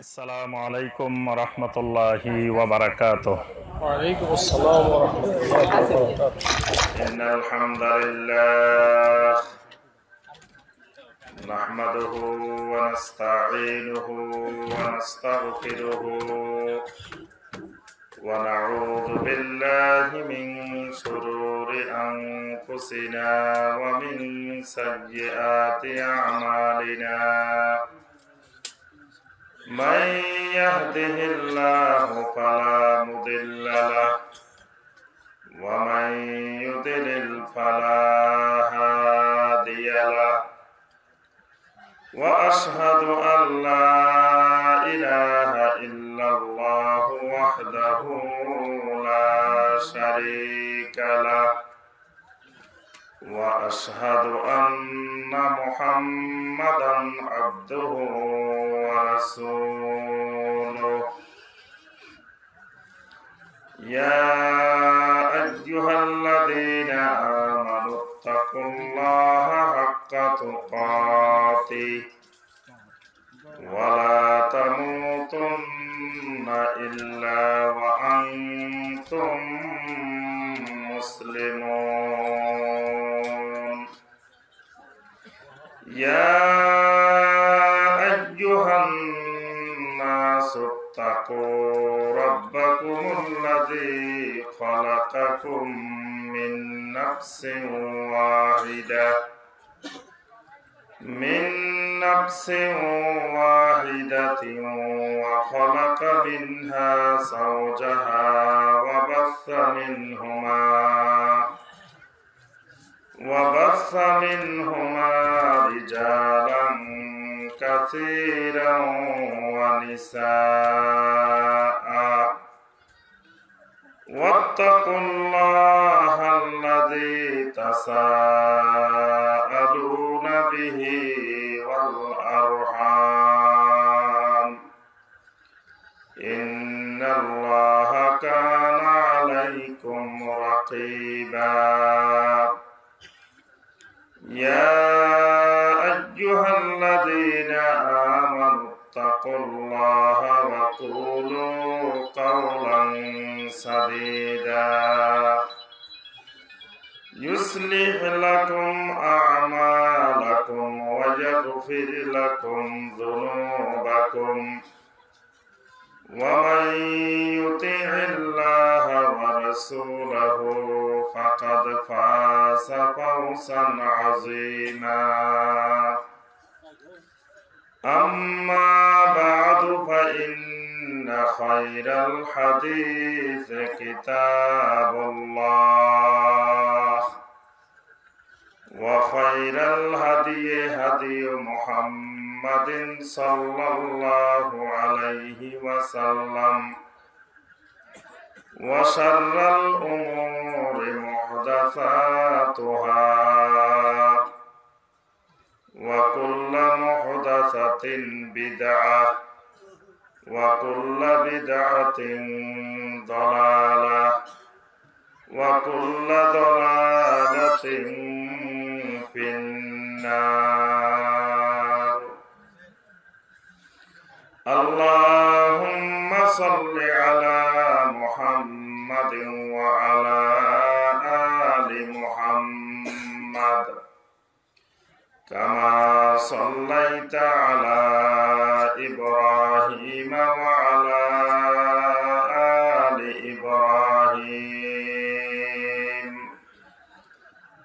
السلام عليكم ورحمة الله وبركاته. وعليكم السلام ورحمة الله وبركاته. إن الحمد لله نحمده ونستعينه ونستغفره ونعوذ بالله من شرور أنفسنا ومن سيئات أعمالنا. من يهده الله فلا مضل له ومن يضلل فلا هادي له وأشهد أن لا إله إلا الله وحده لا شريك له وأشهد أن محمدا عبده ورسوله. يا أيها الذين آمنوا اتقوا الله حق تقاته ولا تموتن إلا وأنتم مسلمون. يا أيها الناس اتقوا ربكم الذي خلقكم من نفس واحدة وخلق منها زوجها وبث منهما رجالا كثيرا ونساء. واتقوا الله الذي تساءلون به والأرحام إن الله كان عليكم رقيبا. يا أيها الذين آمنوا اتقوا الله وقولوا قولا سديدا يصلح لكم أعمالكم ويغفر لكم ذنوبكم ومن يطع الله ورسوله فقد فاز فوزا عظيما. أما بعد فإن خير الحديث كتاب الله وخير الهدي هدي محمد صلى الله عليه وسلم وشر الأمور محدثاتها وكل محدثة بدعة وكل بدعة ضلالة وكل ضلالة في النار. اللهم صل على محمد وعلى آل محمد كما صليت على إبراهيم وعلى آل إبراهيم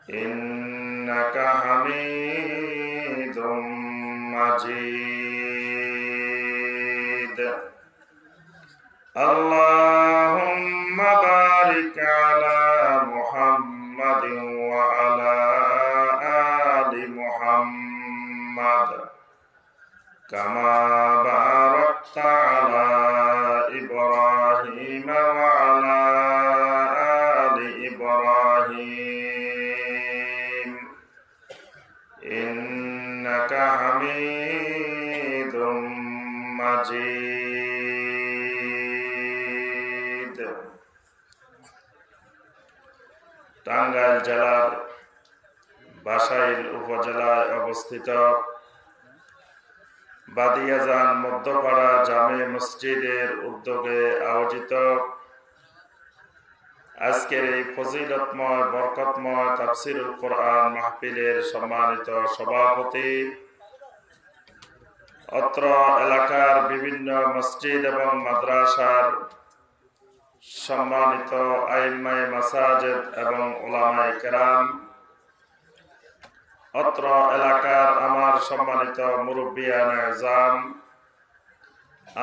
إنك حميد مجيد. اللهم بارك على محمد وعلى آل محمد كما باركت على إبراهيم وعلى آل إبراهيم إنك حميد مجيد. টাঙ্গাইল জেলার বাসাইল উপজেলায় অবস্থিত বাদিয়াজান মধ্যপাড়া জামে মসজিদের উদ্যোগে আয়োজিত আজকের এই ফজিলতময় বরকতময় তাফসীরুল কোরআন মাহফিলের সম্মানিত সভাপতি, অত্র এলাকার বিভিন্ন মসজিদ এবং মাদ্রাসার সম্মানিত আইম্মায়ে মাসাজিদ এবং উলামায়ে কেরাম, অত্র এলাকার আমার সম্মানিত মুরব্বিয়ান আযম,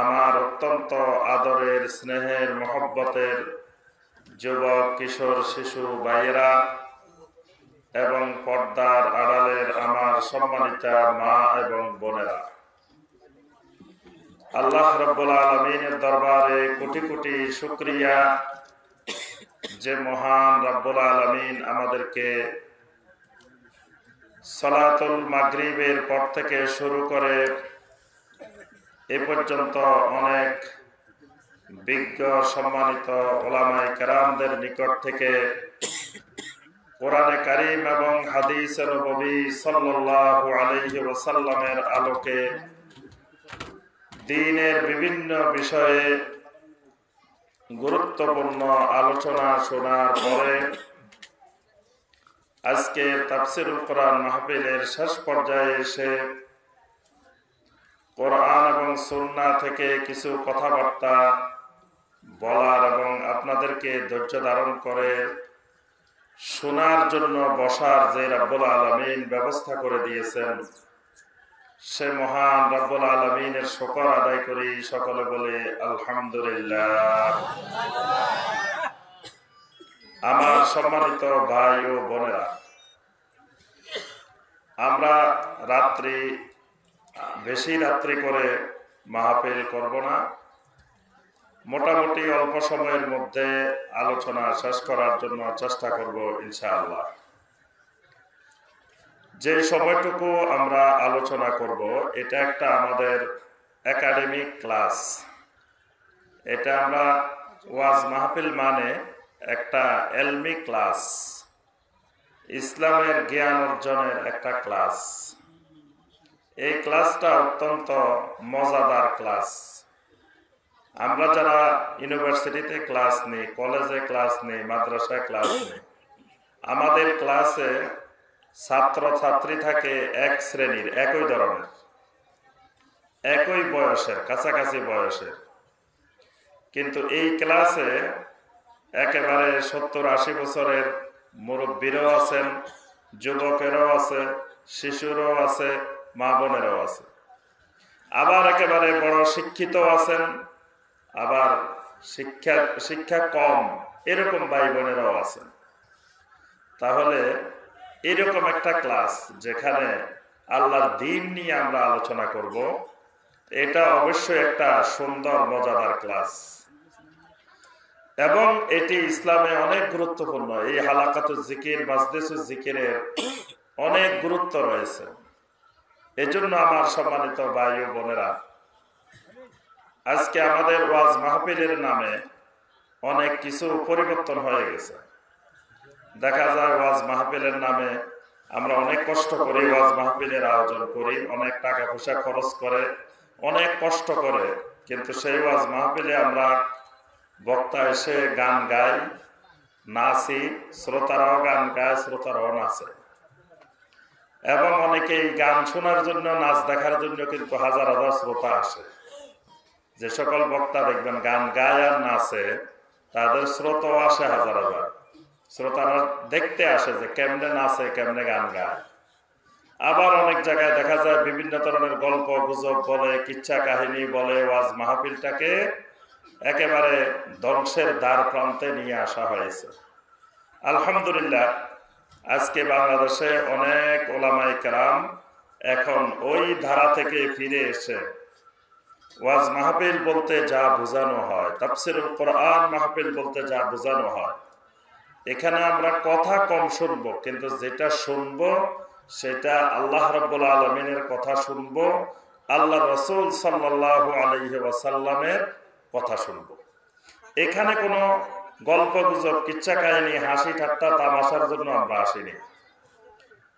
আমার অত্যন্ত আদরের স্নেহের মহব্বতের যুবক কিশোর শিশু ভাইয়েরা এবং পর্দার আড়ালের আমার সম্মানিত মা এবং বোনেরা, আল্লাহ রাব্বুল আলামিনের দরবারে কোটি কোটি শুকরিয়া যে মহান রাব্বুল আলামিন আমাদেরকে সালাতুল মাগরিবের পর থেকে শুরু করে এ পর্যন্ত অনেক বিজ্ঞ সম্মানিত উলামায়ে কেরামদের নিকট থেকে কোরআনে কারীম এবং হাদিসে নববী সাল্লাল্লাহু আলাইহি ওয়াসাল্লামের আলোকে দ্বীনের বিভিন্ন বিষয়ে গুরুত্বপূর্ণ আলোচনা শোনার পরে আজকে তাফসীরুল কোরআন মাহফিলের শেষ পর্যায়ে এসে কোরআন এবং সুন্নাহ থেকে কিছু কথাবার্তা বলার এবং আপনাদেরকে ধৈর্য ধারণ করে শোনার জন্য বসার যে রাব্বুল আলামিন ব্যবস্থা করে দিয়েছেন, সে মহান রাব্বুল আলামিনের শুকর আদায় করি। সকলে বলে আলহামদুলিল্লাহ। আমার সম্মানিত ভাই ও বোনেরা, আমরা বেশি রাত্রি করে মাহফিল করব না, মোটামুটি অল্প সময়ের মধ্যে আলোচনা শেষ করার জন্য চেষ্টা করব ইনশাআল্লাহ। যে সময়টুকু আমরা আলোচনা করব এটা একটা আমাদের একাডেমিক ক্লাস। এটা আমরা ওয়াজ মাহফিল মানে একটা এলমি ক্লাস, ইসলামের জ্ঞান অর্জনের একটা ক্লাস। এই ক্লাসটা অত্যন্ত মজাদার ক্লাস। আমরা যারা ইউনিভার্সিটিতে ক্লাস নিই, কলেজে ক্লাস নিই, মাদ্রাসায় ক্লাস নিই, আমাদের ক্লাসে ছাত্র ছাত্রী থাকে এক শ্রেণীর, একই ধরনের, একই বয়সের, কাছাকাছি বয়সের। কিন্তু এই ক্লাসে একেবারে 70-80 বছরের মুরব্বীরাও আছেন, যুবকেরাও আছে, শিশুরাও আছে, মা বোনেরাও আছে, আবার একেবারে বড় শিক্ষিত আছেন, আবার শিক্ষা কম এরকম ভাই বোনেরাও আছেন। তাহলে এরকম একটা ক্লাস যেখানে আল্লাহর দ্বীন নিয়ে আমরা আলোচনা করব, এটা অবশ্যই একটা সুন্দর মজাদার ক্লাস এবং এটি ইসলামে অনেক গুরুত্বপূর্ণ। এই হালাকাতুল জিকির, মাজলিসুল জিকিরের অনেক গুরুত্ব রয়েছে। এজন্য আমার সম্মানিত ভাই ও বোনেরা, আজকে আমাদের ওয়াজ মাহফিলের নামে অনেক কিছু পরিবর্তন হয়ে গেছে। দেখা যায় ওয়াজ মাহফিলের নামে আমরা অনেক কষ্ট করি, ওয়াজ মাহফিলের আয়োজন করি, অনেক টাকা পয়সা খরচ করে, অনেক কষ্ট করে, কিন্তু সেই ওয়াজ মাহফিলে আমরা বক্তা এসে গান গাই, নাচি, শ্রোতারাও গান গায়, শ্রোতারাও নাচে এবং অনেকেই গান শোনার জন্য, নাচ দেখার জন্য কিন্তু হাজার হাজার শ্রোতা আসে। যে সকল বক্তা দেখবেন গান গায় আর নাচে, তাদের শ্রোতাও আসে হাজার হাজার। শ্রোতারা দেখতে আসে যে কেমনে নাচে, কেমনে গান গায়। আবার অনেক জায়গায় দেখা যায় বিভিন্ন ধরনের গল্প গুজব বলে, কিচ্ছা কাহিনী বলে ওয়াজ মাহফিলটাকে একেবারে ধ্বংসের দ্বার প্রান্তে নিয়ে আসা হয়েছে। আলহামদুলিল্লাহ, আজকে বাংলাদেশে অনেক উলামায়ে কেরাম এখন ওই ধারা থেকে ফিরে এসে ওয়াজ মাহফিল বলতে যা বোঝানো হয়, তাফসীরুল কোরআন মাহফিল বলতে যা বোঝানো হয়, এখানে আমরা কথা কম শুনবো, কিন্তু যেটা শুনবো সেটা আল্লাহ রাব্বুল আলামিনের কথা শুনবো, আল্লাহ রাসূল সাল্লাল্লাহু আলাইহি ওয়াসাল্লামের কথা শুনবো। এখানে কোনো গল্প গুজব, কিচ্ছা কাহিনী, হাসি ঠাট্টা তামাশার জন্য আমরা আসিনি।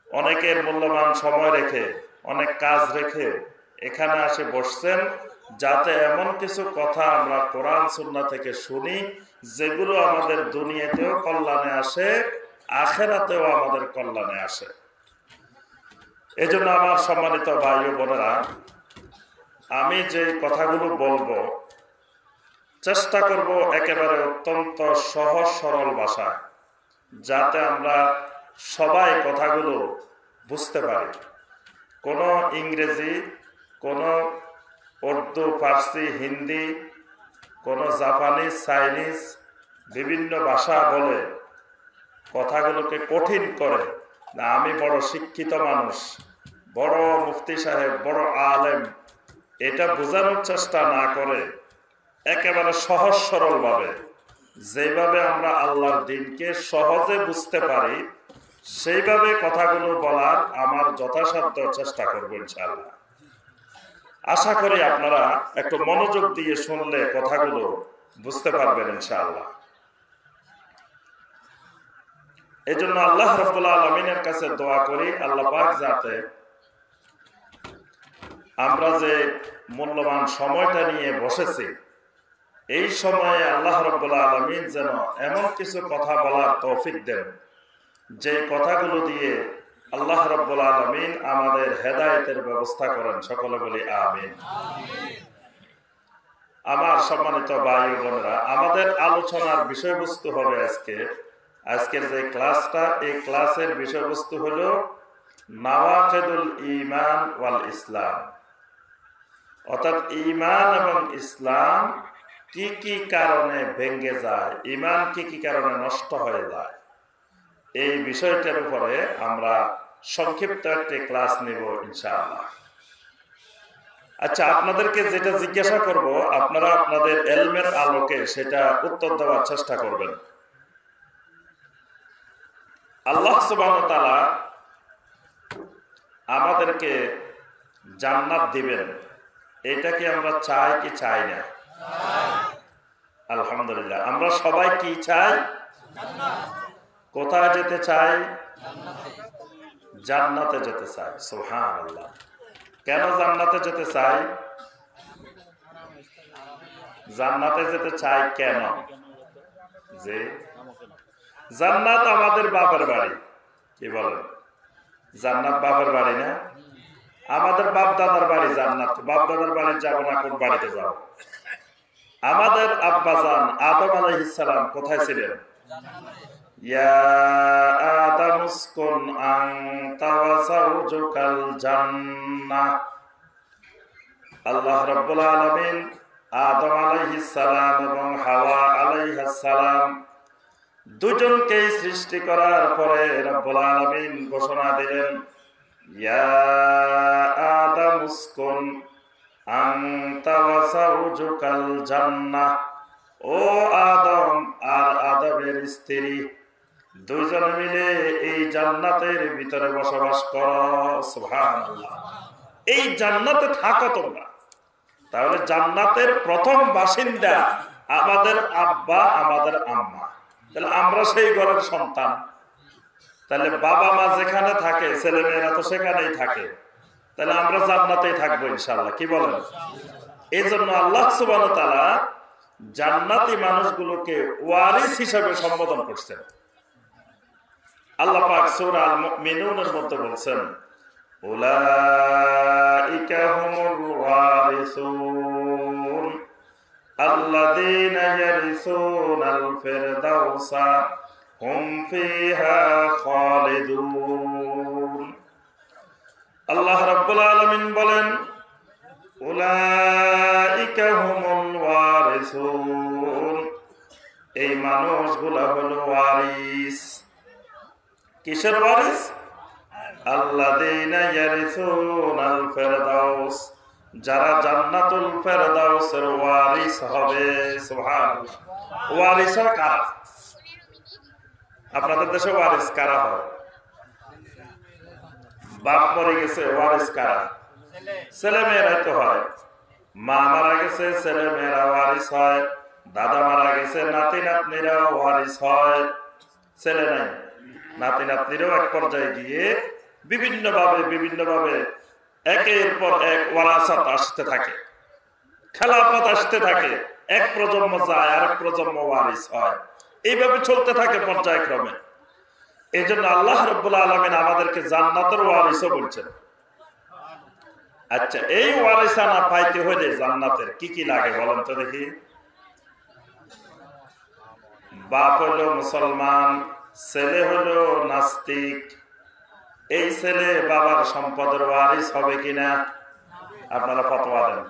অনেকের মূল্যবান সময় রেখে, অনেক কাজ রেখে এখানে আসে বসছেন, যাতে এমন কিছু কথা আমরা কোরআন সুন্নাহ থেকে শুনি যেগুলো আমাদের দুনিয়াতেও কল্যাণে আসে, আখিরাতেও আমাদের কল্যাণে আসে। এজন্য আমার সম্মানিত ভাই ও বোনেরা, আমি যে কথাগুলো বলবো চেষ্টা করব একেবারে অত্যন্ত সহজ সরল ভাষায়, যাতে আমরা সবাই কথাগুলো বুঝতে পারি। কোনো ইংরেজি, কোনো উর্দু, ফার্সি, হিন্দি, কোনো জাপানিজ, চাইনিজ বিভিন্ন ভাষা বলে কথাগুলোকে কঠিন করে না, আমি বড় শিক্ষিত মানুষ, বড় মুফতি সাহেব, বড় আলেম, এটা বোঝানোর চেষ্টা না করে একেবারে সহজ সরল ভাবে, যেভাবে আমরা আল্লাহর দ্বীনকে সহজে বুঝতে পারি সেইভাবে কথাগুলো বলার আমার যথাসাধ্য চেষ্টা করব ইনশাআল্লাহ। আশা করি আপনারা একটু মনোযোগ দিয়ে শুনলে কথাগুলো বুঝতে পারবেন ইনশাআল্লাহ। এই জন্য আল্লাহ রাব্বুল আলামিনের কাছে দোয়া করি, আল্লাহ পাক যাতে আমরা যে মূল্যবান সময়টা নিয়ে বসেছি, এই সময়ে আল্লাহ রাব্বুল আলামিন যেন এমন কিছু কথা বলার তৌফিক দেন যে কথাগুলো দিয়ে আল্লাহ রাব্বুল আলামিন আমাদের হেদায়েতের ব্যবস্থা করেন। সকলে বলি আমিন। আমার সম্মানিত ভাই ও বোনেরা, আমাদের আলোচনার বিষয়বস্তু হবে আজকের যে ক্লাসটা, এই ক্লাসের বিষয়বস্তু হলো নাওয়াকিদুল ঈমান ওয়াল ইসলাম, অর্থাৎ ঈমান এবং ইসলাম কি কি কারণে ভেঙে যায়, ঈমান কি কি কারণে নষ্ট হয়ে যায়, এই বিষয়টার উপরে আমরা সংক্ষিপ্ত একটি ক্লাস নেব ইনশাআল্লাহ। আচ্ছা, আপনাদেরকে যেটা জিজ্ঞাসা করব আপনারা আপনাদের ইলমের আলোকে সেটা উত্তর দেওয়ার চেষ্টা করবেন। আল্লাহ সুবহানাহু ওয়া তাআলা আমাদেরকে জান্নাত দিবেন, এটা কি আমরা চাই কি চাই না? আলহামদুলিল্লাহ, আমরা সবাই কি চাই? কোথায় যেতে চাই? জান্নাতে যেতে চাই। সুবহানাল্লাহ। কেন জান্নাতে যেতে চাই? জান্নাতে যেতে চাই কেন? যে জান্নাত আমাদের বাপের বাড়ি, কি বলেন? জান্নাত বাপের বাড়ি না? আমাদের বাপ দাদার বাড়ি জান্নাত। বাপ দাদার বাড়ি যাবো না, কোন বাড়িতে যাব? আমাদের আব্বাজান আদম আলাইহিস সালাম কোথায় ছিলেন? ইয়া আদম উসকুন আনতা ওয়া যাওজুকাল জান্নাহ। আল্লাহ রাব্বুল আলামিন আদম আলাইহিস সালাম এবং হাওয়া আলাইহিস সালাম দুজনকে সৃষ্টি করার পরে রাব্বুল আলামিন ঘোষণা দিলেন, ইয়া আদম উসকুন আনতা ওয়া যাওজুকাল জান্নাহ। ও আদম আর আদমের স্ত্রী দুইজন মিলে এই জান্নাতের ভিতরে বসবাস করো। সুবহানাল্লাহ। এই জান্নাতে থাকো তোমরা। তাহলে জান্নাতের প্রথম বাসিন্দা আমাদের আব্বা, আমাদের আম্মা। তাহলে আমরা সেই ঘরের সন্তান। তাহলে বাবা মা যেখানে থাকে ছেলে মেয়েরা তো সেখানেই থাকে, তাহলে আমরা জান্নাতেই থাকবো ইনশাআল্লাহ। কি বলেন? এই জন্য আল্লাহ সুবহানাহু ওয়া তাআলা জান্নাতি মানুষগুলোকে ওয়ারিস হিসেবে সম্বোধন করছেন। আল্লাহ পাক সূরা আল মুমিনুনের মধ্যে বলছেন, উলাইকা হুমুল ওয়ারিসুন আল্লাযীনা ইয়ারিসুনাল ফিরদাউসা হুম ফিহা খালিদুন। আল্লাহ রাব্বুল আলামিন বলেন, উলাইকা হুমুল ওয়ারিসুন, এই মানুষগুলা হলো ওয়ারিস। কিসের ওয়ারিস? আল্লাযীনা ইয়ারিসুনাল ফিরদাউস, যারা জান্নাতুল ফিরদাউসের ওয়ারিস হবে। সুবহানাল্লাহ। ওয়ারিস কারা? আপনাদের দেশে ওয়ারিস কারা হয়? বাপ মরে গেছে, ওয়ারিস কারা? ছেলে মেয়েরা তো হয়। মা মারা গেছে, ছেলে মেয়েরা ওয়ারিস হয়। দাদা মারা গেছে, নাতি নাতনিরা ওয়ারিস হয়। ছেলে নাই, নাতি নাতনিরাও এক পর্যায়ে গিয়ে বিভিন্ন ভাবে একের পর এক ওয়ারাসাত আসতে থাকে, খেলাফত আসতে থাকে, এক প্রজন্ম যায় আর এক প্রজন্ম ওয়ারিস হয়, এইভাবে চলতে থাকে পর্যায়ক্রমে। এই জন্য আল্লাহ রাব্বুল আলামিন আমাদেরকে জান্নাতের ওয়ারিসও বলছেন। আচ্ছা, এই ওয়ারিসানা পাইতে হলে জান্নাতের কি কি লাগে বলেন তো দেখি। বাপ হলো মুসলমান, ছেলে হলো নাস্তিক, এই ছেলে বাবার সম্পদের ওয়ারিস হবে কিনা আপনারা ফতোয়া দেন।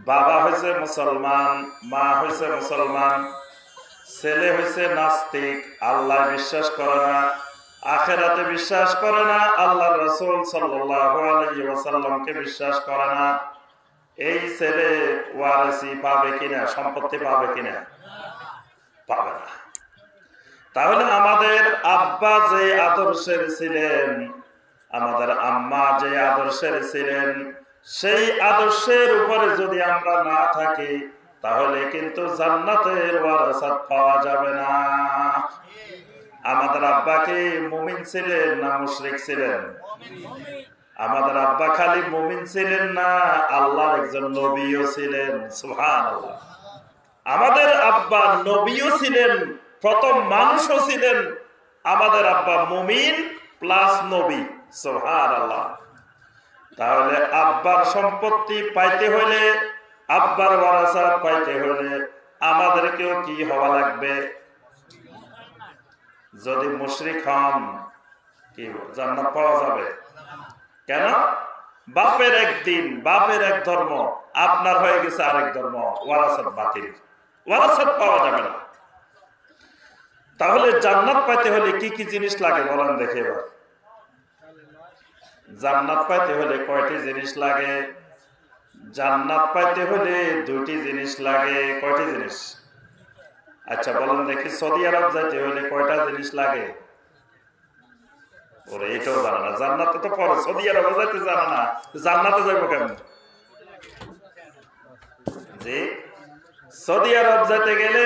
বাবা হয়েছে মুসলমান, মা হয়েছে মুসলমান, ছেলে হয়েছে নাস্তিক, আল্লাহ বিশ্বাস করে না, আখিরাতে বিশ্বাস করে না, আল্লাহর রাসূল সাল্লাল্লাহু আলাইহি ওয়াসাল্লামকে বিশ্বাস করে না, এই ছেলে ওয়ারিসি পাবে কিনা, সম্পত্তি পাবে কিনা? পাবে না। তাহলে আমাদের আব্বা যে আদর্শের ছিলেন, আমাদের আম্মা যে আদর্শের ছিলেন, সেই আদর্শের উপরে যদি আমরা না থাকি তাহলে কিন্তু জান্নাতের ওয়ারাসাত পাওয়া যাবে না। আমাদের আব্বা কি মুমিন ছিলেন না মুশরিক ছিলেন? আমাদের আব্বা খালি মুমিন ছিলেন না, আল্লাহর একজন নবীও ছিলেন। সুবহানাল্লাহ। আমাদের আব্বা নবীও ছিলেন, প্রথম মানুষও ছিলেন। আমাদের আব্বা মুমিন প্লাস নবী। সুবহানাল্লাহ। তাহলে আব্বার সম্পত্তি পাইতে হলে, আব্বার ওয়ারাসাত পাইতে হলে আমাদেরকেও কি হওয়া লাগবে? যদি মুশরিক হন কি জান্নাত পাওয়া যাবে? কেন? বাপের একদিন, বাপের এক ধর্ম, আপনার হয়ে গেছে আরেক ধর্ম, ওয়ারাসাত বাতিল, ওয়ারাসাত পাওয়া যাবে না। তাহলে জান্নাত পাইতে হলে কি কি জিনিস লাগে বলেন দেখে এবার। জান্নাত পাইতে হলে কয়টি জিনিস লাগে? জান্নাত পাইতে হলে দুইটি জিনিস লাগে। কয়টি জিনিস? আচ্ছা বলেন দেখি, সৌদি আরব যাইতে হলে কয়টা জিনিস লাগে? ওরে এটাও জানা না, জান্নাতে তো পরে, সৌদি আরব যাইতে জানা না, জান্নাতে যাইব কেমন? জি, সৌদি আরব যাইতে গেলে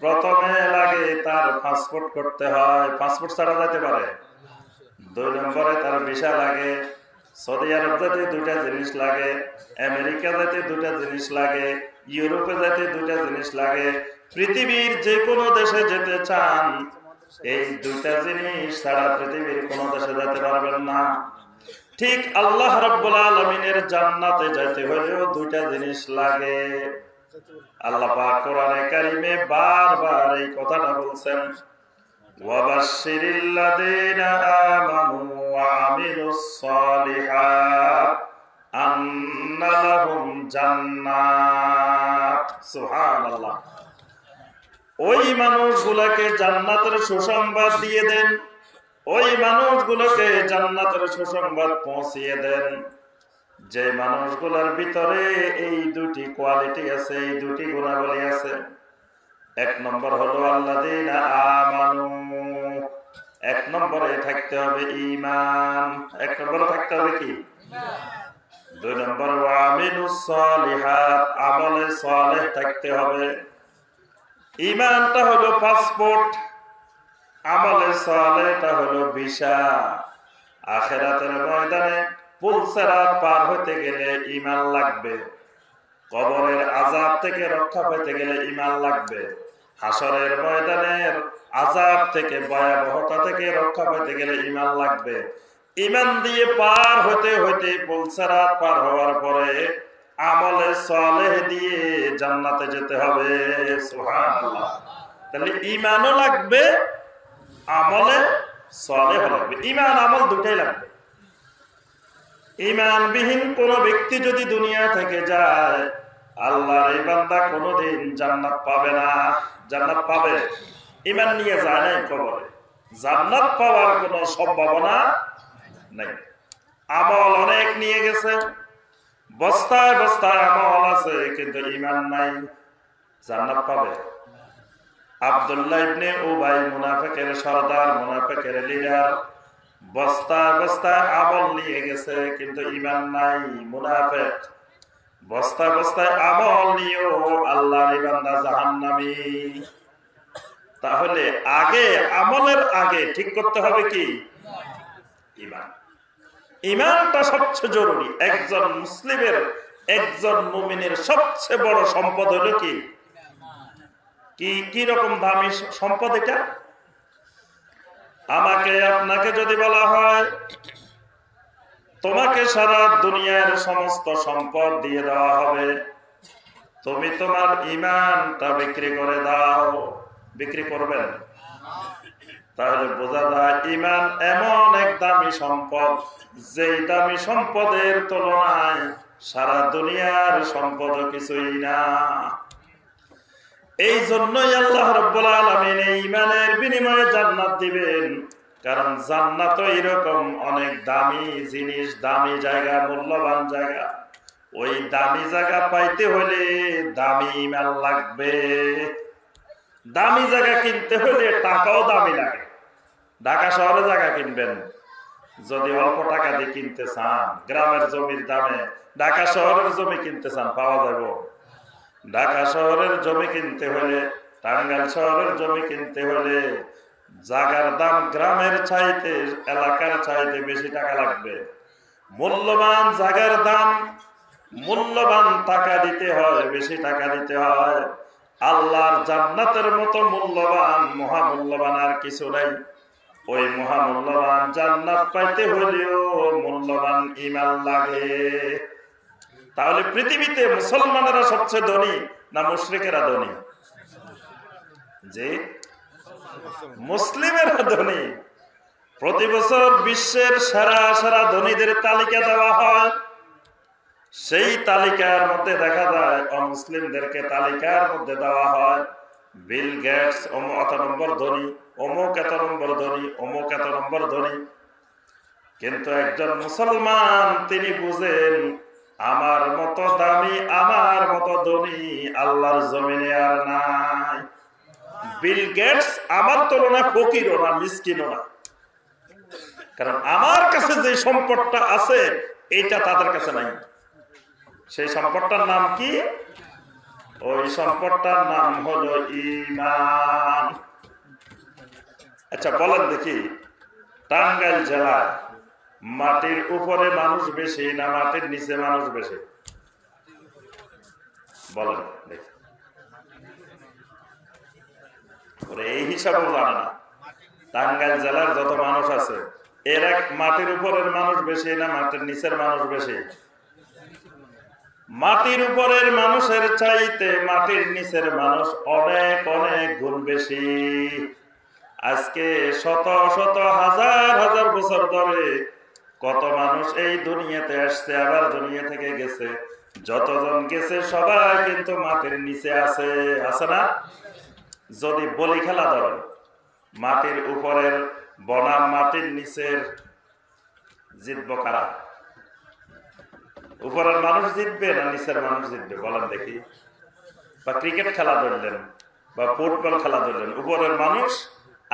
প্রথমে লাগে তার পাসপোর্ট করতে হয়, পাসপোর্ট ছাড়া যাইতে পারে। 2 নম্বরে তার ভিসা লাগে। সৌদি আরব যেতে 2টা জিনিস লাগে, আমেরিকা যেতে 2টা জিনিস লাগে, ইউরোপে যেতে 2টা জিনিস লাগে। পৃথিবীর যে কোনো দেশে যেতে চান, এই 2টা জিনিস ছাড়া পৃথিবীর কোনো দেশে যেতে পারবেন না। ঠিক আল্লাহ রাব্বুল আলামিনের জান্নাতে যেতে হলেও 2টা জিনিস লাগে। আল্লাহ পাক কোরআনে কারিমে বারবার এই কথাটা বলছেন, ওয়াবাশশিরিল লাযিনা আমানু ওয়া আমিলুস সালিহাত আন্না লাহুম জান্নাত। সুবহানাল্লাহ। ওই মানুষগুলোকে জান্নাতের সুসংবাদ দিয়ে দেন, ওই মানুষগুলোকে জান্নাতের সুসংবাদ পৌঁছিয়ে দেন যে মানুষগুলোর ভিতরে এই 2টি কোয়ালিটি আছে, এই 2টি গুণাবলী আছে। 1 নম্বর হলো আল্লাযীনা আমানু, 1 নম্বরে থাকতে হবে ঈমান, 1 নম্বরে থাকতে হবে কি? 2 নম্বর ওয়া আমিলুস সালিহাত, আমলে সালেহ থাকতে হবে। ঈমানটা হলো পাসপোর্ট, আমলে সালেহটা হলো ভিসা। আখিরাতের ময়দানে পুলসিরাত পার হতে গেলে ঈমান লাগবে, কবরের আযাব থেকে রক্ষা পেতে গেলে ঈমান লাগবে, হাসরের ময়দানের আযাব থেকে, ভয়াবহতা থেকে রক্ষা পেতে গেলে ঈমান লাগবে। ঈমান দিয়ে পার হতে হতে পুলসিরাত পার হওয়ার পরে আমলে সালেহ দিয়ে জান্নাতে যেতে হবে। সুবহানাল্লাহ। তাহলে ঈমানও লাগবে, আমলে সালেহ লাগবে। ঈমান আমল দুটোই লাগবে। ঈমানবিহীন কোন ব্যক্তি যদি দুনিয়া থেকে যায়, আল্লাহর এই বান্দা কোনোদিন জান্নাত পাবে না। জান্নাত পাবে? ঈমান নিয়ে যায় নাই কবরে, জান্নাত পাওয়ার কোনো সম্ভাবনা নাই। আমল অনেক নিয়ে গেছে, বস্তায় বস্তায় আমল আছে, কিন্তু ঈমান নাই, জান্নাত পাবে? আব্দুল্লাহ ইবনে উবাই, মুনাফিকের সরদার, মুনাফিকের লিডার, বস্তায় বস্তায় আমল নিয়ে গেছে কিন্তু ঈমান নাই, মুনাফিক। বস্তায় বস্তায় আমল নিয়েও আল্লাহর বান্দা জাহান্নামী। তাহলে আগে, আমলের আগে ঠিক করতে হবে কি? ঈমান। ইমানটা সবচেয়ে জরুরি। একজন মুসলিমের, একজন মুমিনের সবচেয়ে বড় সম্পদ হলো কি? কি রকম দামি সম্পদ এটা? আমাকে আপনাকে যদি বলা হয় তোমাকে সারা দুনিয়ার সমস্ত সম্পদ দিয়ে দেওয়া হবে, তুমি তোমার ঈমানটা বিক্রি করে দাও, বিক্রি করবেন? তাহলে বোঝা যায় ঈমান এমন এক দামি সম্পদ, যেই দামি সম্পদের তুলনায় সারা দুনিয়ার সম্পদ কিছুই না। এই জন্যই আল্লাহ রাব্বুল আলামিন এই ঈমানের বিনিময়ে জান্নাত দিবেন। কারণ জান্নাত এরকম অনেক দামি জিনিস, দামি জায়গা, মূল্যবান জায়গা। ওই দামি জায়গা পাইতে হলে দামি ঈমান লাগবে। দামি জায়গা কিনতে হলে টাকাও দামি লাগে। ঢাকা শহরে জায়গা কিনবেন, যদি অল্প টাকা দিয়ে কিনতে চান, গ্রামের জমির দামে ঢাকা শহরের জমি কিনতে চান, পাওয়া যাবে? ঢাকা শহরের জমি কিনতে হলে, টাঙ্গাইল শহরের জমি কিনতে হলে জায়গার দাম গ্রামের চাইতে, এলাকার চাইতে বেশি টাকা লাগবে। মূল্যবান জায়গার দাম, মূল্যবান টাকা দিতে হয়, বেশি টাকা দিতে হয়। আল্লাহর জান্নাতের মতো মূল্যবান, মহামূল্যবান আর কিছু নাই। ওই মহামূল্যবান জান্নাত পাইতে হলেও মূল্যবান ঈমান লাগে। তাহলে পৃথিবীতে মুসলমানেরা সবচেয়ে ধনী না মুশরিকেরা ধনী? যে মুসলিমেরা ধনী। প্রতি বছর বিশ্বের সেরা সেরা ধনীদের তালিকা দেওয়া হয়। সেই তালিকার মধ্যে দেখা যায় অমুসলিমদেরকে তালিকার মধ্যে দেওয়া হয়। বিল গেটস এত নম্বর ধনী, অমুক এত নম্বর ধনী, অমুক এত নম্বর ধনী। কিন্তু একজন মুসলমান তিনি বুঝেন আমার মতো দামি, আমার মতো ধনী আল্লাহর জমিনে আর নাই। বিল গেটস আমার তুলনায় ফকিরও না, মিসকিনও না। কারণ আমার কাছে যে সম্পদটা আছে এইটা তাদের কাছে নাই। সেই সম্পদটার নাম কি? ওই সম্পদটার নাম হলো ঈমান। আচ্ছা বলেন দেখি, টাঙ্গাইল জেলায় মাটির উপরে মানুষ বেশি না মাটির নিচে মানুষ বেশি? বলেন দেখি। এই হিসাবেও জানে না। টাঙ্গাইল জেলার যত মানুষ আছে এর এক মাটির উপরের মানুষ বেশি না মাটির নিচের মানুষ বেশি? মাটির উপরের মানুষের চাইতে মাটির নিচের মানুষ অনেক অনেক গুণ বেশি। আজকে শত শত হাজার হাজার বছর ধরে কত মানুষ এই দুনিয়াতে আসছে, আবার দুনিয়া থেকে গেছে। যতজন গেছে সবাই কিন্তু মাটির নিচে আছে, আছে না? যদি বলি খেলা ধরেন, মাটির উপরের বনাম মাটির নিচের জিতবো কারা? উপরের মানুষ জিতবে না নিচের মানুষ জিতবে? বলেন দেখি। বা ক্রিকেট খেলা ধরলেন বা ফুটবল খেলা ধরলেন, উপরের মানুষ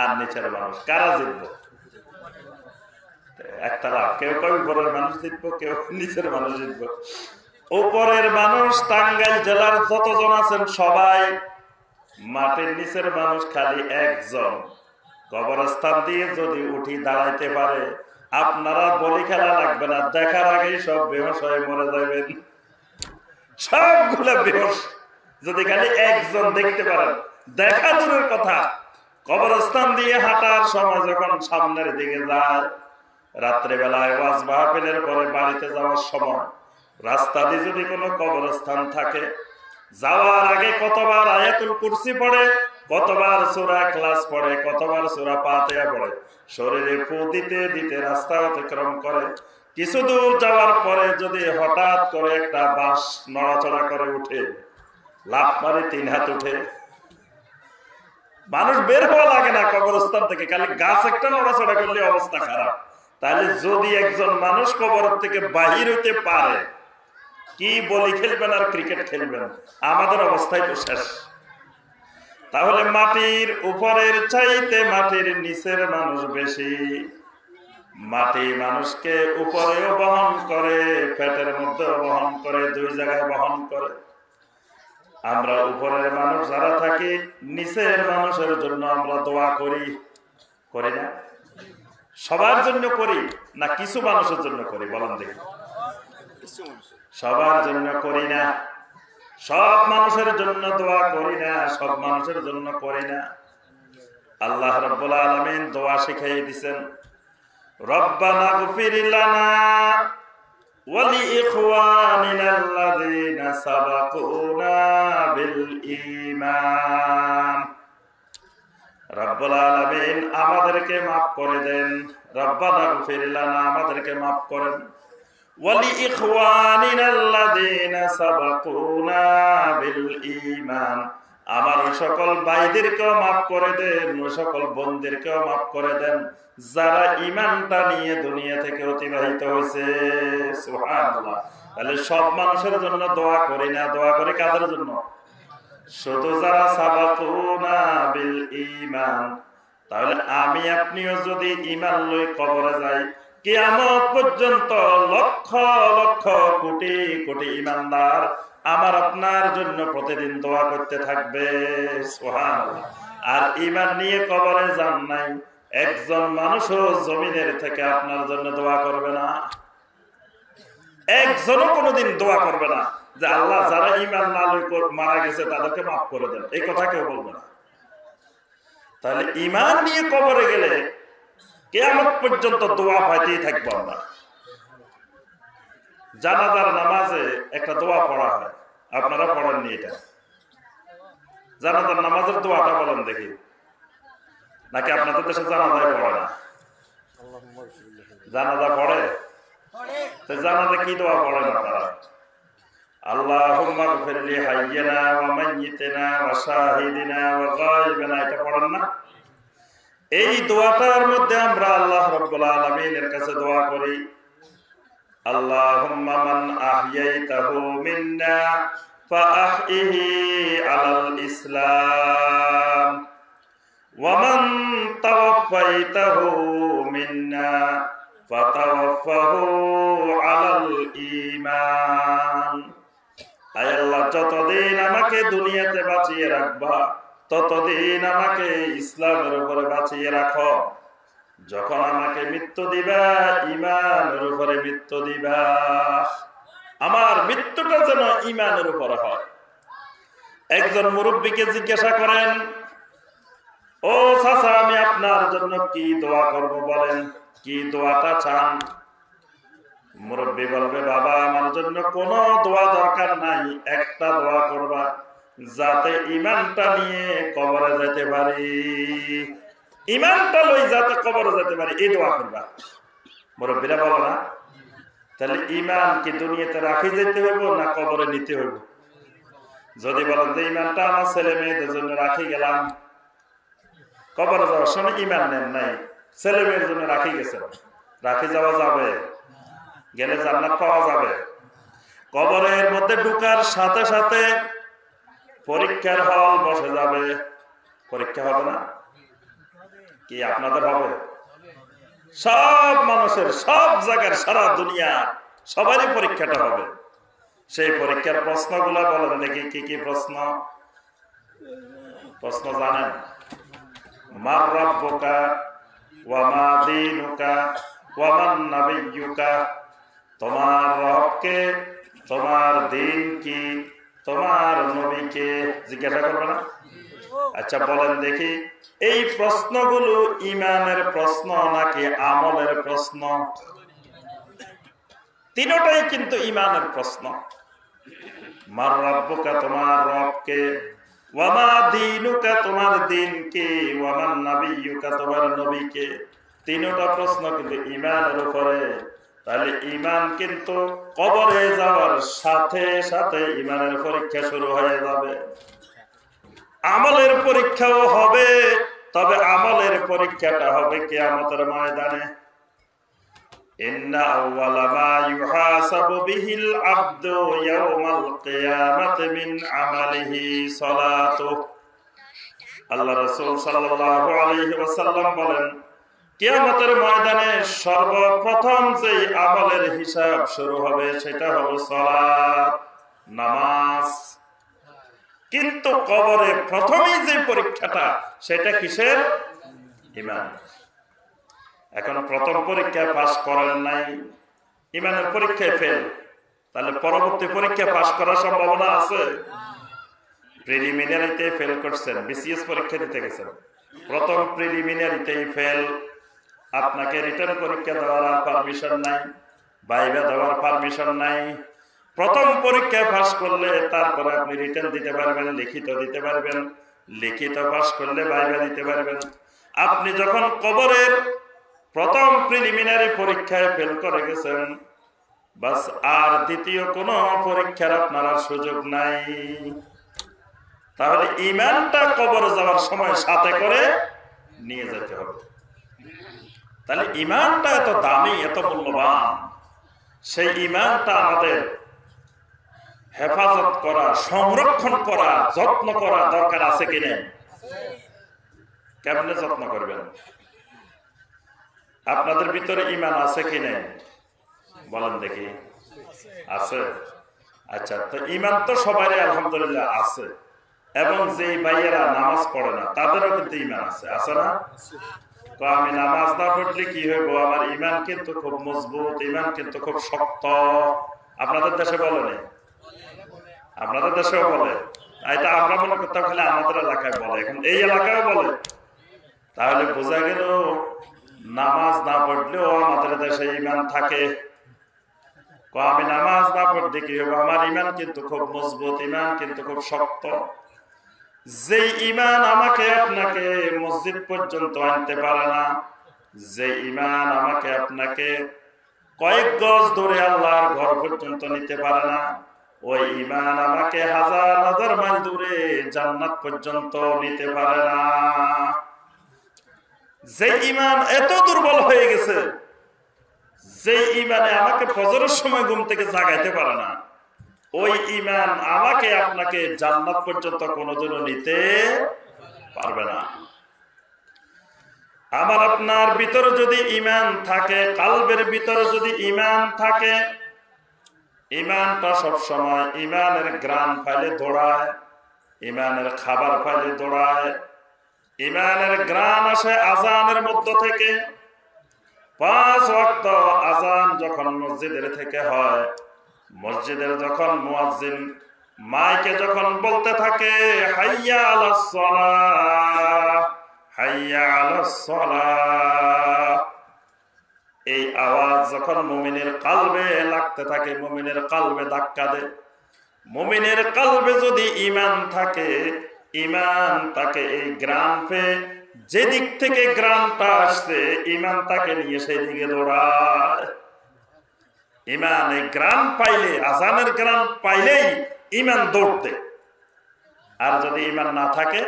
আর নিচের মানুষ, কারা জিতবো? একতলা। কেউ কেউ উপরের মানুষ জিতবো, কেউ নিচের মানুষ জিতবো। উপরের মানুষ টাঙ্গাইল জেলার যতজন আছেন সবাই, মাটির নিচের মানুষ খালি একজন। কবরস্থান দিয়ে যদি উঠি দাঁড়াইতে পারে, আপনারা বলি খেলা লাগবে না, দেখার আগেই সব বেহোশ হয়ে মরে যাবেন। সবগুলা বেহোশ যদি খালি একজন দেখতে পারেন। দেখা দূরের কথা, কবরস্থান দিয়ে হাঁটার সময় যখন সামনের দিকে যায়, রাত্রেবেলায় ওয়াজ মাহফিলের পরে বাড়িতে যাওয়ার সময় রাস্তা দিয়ে যদি কোনো কবরস্থান থাকে, যাওয়ার আগে কতবার আয়াতুল কুরসি পড়ে, কতবার সূরা ইখলাস পড়ে, কতবার সূরা ফাতিহা পড়ে, শরীরে ফু দিতে দিতে রাস্তা অতিক্রম করে। কিছু দূর যাওয়ার পরে যদি হঠাৎ করে একটা বাঁশ নড়াচড়া করে উঠে, লাফ মারে 3 হাত উঠে, মানুষ বের হওয়া লাগে না কবরস্থান থেকে, খালি গাছ একটা নড়াচড়া করলে অবস্থা খারাপ। তাহলে যদি একজন মানুষ কবর থেকে বাহির হইতে পারে, কি বলি খেলবেন আর ক্রিকেট খেলবেন? আমাদের অবস্থায় তো শেষ। তাহলে মাটির উপরের চাইতে মাটির নিচের মানুষ বেশি। মাটি মানুষকে উপরেও বহন করে, পেটের মধ্যেও বহন করে, 2 জায়গায় বহন করে। আমরা উপরের মানুষ যারা থাকি, নিচের মানুষের জন্য আমরা দোয়া করি, করি না? সবার জন্য করি না কিছু মানুষের জন্য করি? বলেন দেখি। সবার জন্য করি না, সব মানুষের জন্য দোয়া করি না, সব মানুষের জন্য করি না। আল্লাহ রাব্বুল আলামিন দোয়া শিখিয়ে দিয়েছেন, রব্বানা গফির লানা ওয়া লিইখওয়ানিনাল্লাযীনা সাবাকুনা বিল ঈমান। রব্বুল আলামিন আমাদেরকে মাফ করে দেন, রব্বানা গফির লানা আমাদেরকে মাফ করেন, ওয়া লিইখওয়ানিনাল্লাযীনা সাবাকুনা বিল ঈমান আমার সকল ভাইদেরকেও মাফ করে দেন, সকল বোনদেরকেও মাফ করে দেন যারা ঈমানটা নিয়ে দুনিয়া থেকে অতিবাহিত হয়েছে। সুবহানাল্লাহ। তাহলে সব মানুষের জন্য দোয়া করি না, দোয়া করি কাদের জন্য? শুধু যারা সাবাকুনা বিল ঈমান। তাহলে আমি আপনিও যদি ঈমান লই কবরে যাই, কিয়ামত পর্যন্ত লক্ষ লক্ষ কোটি কোটি ঈমানদার আমার আপনার জন্য প্রতিদিন দোয়া করতে থাকবে। সুবহানাল্লাহ। আর ঈমান নিয়ে কবরে যান নাই, একজন মানুষও জমিনের থেকে আপনার জন্য দোয়া করবে না, একজনও কোনোদিন দোয়া করবে না যে আল্লাহ যারা ঈমান না লই মারা গেছে তাদেরকে মাফ করে দেন, এই কথা কেউ বলবে না। তাহলে ঈমান নিয়ে কবরে গেলে কিয়ামত পর্যন্ত দোয়া পাইতেই থাকবো আমরা। জানাজার নামাজে একটা দোয়া পড়া হয়, আপনারা পড়েননি এটা? জানাজার নামাজের দোয়াটা বলেন দেখি, নাকি আপনাদের দেশে জানাজায় পড়ে না? জানাজা পড়ে? জানাজা কি দোয়া পড়েন আপনারা? আল্লাহুম্মা গফির লি হাইয়িনা ওয়া মাইয়িতিনা ওয়া শাহিদিনা ওয়া গায়িবিনা, এটা পড়েন না? এই দোয়াটার মধ্যে আমরা আল্লাহ রাব্বুল আলামিনের কাছে দোয়া করি, আল্লাহুম্মা মান আহইয়াইতাহু মিন্না ফাআহইহি আলাল ইসলাম ওয়া মান তাওয়াফাইতাহু মিন্না ফাতাওয়াফাহু আলাল ঈমান। আয় আল্লাহ, যতদিন আমাকে দুনিয়াতে বাঁচিয়ে রাখবা ততদিন আমাকে ইসলামের উপরে বাঁচিয়ে রাখো, যখন আমাকে মৃত্যু দিবা ঈমানের উপরে মৃত্যু দিবা, আমার মৃত্যুটা যেন ঈমানের উপরে হয়। একজন মুরব্বীকে জিজ্ঞাসা করেন, ও চাচা আমি আপনার জন্য কি দোয়া করব বলেন, কি দোয়াটা চান? মুরব্বী বলবে, বাবা আমার জন্য কোনো দোয়া দরকার নাই, একটা দোয়া করবা যাতে ঈমানটা নিয়ে কবরে যেতে পারি, ঈমানটা লই যাতে কবরে যেতে পারি, এই দোয়া করবা। মুরব্বীরা বলো না? তাহলে ঈমান কি দুনিয়াতে রাখি যেতে হইব না কবরে নিতে হইব? যদি বলেন যে ঈমানটা আমার ছেলে মেয়েদের জন্য রাখি গেলাম, কবরে যাওয়ার সময় ঈমান নেন নাই, ছেলে মেয়ের জন্য রাখি গেছেন, রাখি যাওয়া যাবে, গেলে জান্নাত পাওয়া যাবে। কবরের মধ্যে ঢুকার সাথে সাথে পরীক্ষার হল বসে যাবে, পরীক্ষা হবে না কি? আপনাদের হবে? সব মানুষের, সব জায়গার, সারা দুনিয়া সবারই পরীক্ষাটা হবে। সেই পরীক্ষার প্রশ্নগুলো বলেন দেখি, কি কি প্রশ্ন? প্রশ্ন জানেন? মার রাব্বুকা ওয়া মা দীনুকা ওয়া মান নাবিয়্যুকা, তোমার রব কে, তোমার দিন কি, তোমার নবী কে, জিজ্ঞাসা করবে না? আচ্ছা বলেন দেখি, এই প্রশ্নগুলো ঈমানের প্রশ্ন নাকি আমলের প্রশ্ন? তিনটাই কিন্তু ঈমানের প্রশ্ন। মার রাব্বুকা তোমার রব কে, ওয়া মা দীনুকা তোমার দিন কে, ওয়া মান নাবিয়্যুকা তোমার নবী কে, তিনটা প্রশ্ন কিন্তু ঈমানের উপরে। তাহলে ঈমান কিন্তু কবরে যাওয়ার সাথে সাথে ঈমানের পরীক্ষা শুরু হয়ে যাবে। আমলের পরীক্ষাও হবে, তবে আমলের পরীক্ষাটা হবে কিয়ামতের ময়দানে। ইন্না আউওয়ালা মা ইউহাসাবু বিহিল আবদু ইয়াওমাল কিয়ামাতি মিন আমালিহি সালাতুহু। আল্লাহ রাসূল সাল্লাল্লাহু আলাইহি ওয়াসাল্লাম বলেন, কিয়ামতের ময়দানে সর্বপ্রথম যে আমলের হিসাব শুরু হবে সেটা হলো সালাত, নামাজ। কিন্তু কবরে প্রথমেই যে পরীক্ষাটা সেটা কিসের? ঈমান। এখন প্রথম পরীক্ষায় পাস করেন নাই, ইমানের পরীক্ষায় ফেল, তাহলে পরবর্তী পরীক্ষা পাস করার সম্ভাবনা আছে? প্রিলিমিনারিতে ফেল করছেন, বিসিএস পরীক্ষা দিতে গেছেন, প্রথম প্রিলিমিনারিতেই ফেল, আপনাকে রিটার্ন পরীক্ষা দেওয়ার পারমিশন নাই, ভাইভা দেওয়ার পারমিশন নাই। প্রথম পরীক্ষায় পাস করলে তারপরে আপনি রিটার্ন দিতে পারবেন, লিখিত দিতে পারবেন, লিখিত পাস করলে ভাইভা দিতে পারবেন। আপনি যখন কবরের প্রথম প্রিলিমিনারি পরীক্ষায় ফেল করে গেছেন, বাস আর দ্বিতীয় কোন পরীক্ষার আপনার আর সুযোগ নাই। তাহলে ঈমানটা কবরে যাওয়ার সময় সাথে করে নিয়ে যেতে হবে। তাহলে ঈমানটা এত দামি, এত মূল্যবান, সেই ঈমানটা আমাদের হেফাজত করা, সংরক্ষণ করা, যত্ন করা দরকার আছে কি নেই? কেমনে যত্ন করবেন? আপনাদের ভিতরে ঈমান আছে কি নেই বলেন দেখি? আছে। আচ্ছা, তো ঈমান তো সবারই আলহামদুলিল্লাহ আছে, এবং যে ভাইয়েরা নামাজ পড়ে না তাদেরও কিন্তু ঈমান আছে, আছে না? তো আমি নামাজ না পড়লে কি হইব? আমার ঈমান কিন্তু খুব মজবুত, ঈমান কিন্তু খুব শক্ত। আপনাদের দেশে বলেন? আপনাদের দেশেও বলে? এটা আমরা মনে করতাম খালি আমাদের এলাকায় বলে, এখন এই এলাকায় বলে। তাহলে বোঝা গেল নামাজ না পড়লেও আমাদের দেশে ঈমান থাকে। আমি নামাজ না পড়লে কি হবে? আমার ঈমান কিন্তু খুব মজবুত, ঈমান কিন্তু খুব শক্ত। যে ঈমান আমাকে আপনাকে মসজিদ পর্যন্ত আনতে পারে না, যে ঈমান আমাকে আপনাকে কয়েক গজ দূরে আল্লাহর ঘর পর্যন্ত নিতে পারে না, ওই ঈমান আমাকে হাজার হাজার মাইল দূরে জান্নাত পর্যন্ত নিতে পারে না। যে ঈমান এত দুর্বল হয়ে গেছে, যে ঈমানে আমাকে ফজরের সময় ঘুম থেকে জাগাইতে পারে না, ওই ঈমান আমাকে আপনাকে জান্নাত পর্যন্ত কোনোদিনও নিতে পারবে না। আমার আপনার ভিতরে যদি ঈমান থাকে, কালবের ভিতরে যদি ঈমান থাকে, ঈমানটা সবসময় ঈমানের গ্রাম ফাইলে দৌড়ায়, ঈমানের খাবার ফাইলে দৌড়ায়। ঈমানের গ্রাম আসে আজানের মধ্য থেকে। 5 ওয়াক্ত আজান যখন মসজিদের থেকে হয়, মসজিদের যখন মুয়াজ্জিন মাইকে যখন বলতে থাকে হাইয়া আলাস সালাহ, হাইয়া আলাস সালাহ, এই আওয়াজ যখন মুমিনের কালবে লাগতে থাকে, মুমিনের কালবে ধাক্কা দেয়। মুমিনের কালবে যদি ঈমান থাকে, ঈমান তাকে এই গ্রামে যেদিক থেকে গ্রামটা আসছে, ঈমান তাকে নিয়ে সেই দিকে দৌড়ায়। ঈমান এই গ্রাম পাইলে, আজানের গ্রাম পাইলেই ঈমান দৌড়তে, আর যদি ঈমান না থাকে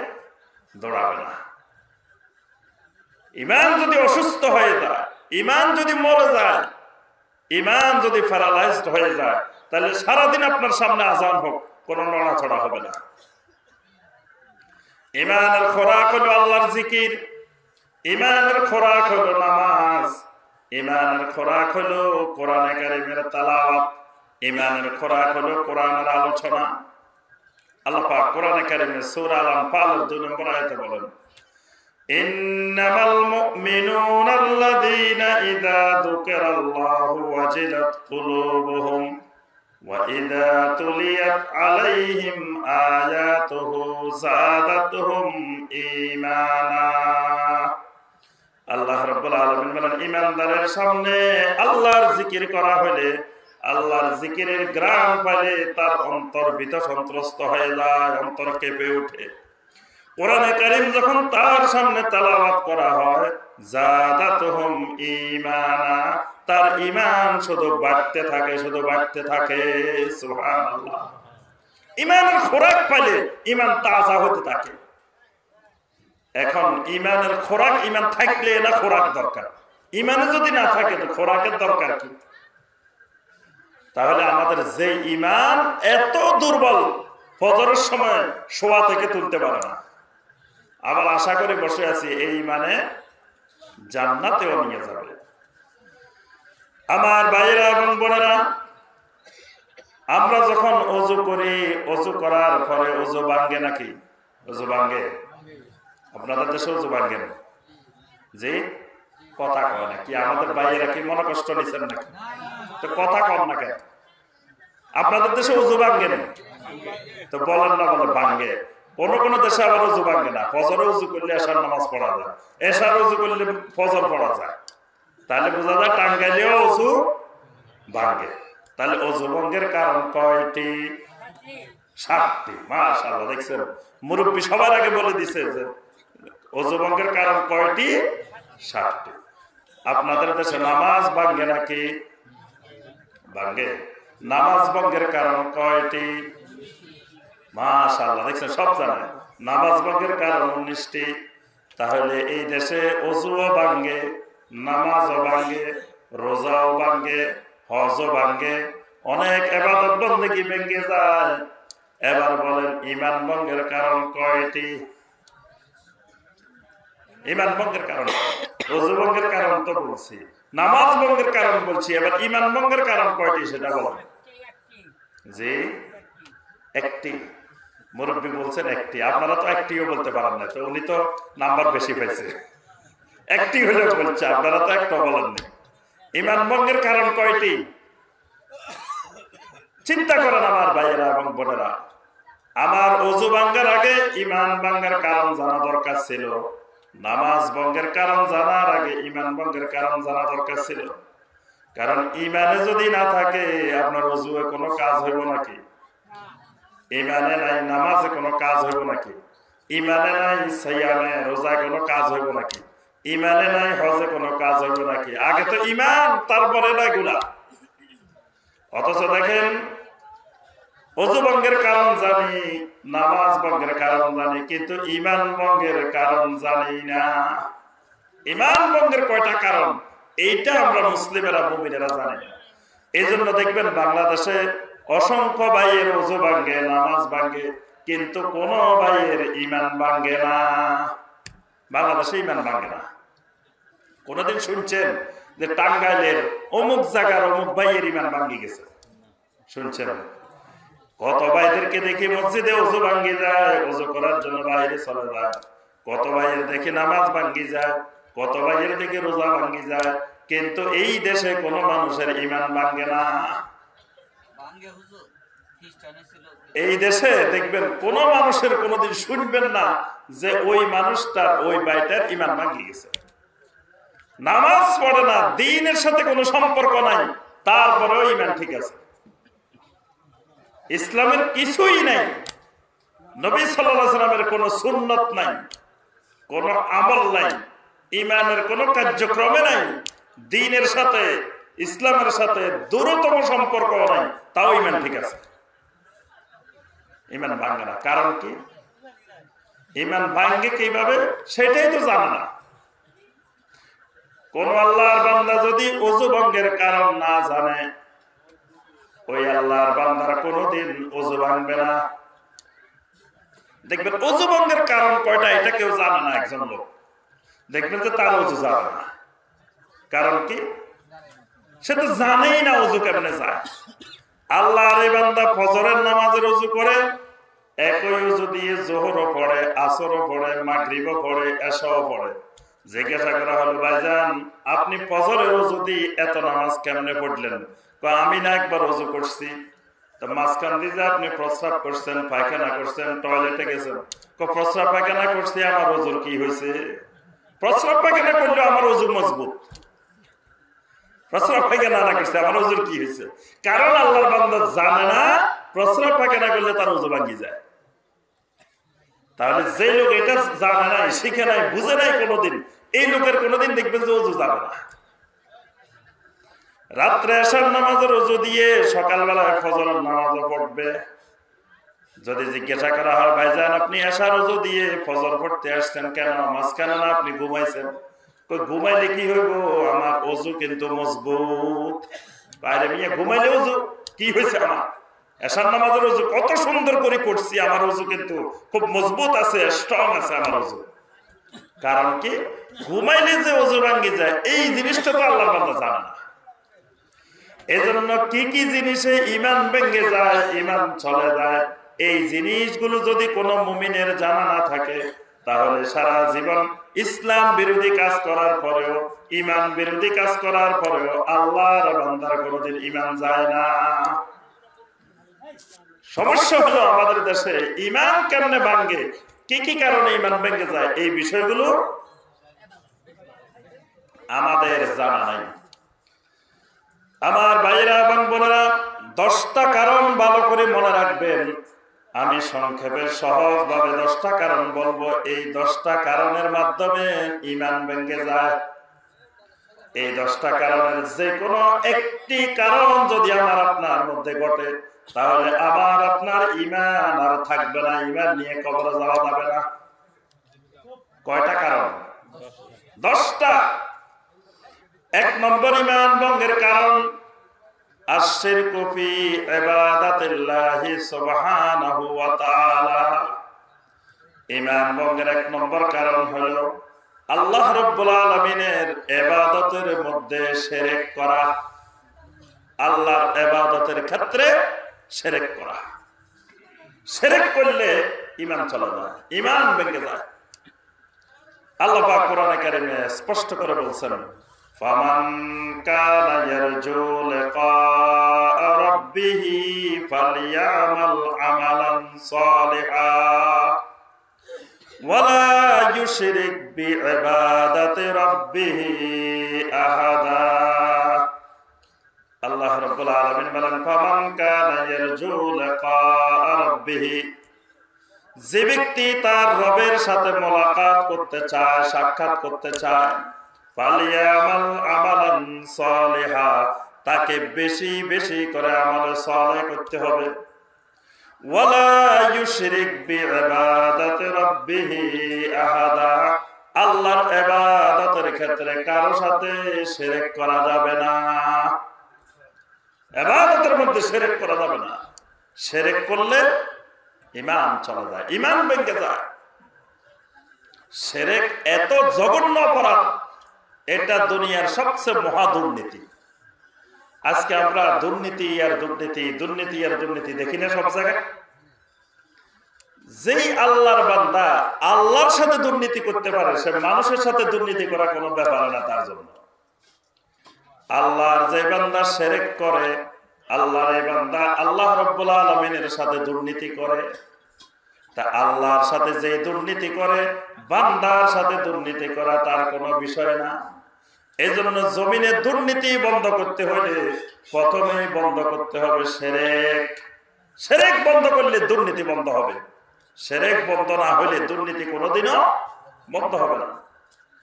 দৌড়াবে না। ঈমান যদি অসুস্থ হয়ে যায়, ঈমান যদি মরে যায়, ঈমান যদি প্যারালাইজড হয়ে যায়, তাহলে সারাদিন আপনার সামনে আজান হোক, কোনো নড়াচড়া হবে না। ঈমানের খোরাক হলো আল্লাহর জিকির, ঈমানের খোরাক হলো নামাজ, ঈমানের খোরাক হলো কোরআনে কারীমের তেলাওয়াত, ঈমানের খোরাক হলো কোরআনের আলোচনা। আল্লাহ পাক কোরআনে কারীমে সূরা আল-আনফাল 2 নম্বর আয়াতে বলেন, ইন্নামাল মুমিনুনা আল্লাযীনা ইযা যুকিরাল্লাহু ওয়াজিলাত কুলুবুহুম ওয়া ইযা তুলিয়াত আলাইহিম আয়াতুহু যাদাতুহুম ঈমানা। আল্লাহ রাব্বুল আলামিন বলেন, ঈমানদারের সামনে আল্লাহর জিকির করা হলে, আল্লাহর জিকিরের গ্রাম পাইলে তার অন্তর ভীত সন্ত্রস্ত হয়ে যায়, অন্তর কেঁপে ওঠে। কোরআনে কারীম যখন তার সামনে তেলাওয়াত করা হয়, যাদাতুহুম ঈমানা, তার ঈমান শুধু বাড়তে থাকে, শুধু বাড়তে থাকে। সুবহানাল্লাহ। ঈমানের খোরাক পাইলে ঈমান তাজা হতে থাকে। এখন ঈমানের খোরাক, ঈমান থাকলে না খোরাক দরকার, ঈমানে যদি না থাকে তো খোরাকের দরকার কি? তাহলে আমাদের যে ঈমান এত দুর্বল, ফজরের সময় শোয়া থেকে তুলতে পারে না, আবার আশা করে বসে আছি এই ঈমানে জান্নাতেও নিয়ে যাবে। আমার ভাইয়েরা এবং বোনেরা, আমরা যখন ওযু করি, ওযু করার পরে ওযু ভাঙে নাকি? ওযু ভাঙে? আপনাদের দেশে ওযু ভাঙে না? জি, কথা কয় না কি? আমাদের ভাইয়েরা কি মনে কষ্ট নিচ্ছেন নাকি? তো কথা কম না কেন? আপনাদের দেশে উজু ভাঙ্গে না তো বলেন না, বলে ভাঙ্গে। কোন কোন দেশে আবার উজু ভাঙ্গে না। ফজরে উজু করলে এশার নামাজ পড়া যায়, এশার উজু করলে ফজর পড়া যায়। তাহলে বোঝা যায় টাঙ্গাইলেও উজু ভাঙ্গে। তাহলে উজু ভঙ্গের কারণ কয়টি? 7টি। মাশাআল্লাহ, দেখছেন মুরব্বী সবার আগে বলে দিছে যে উজু ভঙ্গের কারণ কয়টি? 7টি। আপনাদের দেশে নামাজ ভাঙ্গে নাকি? ভাঙ্গে। নামাজ ভঙ্গের কারণ কয়টি? মাশাআল্লাহ, দেখছেন সব জানে। নামাজ ভঙ্গের কারণ 19টি। তাহলে এই দেশে ওযুও ভাঙ্গে, নামাজও ভাঙ্গে, রোজাও ভাঙ্গে, হজও ভাঙ্গে, অনেক ইবাদত বন্দেগী ভেঙে যায়। এবার বলেন ঈমান ভঙ্গের কারণ কয়টি? ঈমান ভঙ্গের কারণ, ওযু ভঙ্গের কারণ তো বলছি, নামাজ ভঙ্গের কারণ বলছি, এবার ঈমান ভঙ্গের কারণ কয়টি সেটা বলেন। জি, একটি। মুরব্বী বলছেন একটি, আপনারা তো একটিও বলতে পারেন না, তো উনি তো নাম্বার বেশি পাইছে, একটি হলেও বলছে, আপনারা তো একটা বলেননি। ঈমান ভঙ্গের কারণ কয়টি? চিন্তা করেন আমার ভাইয়েরা এবং বোনেরা, আমার ওযু ভাঙ্গার আগে ঈমান ভাঙ্গার কারণ জানা দরকার ছিল, নামাজ ভঙ্গের কারণ জানার আগে ঈমান ভঙ্গের কারণ জানা দরকার ছিল। কারণ ঈমানে যদি না থাকে আপনার ওযুয়ে কোনো কাজ হইব নাকি? ঈমানে নাই নামাজে কোনো কাজ হইব নাকি? ঈমানে নাই সিয়ামে রোজায় কোনো কাজ হইব নাকি? ঈমানে নাই হজে কোনো কাজ হইব নাকি? আগে তো ঈমান, তারপরে না গুনাহ। অথচ দেখেন ওযু ভঙ্গের কারণ জানি, নামাজ ভঙ্গের কারণ জানি, কিন্তু ঈমান ভঙ্গের কারণ জানি না। ঈমান ভঙ্গের কয়টা কারণ এইটা আমরা মুসলিমেরা মুমিনেরা জানি না। এই জন্য দেখবেন বাংলাদেশে অসংখ্য ভাইয়ের ওযু ভাঙ্গে, নামাজ ভাঙ্গে, কিন্তু কোন ভাইয়ের ঈমান ভাঙ্গে না। বাংলাদেশে ঈমান ভাঙ্গে না। কোনদিন শুনছেন যে টাঙ্গাইলের অমুক জায়গার অমুক ভাইয়ের ঈমান ভাঙ্গি গেছে? শুনছেন? কত ভাইদেরকে দেখি মসজিদে ওযু ভাঙ্গি যায়, ওযু করার জন্য বাইরে চলে যায়। কত ভাইয়ের দেখি নামাজ ভাঙ্গি যায়, কত ভাইয়ের দেখি রোজা ভাঙ্গি যায়, কিন্তু এই দেশে কোন মানুষের ঈমান ভাঙ্গে না। এই দেশে দেখবেন কোন মানুষের কোনদিন শুনবেন না যে ওই মানুষটার, ওই ভাইটার ঈমান ভাঙ্গি গেছে। নামাজ পড়ে না, দ্বীনের সাথে কোনো সম্পর্ক নাই, তারপরেও ঈমান ঠিক আছে। ইসলামের কিছুই নাই, নবী সাল্লাল্লাহু আলাইহি ওয়াসাল্লামের কোনো সুন্নাত নাই, কোনো আমল নাই, ঈমানের কোনো কার্যক্রমে নাই, দ্বীনের সাথে ইসলামের সাথে দূরতম সম্পর্ক নাই, তাও ঈমান ঠিক আছে। ঈমান ভাঙে না। কারণ কি? ঈমান ভাঙে কিভাবে সেটাই তো জানে না। কোন আল্লাহর বান্দা যদি ওযু ভঙ্গের কারণ না জানে, ওই আল্লাহর বান্দারা কোনদিন ওযু ভাঙবে না। দেখবেন ওযু ভঙ্গের কারণ কয়টা এটা কেউ জানে না। একজন লোক দেখবেন যে তার ওযু জানে না। কারণ কি? সে তো জানেই না ওযু কেমনে যায়। আল্লাহর এই বান্দা ফজরের নামাজের ওযু করে, একই ওযু দিয়ে যোহরও পড়ে, আসরও পড়ে, মাগরিবও পড়ে, এশাও পড়ে। জিজ্ঞাসা করা হলো, ভাইজান আপনি ফজরের ওযু দিয়ে এত নামাজ কেমনে পড়লেন? আমি না একবার ওযু করছি। তো মাঝখান দিয়ে আপনি প্রস্রাব করছেন, পায়খানা করছেন, টয়লেটে গেছেন। প্রস্রাব পায়খানা করছি, আমার ওযুর কি হয়েছে? প্রস্রাব পায়খানা করলে আমার ওযু মজবুত, প্রস্রাব পায়খানা না করছে আমার ওযুর কি হয়েছে? কারণ আল্লাহর বান্দা জানে না প্রস্রাব পায়খানা করলে তার ওযু ভাঙি যায়। তাহলে যে লোক এটা জানে নাই, শিখে নাই, বুঝে নাই কোনোদিন, এই লোকের কোনোদিন দেখবেন যে ওযু যাবে না। রাত্রে এশার নামাজের ওযু দিয়ে সকালবেলায় ফজরের নামাজও পড়বে। যদি জিজ্ঞাসা করা হয়, ভাইজান আপনি এশার ওযু দিয়ে ফজর পড়তে আসছেন কেন? মাঝখানে না আপনি ঘুমাইছেন? ঘুমাইলে কি হইব? আমার ওযু কিন্তু মজবুত। বাইরে মিয়া ঘুমাইলে ওযু কি হয়েছে? আমার এশার নামাজের ওযু কত সুন্দর করে করছি, আমার ওযু কিন্তু খুব মজবুত আছে, স্ট্রং আছে আমার ওযু। কারণ কি? ঘুমাইলে যে ওযু ভাঙ্গি যায় এই জিনিসটা তো আল্লাহর বান্দা জানে না। এজন্য কি কি জিনিসে ঈমান ভেঙে যায়, ঈমান চলে যায়, এই জিনিসগুলো যদি কোনো মুমিনের জানা না থাকে, তাহলে সারা জীবন ইসলাম বিরোধী কাজ করার পরেও, ঈমান বিরোধী কাজ করার পরেও আল্লাহর বান্দার কোনদিন ঈমান যায় না। সমস্যা হলো আমাদের দেশে ঈমান কেমনে ভাঙে, কি কি কারণে ঈমান ভেঙে যায়, এই বিষয়গুলো আমাদের জানা নাই। আমার ভাইরা এবং বোনেরা, 10টা কারণ ভালো করে মনে রাখবেন। আমি সংক্ষেপে সহজভাবে 10টা কারণ বলবো। এই 10টা কারণের মাধ্যমে ঈমান ভেঙে যায়। এই 10টা কারণের যে কোনো একটি কারণ যদি আমার আপনার মধ্যে ঘটে, তাহলে আমার আপনার ঈমান আর থাকবে না, ঈমান নিয়ে কবরে যাওয়া যাবে না। কয়টা কারণ? 10টা। 1 নম্বর ঈমান ভঙ্গের কারণ আশরিকু ফি ইবাদাতিল্লাহি সুবহানাহু ওয়া তাআলা। ঈমান ভঙ্গের 1 নম্বর কারণ হলো আল্লাহ রাব্বুল আলামিনের ইবাদতের মধ্যে শিরক করা। আল্লাহর ইবাদতের ক্ষেত্রে শিরক করা। শিরক করলে ঈমান চলে যায়, ঈমান ভেঙে যায়। আল্লাহ পাক কোরআনে কারিমে স্পষ্ট করে বলছেন, ফামান কানা ইয়ারজু লিকা রাব্বিহি ফালইয়ামাল আমালান সালিহা ওয়ালা ইউশরিক বিইবাদাতি রাব্বিহি আহাদা। আল্লাহ রাব্বুল আলামিন বলেন, ফামান কানা ইয়ারজু লিকা রাব্বিহি, যে ব্যক্তি তার রবের সাথে মোলাকাত করতে চায়, সাক্ষাৎ করতে চায়, ফালিয়ামাল আমালান সালিহা, তাকে বেশি বেশি করে আমল সালেহ করতে হবে। ওয়ালা ইউশরিক বিইবাদাতি রাব্বিহি আহাদা, আল্লাহর ইবাদতের ক্ষেত্রে কারো সাথে শিরক করা যাবে না। ইবাদতের মধ্যে শিরক করা যাবে না। শিরক করলে ঈমান চলে যায়, ঈমান ভেঙে যায়। শিরক এত জঘন্য অপরাধ, এটা দুনিয়ার সবচেয়ে মহা দুর্নীতি। আজকে আমরা দুর্নীতি আর দুর্নীতি, দুর্নীতি আর দুর্নীতি দেখি না সব জায়গায়। যেই আল্লাহর বান্দা আল্লাহর সাথে দুর্নীতি করতে পারে, সে মানুষের সাথে দুর্নীতি করা কোনো ব্যাপার না তার জন্য। আল্লাহর যে বান্দা শিরক করে, আল্লাহর এই বান্দা আল্লাহ রাব্বুল আলামিনের সাথে দুর্নীতি করে, তা আল্লাহর সাথে যে দুর্নীতি করে, বান্দার সাথে দুর্নীতি করা তার কোনো বিষয় না। এই জন্য জমিনে দুর্নীতি বন্ধ করতে হলে প্রথমেই বন্ধ করতে হবে শিরক। শিরক বন্ধ করলে দুর্নীতি বন্ধ হবে। শিরক বন্ধ না হলে দুর্নীতি কোনোদিনও বন্ধ হবে না।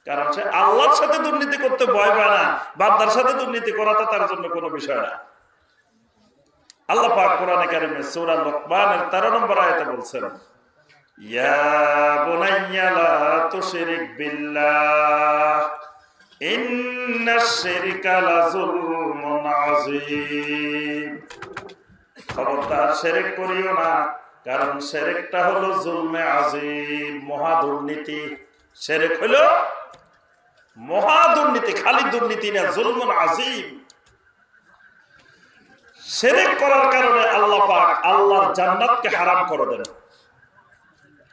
কারণ সে আল্লাহর সাথে দুর্নীতি করতে ভয় পায় না, বান্দার সাথে দুর্নীতি করাটা তার জন্য কোনো বিষয় না। আল্লাহ পাক কোরআনে কারিমে সূরা লুকমানের 13 নম্বর আয়াতে বলছেন, ইয়া বুনাইয়া লা তুশরিক বিল্লাহ ইন্নাশ শিরকা লাযুলমুন আযীম। খবরদার শিরক করিও না, কারণ শিরকটা হলো জুলমে আযীম, মহা দুর্নীতি। শিরক হলো মহা দুর্নীতি, খালি দুর্নীতি না, জুলমুন আযীম। শিরক করার কারণে আল্লাহ পাক আল্লাহর জান্নাতকে হারাম করে দেন।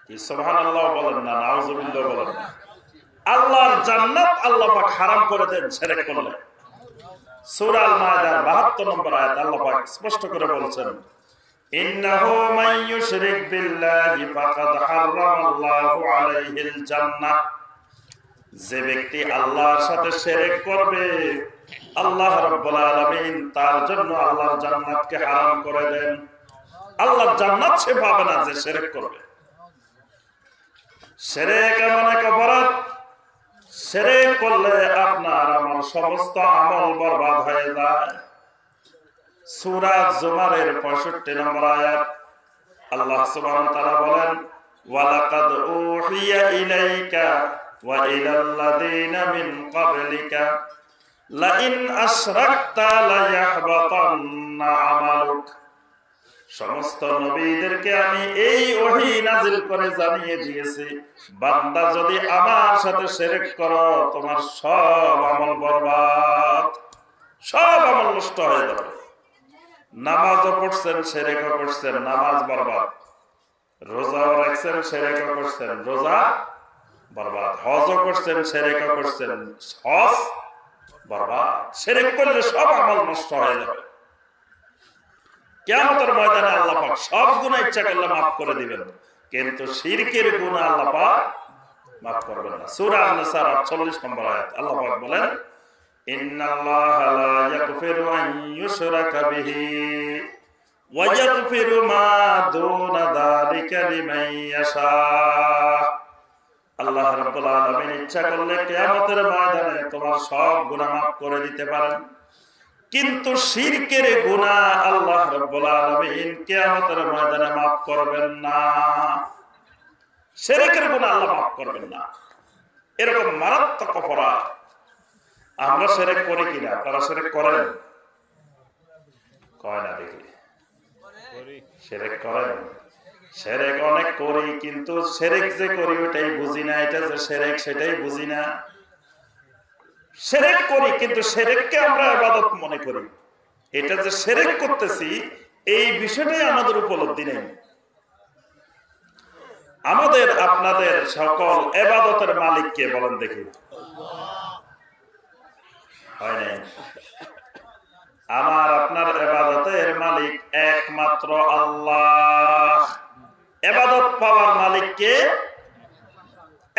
কি সুবহানাল্লাহ বলেন না, নাউযুবিল্লাহ বলেন না। আল্লাহর জান্নাত আল্লাহ পাক হারাম করে দেন শিরক করলে। সূরা আল মায়েদার 72 নম্বর আয়াত আল্লাহ পাক স্পষ্ট করে বলছেন, ইন্নাহু মান ইউশরিক বিল্লাহি ফাকাদ হারামাল্লাহু আলাইহিল জান্নাহ। যে ব্যক্তি আল্লাহর সাথে শিরক করবে, আল্লাহ রাব্বুল আলামিন তার জন্য আল্লাহর জান্নাতকে হারাম করে দেন। আল্লাহর জান্নাত সে পাবে না যে শিরক করবে। শিরক এমন এক অপরাধ, শিরক করলে আপনার আমার সমস্ত আমল বরবাদ হয়ে যায়। সূরা জুমারের 65 নম্বর আয়াত আল্লাহ সুবহানাহু ওয়া তাআলা বলেন, ওয়ালাকাদ উহিয়া ইলাইকা ওয়া ইলাল্লাযীনা মিন ক্বাবলিকা লাইন আশরাকতা লায়াহবাতান্না আমালুক। সমস্ত নবীদেরকে আমি এই ওহী নাযিল করে জানিয়ে দিয়েছি, বান্দা যদি আমার সাথে শিরক করো, তোমার সব আমল বরবাদ, সব আমল নষ্ট হয়ে যাবে। নামাজও পড়ছেন, শিরকও করছেন, নামাজ বরবাদ। রোজাও রাখছেন, শিরকও করছেন, রোজা বরবাদ। হজও করছেন, শিরকও করছেন, হজ বরবাদ। শিরক করলে সব আমল নষ্ট হয়ে যাবে। কিয়ামতের ময়দানে আল্লাহ পাক সব গুনাহ ইচ্ছা করলে maaf করে দিবেন, কিন্তু শিরকের গুনাহ আল্লাহ পাক maaf করবেন না। সূরা আন-নিসার 48 নম্বর আয়াত আল্লাহ পাক বলেন, ইন্নাল্লাহা লা ইয়াগফিরু আন ইউশরাকা বিহি ওয়া ইয়াগফিরু মা দুনা যালিকা লিমান ইয়াশা। আল্লাহ রাব্বুল আলামিন ইচ্ছা করলে কিয়ামতের ময়দানে তোমার সব গুনাহ maaf করে দিতে পারেন, কিন্তু শিরকের গুনাহ আল্লাহ রাব্বুল আলামিন কিয়ামতের ময়দানে maaf করবেন না। শিরকের গুনাহ আল্লাহ maaf করবেন না। এরকম মারাত্মক অপরাধ। আমরা শিরক করি কিনা? আপনারা শিরক করেন? কয় না দেখি শিরক করেন? শিরক অনেক করি, কিন্তু শিরক যে করি ওটাই বুঝি না। এটা যে শিরক সেটাই বুঝি না। শিরক করি, কিন্তু শিরককে আমরা ইবাদত মনে করি। এটা যে শিরক করতেছি এই বিষয়টাই আমাদের উপলব্ধি নেই। আমাদের আপনাদের সকল ইবাদতের মালিক কে বলেন দেখি? হয় নাই। আমার আপনার ইবাদতের মালিক একমাত্র আল্লাহ। ইবাদত পাওয়ার মালিক কে?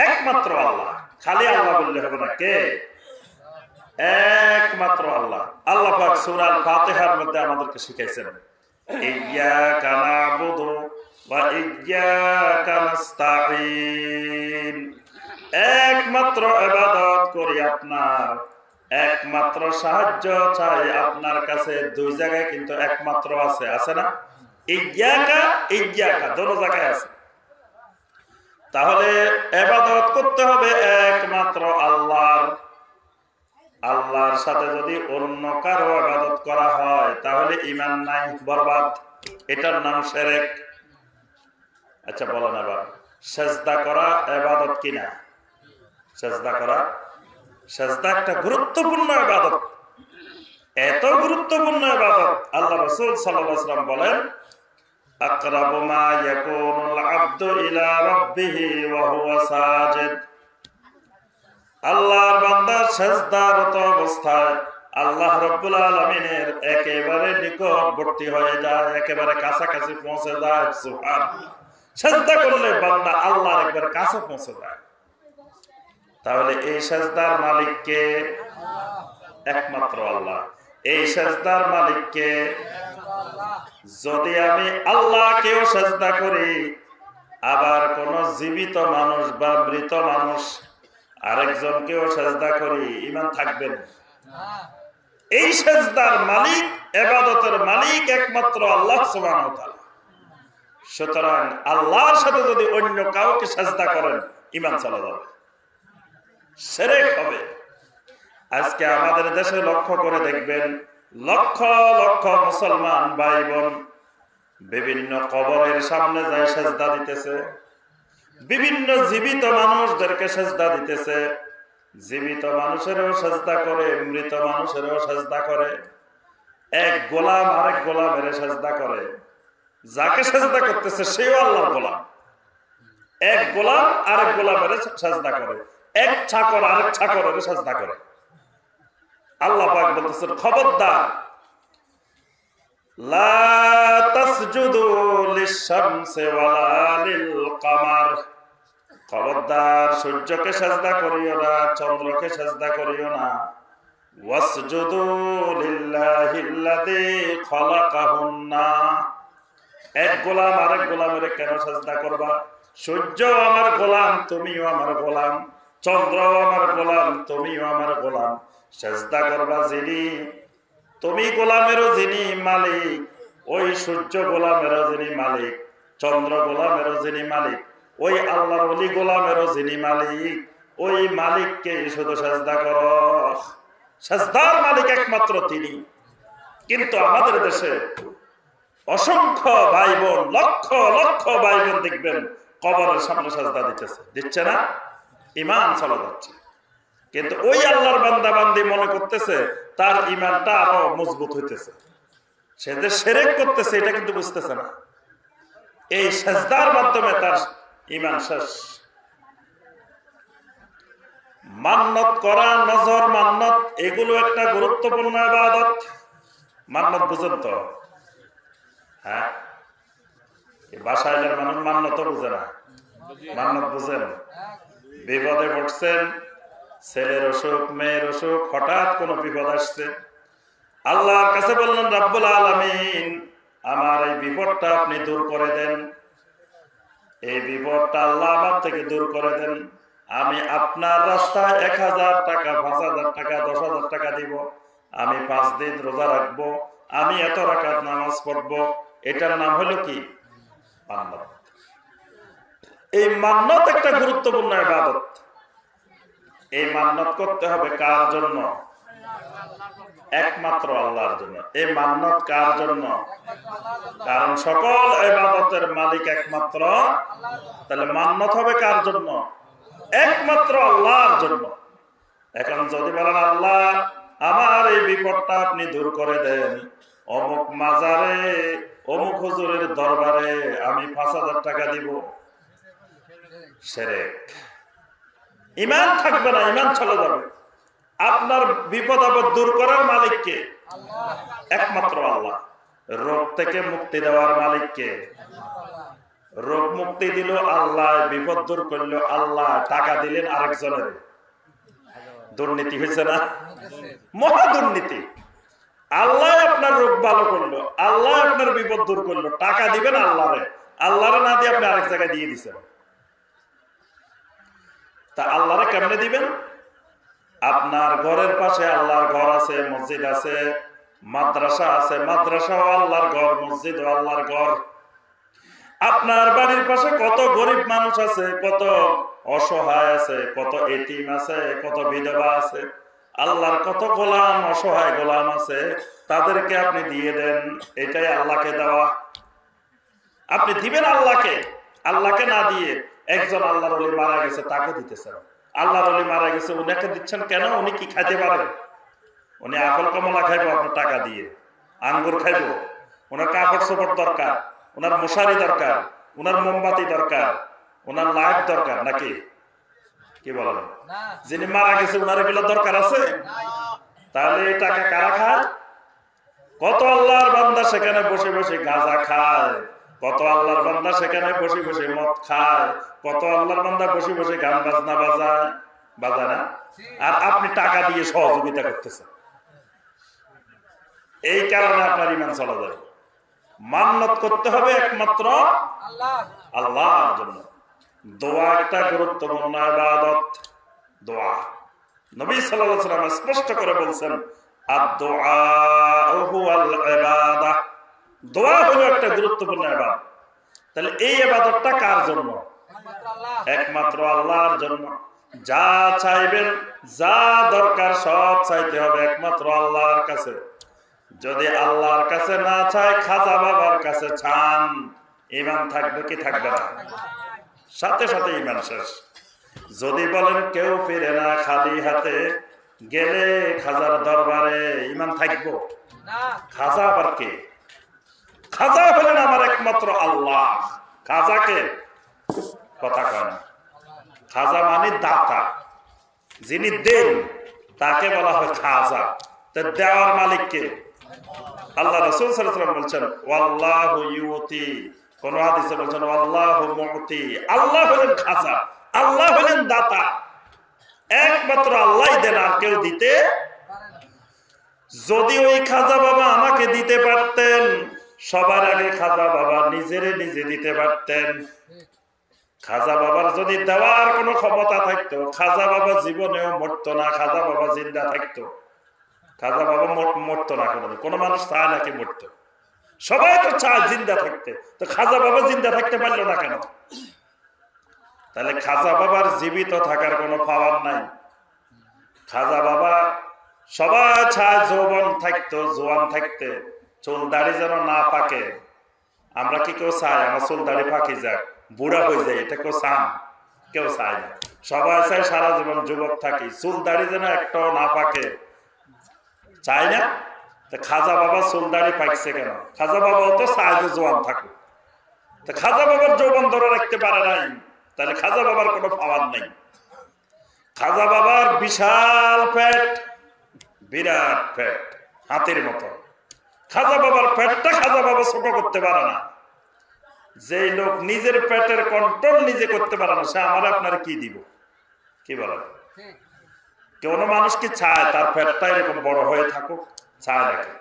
একমাত্র আল্লাহ। খালি আল্লাহ বললে হবে না, কে? একমাত্র আল্লাহ। আল্লাহ পাক সূরা আল-ফাতিহার মধ্যে আমাদেরকে শিখাইছেন, ইয়্যাকা না'বুদু ওয়া ইয়্যাকা নাস্তাঈন। একমাত্র ইবাদত করি আপনার, একমাত্র সাহায্য চাই আপনার কাছে। দুই জায়গায় কিন্তু একমাত্র আছে, আছে না? ইয়্যাকা ইয়্যাকা দুটো জায়গায় আছে। তাহলে ইবাদত করতে হবে একমাত্র আল্লাহর। আল্লাহর সাথে যদি অন্য কারো ইবাদত করা হয় তাহলে ঈমান নাই, বরবাদ। এটার নাম শিরক। আচ্ছা বলেন আবার, সিজদা করা ইবাদত কিনা? সিজদা করা, সিজদা একটা গুরুত্বপূর্ণ ইবাদত। এত গুরুত্বপূর্ণ ইবাদত আল্লাহ রাসূল সাল্লাল্লাহু আলাইহি ওয়াসাল্লাম বলেন, আকরাবু মা ইয়াকুনুল আবদু ইলা রাব্বিহি ওয়া হুয়া সাজিদ। আল্লাহর বান্দা সিজদারত অবস্থায় আল্লাহ রাব্বুল আলামিনের একেবারে নিকটবর্তী হয়ে যায়, একেবারে কাছাকাছি পৌঁছে যায়। সুবহানাল্লাহ। সিজদা করলে বান্দা আল্লাহর একবার কাছে পৌঁছে যায়। তাহলে এই সিজদার মালিক কে? একমাত্র আল্লাহ। এই সিজদার মালিক কে? যদি আমি আল্লাহকেও সিজদা করি, আবার কোন জীবিত মানুষ বা মৃত মানুষ আরেকজনকেও সিজদা করি, ঈমান থাকবে না। এই সিজদার মালিক, ইবাদতের মালিক একমাত্র আল্লাহ সুবহানাহু ওয়া তাআলা। সুতরাং আল্লাহর সাথে যদি অন্য কাউকে সিজদা করেন, ঈমান চলে যাবে, শিরক হবে। আজকে আমাদের দেশে লক্ষ্য করে দেখবেন, লক্ষ লক্ষ মুসলমান ভাই বোন বিভিন্ন কবরের সামনে যায় সিজদা দিতেছে, বিভিন্ন জীবিত মানুষদেরকে সিজদা দিতেছে। জীবিত মানুষেরও সিজদা করে, মৃত মানুষেরও সিজদা করে। এক গোলাম আরেক গোলামের সিজদা করে। যাকে সিজদা করতেছে সেও আল্লাহর গোলাম। এক গোলাম আরেক গোলামের সিজদা করে, এক চাকর আরেক চাকরের সিজদা করে। আল্লাহ পাক বলতেছেন, খবরদার, লা তাসজুদু লিশ-শামসি ওয়ালা লিল-কামার। খবরদার, সূর্যকে সিজদা করিও না, চন্দ্রকে সিজদা করিও না। ওয়াসজুদু লিল্লাহিল্লাযী খালাকাহুন্না। এক গোলাম আরেক গোলামের কেন সিজদা করবা? সূর্য আমার গোলাম, তুমিও আমার গোলাম। চন্দ্র আমার গোলাম, তুমিও আমার গোলাম। সিজদা করবা যিনি, তুমি গোলামেরও যিনি মালিক, ওই সূর্য গোলামেরও যিনি মালিক, চন্দ্র গোলামেরও যিনি মালিক, ওই আল্লাহর ওলি গোলামেরও যিনি মালিক, ওই মালিককে শুধু সিজদা করো। সিজদার মালিক একমাত্র তিনি। কিন্তু আমাদের দেশে অসংখ্য ভাই বোন, লক্ষ লক্ষ ভাই বোন দেখবেন কবরের সামনে সিজদা দিতেছে, দিচ্ছে না? ঈমান চলে যাচ্ছে। কিন্তু ওই আল্লাহর বান্দা বান্দি মনে করতেছে তার ঈমানটা আরো মজবুত হইতেছে। সে যে শিরক করতেছে এটা কিন্তু বুঝতেছে না। এই সিজদার মাধ্যমে তার ঈমান শেষ। মান্নত করা, নজর মান্নত, এগুলো একটা গুরুত্বপূর্ণ ইবাদত। মান্নত বুঝেন তো? হ্যাঁ, বাসায় মানুষ মান্নত বুঝে না। মান্নত বুঝেন? বিপদে পড়ছেন, ছেলের অসুখ, মেয়ের অসুখ, হঠাৎ কোনো বিপদ আসছে, আল্লাহর কাছে বললেন, রাব্বুল আলামিন আমার এই বিপদটা আপনি দূর করে দেন, এই বিপদটা আল্লাহ আমার থেকে দূর করে দেন। আমি আপনার রাস্তায় 1000 টাকা, 5000 টাকা, 10,000 টাকা দিব, আমি 5 দিন রোজা রাখবো, আমি এত রাকাত নামাজ পড়বো। এটার নাম হলো কি? মান্নত। এই মান্নত একটা গুরুত্বপূর্ণ ইবাদত। এই মান্নত করতে হবে কার জন্য? একমাত্র আল্লাহর জন্য। এই মান্নত কার জন্য? কারণ সকল ইবাদতের মালিক একমাত্র। তাহলে মান্নত হবে কার জন্য? একমাত্র আল্লাহর জন্য। এখন যদি বলেন, আল্লাহ আমার এই বিপদটা আপনি দূর করে দেন, অমুক মাজারে, অমুক হুজুরের দরবারে আমি 5000 টাকা দিব, শিরক। ঈমান থাকবে না, ঈমান চলে যাবে। আপনার বিপদ আপদ দূর করার মালিক কে? একমাত্র আল্লাহ। রোগ থেকে মুক্তি দেওয়ার মালিক কে? রোগ মুক্তি দিল আল্লাহ, বিপদ দূর করলো আল্লাহ, টাকা দিলেন আরেকজনের। দুর্নীতি হয়েছে না? মহা দুর্নীতি। আল্লাহ আপনার রোগ ভালো করলো, আল্লাহ আপনার বিপদ দূর করলো, টাকা দিবেন আল্লাহরে, আল্লাহরে না দিয়ে আপনি আরেক জায়গায় দিয়ে দিচ্ছেন। তা আল্লাহরে কেমনে দিবেন? আপনার ঘরের পাশে আল্লাহর ঘর আছে, মসজিদ আছে, মাদ্রাসা আছে, মাদ্রাসাও আল্লাহর ঘর, মসজিদ ও আল্লাহর ঘর। আপনার বাড়ির পাশে কত গরিব মানুষ আছে, কত অসহায় আছে, কত এতিম আছে, কত বিধবা আছে, আল্লাহর কত গোলাম, অসহায় গোলাম আছে, তাদেরকে আপনি দিয়ে দেন। এটাই আল্লাহকে দেওয়া। আপনি দিবেন আল্লাহকে। আল্লাহকে না দিয়ে একজন আল্লাহর ওলি মারা গেছে, তাকে দিতেছেন। আল্লাহর ওলি মারা গেছে, উনাকে দিচ্ছেন কেন? উনি কি খাইতে পারে? উনি আপেল কমলা খাইবো আপনার টাকা দিয়ে, আঙ্গুর খাইবো, ওনার কাপড় চোপড় দরকার, ওনার মশারি দরকার, ওনার মোমবাতি দরকার, ওনার লাইট দরকার, নাকি? কি বলেন? যিনি মারা গেছে ওনার এগুলো দরকার আছে? তাহলে এই টাকা কারা খায়? কত আল্লাহর বান্দা সেখানে বসে বসে গাঁজা খায়, কত আল্লাহর বান্দা সেখানে বসে বসে মদ খায়, কত আল্লাহর বান্দা বসে বসে গান বাজনা বাজায় না? আর আপনি টাকা দিয়ে সহযোগিতা করতেছেন। এই কারণে আপনার ঈমান চলে যাবে। মান্নত করতে হবে একমাত্র আল্লাহর জন্য। দোয়া একটা গুরুত্বপূর্ণ ইবাদত। দোয়া নবী সাল্লাল্লাহু আলাইহি ওয়াসাল্লাম স্পষ্ট করে বলছেন, আদ-দুআ হুয়াল ইবাদাহ। দোয়া হলো একটা গুরুত্বপূর্ণ ইবাদত। তাহলে এই ইবাদতটা কার জন্য? একমাত্র আল্লাহর জন্য। যা চাইবেন, যা দরকার সব চাইতে হবে একমাত্র আল্লাহর কাছে। যদি আল্লাহর কাছে না চায়, খাজা বাবার কাছে চান, ঈমান থাকবে কি থাকবে না? সাথে সাথে ঈমান শেষ। যদি বলেন কেউ ফিরে না খালি হাতে, গেলে খাজার দরবারে, ঈমান থাকবো? খাজা আবার কে? খাজা হলেন আমার একমাত্র আল্লাহ। খাজাকে কথা কয় না। খাজা মানে দাতা, যিনি দেন তাকে বলা হয় খাজা। তো দেওয়ার মালিক কে? আল্লাহ রাসূল সাল্লাল্লাহু আলাইহি ওয়াসাল্লাম বলছেন, ওয়াল্লাহু ইউতি। কোন হাদিসে বলছেন ওয়াল্লাহু মুতি। আল্লাহ হলেন খাজা, আল্লাহ হলেন দাতা। একমাত্র আল্লাহই দেন, আর কেউ দিতে। যদি ওই খাজা বাবা আমাকে দিতে পারতেন, সবার আগে খাজা বাবা নিজেরে নিজে দিতে পারতেন। খাজা বাবার যদি দেওয়ার কোনো ক্ষমতা থাকতো, খাজা বাবা জীবনেও মরতো না। খাজা বাবা জিন্দা থাকতো, খাজা বাবা মরতো না। কোনো মানুষ চায় নাকি মরতো? সবাই তো চায় জিন্দা থাকতে। তো খাজা বাবা জিন্দা থাকতে পারলো না কেন? তাহলে খাজা বাবার জীবিত থাকার কোনো পাওয়ার নাই। খাজা বাবা সবাই চায় যৌবন থাকতো, জোয়ান থাকতে, চুল দাড়ি যেন না পাকে। আমরা কি কেউ চাই আমার চুল দাড়ি পাকি যাক, বুড়া হয়ে যায়? এটা কেউ চান? কেউ চায় না। সবাই চায় সারা জীবন যুবক থাকি, চুল দাড়ি যেন একটাও না পাকে, চাই না? খাজা বাবা চুল দাড়ি পাকছে কেন? খাজা বাবাও তো চায় যে জোয়ান থাকুক। তো খাজা বাবার যৌবন ধরে রাখতে পারে নাই, তাহলে খাজা বাবার কোনো পাওয়ার নেই। খাজা বাবার বিশাল পেট, বিরাট পেট, হাতির মতো। খাজা বাবার পেটটা খাজা বাবা ছোট করতে পারে না। যে লোক নিজের পেটের কন্ট্রোল নিজে করতে পারে না, সে আমার আপনার কি দিব? কি বলেন? কোন মানুষ কি চায় তার পেটটা এরকম বড় হয়ে থাকুক? চায় নাকি?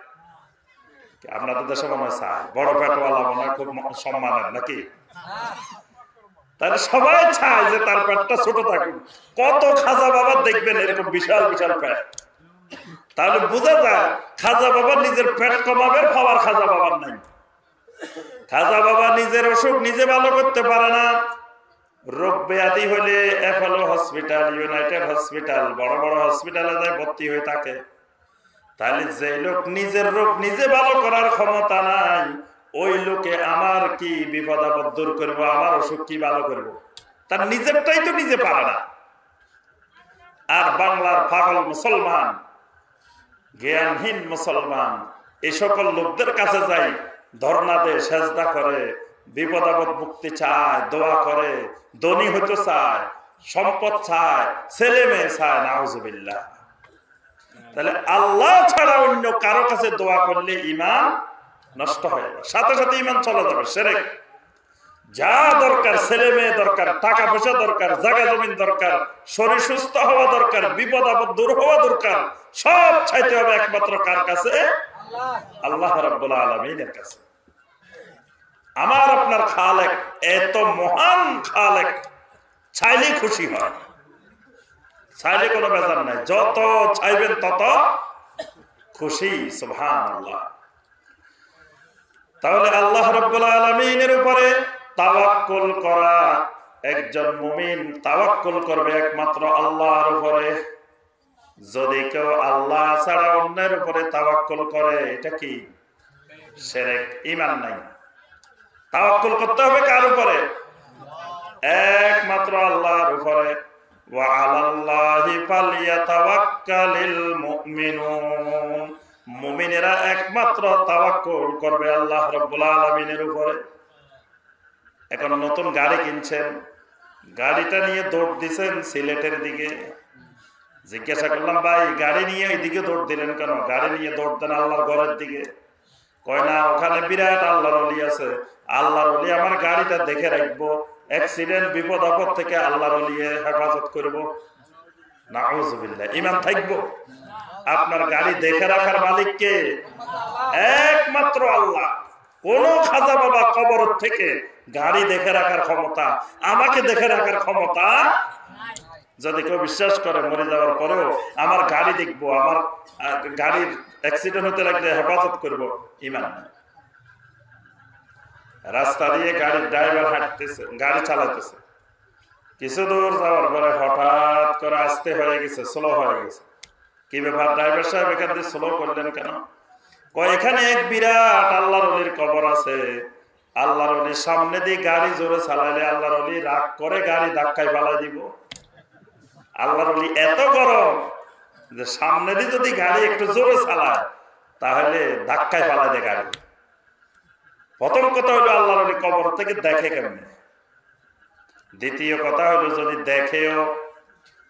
আপনাদের দেশে মনে হয় চায়, বড় পেটওয়ালা মনে হয় খুব সম্মানের, নাকি? তাহলে সবাই চায় যে তার পেটটা ছোট থাকুক। কত খাজা বাবা দেখবেন এরকম বিশাল বিশাল পেট। তাহলে বোঝা যায় খাজা বাবা নিজের পেট কমাবে, পাওয়ার খাজা বাবার নাই। খাজা বাবা নিজের অসুখ নিজে ভালো করতে পারে না। রোগ ব্যাধি হলে অ্যাপোলো হসপিটাল, ইউনাইটেড হসপিটাল, বড় বড় হসপিটালে যায় ভর্তি হয়ে থাকে। তাহলে যে লোক নিজের রোগ নিজে ভালো করার ক্ষমতা নাই, ওই লোকে আমার কি বিপদ আপদ দূর করবো, আমার অসুখ কি ভালো করব? তার নিজেরটাই তো নিজে পারে না। আর বাংলার পাগল মুসলমান, জ্ঞানহীন মুসলমান, এই সকল লোকদের কাছে যাই, ধর্ণা দেয়, সেজদা করে, বিপদ আপদ মুক্তি চায়, দোয়া করে, ধনী হতে চায়, সম্পদ চায়, ছেলে মেয়ে চায়, নাউজুবিল্লাহ। তাহলে আল্লাহ ছাড়া অন্য কারো কাছে দোয়া করলে ঈমান নষ্ট হয়ে যাবে, সাথে সাথে ঈমান চলে যাবে, শিরক। যা দরকার, ছেলে মেয়ে দরকার, টাকা পয়সা দরকার, জায়গা জমিন দরকার, শরীর সুস্থ হওয়া দরকার, বিপদ আপদ দূর হওয়া দরকার, সব চাইতে হবে একমাত্র কার কাছে? আল্লাহ রাব্বুল আলামিনের কাছে। আমার আপনার খালেক এত মহান খালেক, চাইলে খুশি হয়, চাইলে কোনো বেজার নাই, যত চাইবেন তত খুশি। সুবহানাল্লাহ। তাহলে আল্লাহ রাব্বুল আলামিনের উপরে তাওয়াক্কুল করা, একজন মুমিন তাওয়াক্কুল করবে একমাত্র আল্লাহর উপরে। যদি কেউ আল্লাহ ছাড়া অন্যের উপরে তাওয়াক্কুল করে, এটা কি? শিরক, ঈমান নাই। তাওয়াক্কুল করতে হবে কার উপরে? একমাত্র আল্লাহর উপরে। ওয়া আলাল্লাহি ফালইয়াতাওয়াক্কালিল মুমিনুন। মুমিনেরা একমাত্র তাওয়াক্কুল করবে আল্লাহ রাব্বুল আলামিনের উপরে। এখন নতুন গাড়ি কিনছেন, গাড়িটা নিয়ে দৌড় দিছেন সিলেটের দিকে। জিজ্ঞাসা করলাম, ভাই গাড়ি নিয়ে এইদিকে দৌড় দিলেন কেন? গাড়ি নিয়ে দৌড় দেন আল্লাহর ঘরের দিকে। কয় না, ওখানে বিরাট আল্লাহর ওলি আছে, আল্লাহর ওলি আমার গাড়িটা দেখে রাখবো, অ্যাক্সিডেন্ট বিপদ আপদ থেকে আল্লাহর ওলি হেফাজত করব। নাউজুবিল্লাহ। ঈমান থাকবো? আপনার গাড়ি দেখে রাখার মালিক কে? একমাত্র আল্লাহ। কোন খাজা বাবা কবর থেকে গাড়ি দেখে রাখার ক্ষমতা, আমাকে দেখে রাখার ক্ষমতা। যদি কেউ বিশ্বাস করে মরে যাওয়ার পরেও আমার গাড়ি দেখবো, আমার গাড়ির অ্যাক্সিডেন্ট হতে লাগলে হেফাজত করবো, ঈমান নাই। রাস্তা দিয়ে গাড়ির ড্রাইভার হাঁটতেছে, গাড়ি চালাতেছে, কিছু দূর যাওয়ার পরে হঠাৎ করে আস্তে হয়ে গেছে, স্লো হয়ে গেছে। কি ব্যাপার ড্রাইভার সাহেব, এখান দিয়ে স্লো করলেন কেন? কয় এখানে এক বিরাট আল্লাহর ওলির কবর আছে, আল্লাহর ওলির সামনে দিয়ে গাড়ি জোরে চালাইলে আল্লাহর ওলি রাগ করে গাড়ি ধাক্কায় ফালাই দিব। আল্লাহর ওলি এত গরম যে সামনে দিয়ে যদি গাড়ি একটু জোরে চালায় তাহলে ধাক্কায় ফালাই দেয় গাড়ি। প্রথম কথা হলো আল্লাহর ওলি কবর থেকে দেখে কেমনে। দ্বিতীয় কথা হলো যদি দেখেও,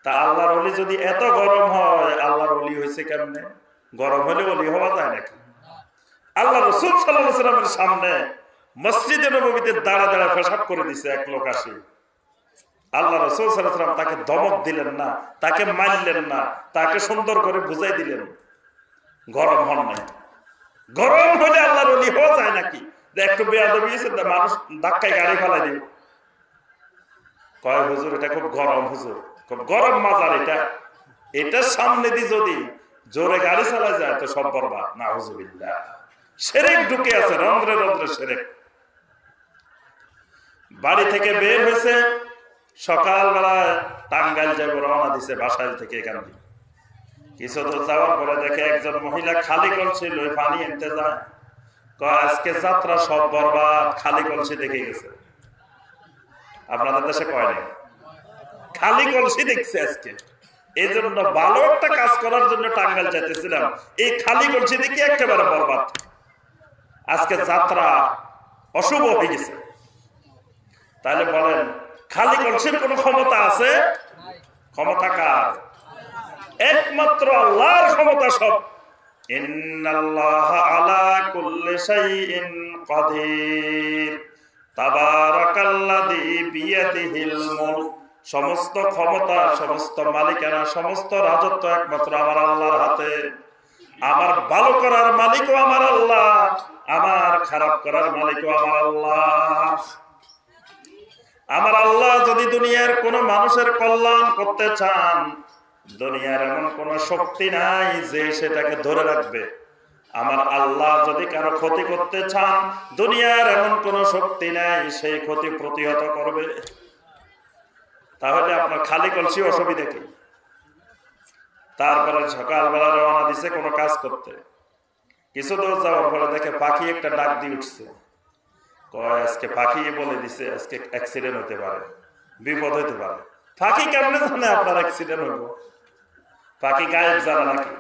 তা আল্লাহর ওলি যদি এত গরম হয়, আল্লাহর ওলি হয়েছে কেমনে? গরম হলে ওলি হওয়া যায় নাকি? আল্লাহ রাসূল সাল্লাল্লাহু আলাইহি ওয়াসাল্লামের সামনে মসজিদে নববীতে দাঁড়া দাঁড়া পেশাব করে দিছে এক লোক আসে। আল্লাহ রাসূল সাল্লাল্লাহু আলাইহি ওয়াসাল্লাম তাকে ধমক দিলেন না, তাকে মারলেন না, তাকে সুন্দর করে বুঝাই দিলেন, গরম হন নাই। গরম হলে আল্লাহর ওলি হওয়া যায় নাকি? যে একটু বেয়াদবি হয়েছে, মানুষ ধাক্কায় গাড়ি ফালাই দিব। কয় হুজুর এটা খুব গরম, হুজুর খুব গরম মাজার এটা, এটার সামনে দিয়ে যদি জোরে গাড়ি চালা যায় তো সব বরবাদ। নাউজুবিল্লাহ। শিরক ঢুকে আছে, রন্ধ্রে রন্ধ্রে শিরক। বাড়ি থেকে বের হয়েছে, সকালবেলা টাঙ্গাইল যাবে, রওনা দিছে বাসাইল থেকে। এখান থেকে কিছু দূর যাওয়ার পরে দেখে একজন মহিলা খালি কলসি লই পানি আনতে যায়। কয় আজকে যাত্রা সব বরবাদ, খালি কলসি দেখে গেছে। আপনাদের দেশে কয় নাই? খালি কলসি দেখছে আজকে। এই জন্য ভালো একটা কাজ করার জন্য টাঙ্গাইল যেতেছিলাম, এই খালি কলসি দেখে একেবারে বরবাদ। আজকে যাত্রা অশুভ হয়ে গেছে। তাহলে বলেন খালি কলসির কোন ক্ষমতা আছে? ক্ষমতা কার? একমাত্র আল্লাহর ক্ষমতা সব। ইন্নাল্লাহা আলা কুল্লি শাইইন কাদির তাবারাকাল্লাযী বিয়াদিহিল মুলক। সমস্ত ক্ষমতা, সমস্ত মালিকানা, সমস্ত রাজত্ব একমাত্র আমার আল্লাহর হাতে। আমার ভালো করার মালিকও আমার আল্লাহ, আমার খারাপ করার মালিকও আমার আল্লাহ। আমার আল্লাহ যদি দুনিয়ার কোন মানুষের কল্যাণ করতে চান, দুনিয়ার এমন কোন শক্তি নাই যে সেটাকে ধরে রাখবে। আমার আল্লাহ যদি কারো ক্ষতি করতে চান, দুনিয়ার এমন কোন শক্তি নাই সেই ক্ষতি প্রতিহত করবে। তাহলে আপনার খালি কলসি অসুবিধা কি? তারপরে সকালবেলা রওনা দিছে কোনো কাজ করতে, কিছু দূর যাওয়ার পরে দেখে পাখি একটা ডাক দিয়ে উঠছে। কয় আজকে পাখি বলে দিছে আজকে অ্যাক্সিডেন্ট হতে পারে, বিপদ হতে পারে। পাখি কেমনে জানে আপনার অ্যাক্সিডেন্ট হইব? পাখি গায়েব জানা নাকি?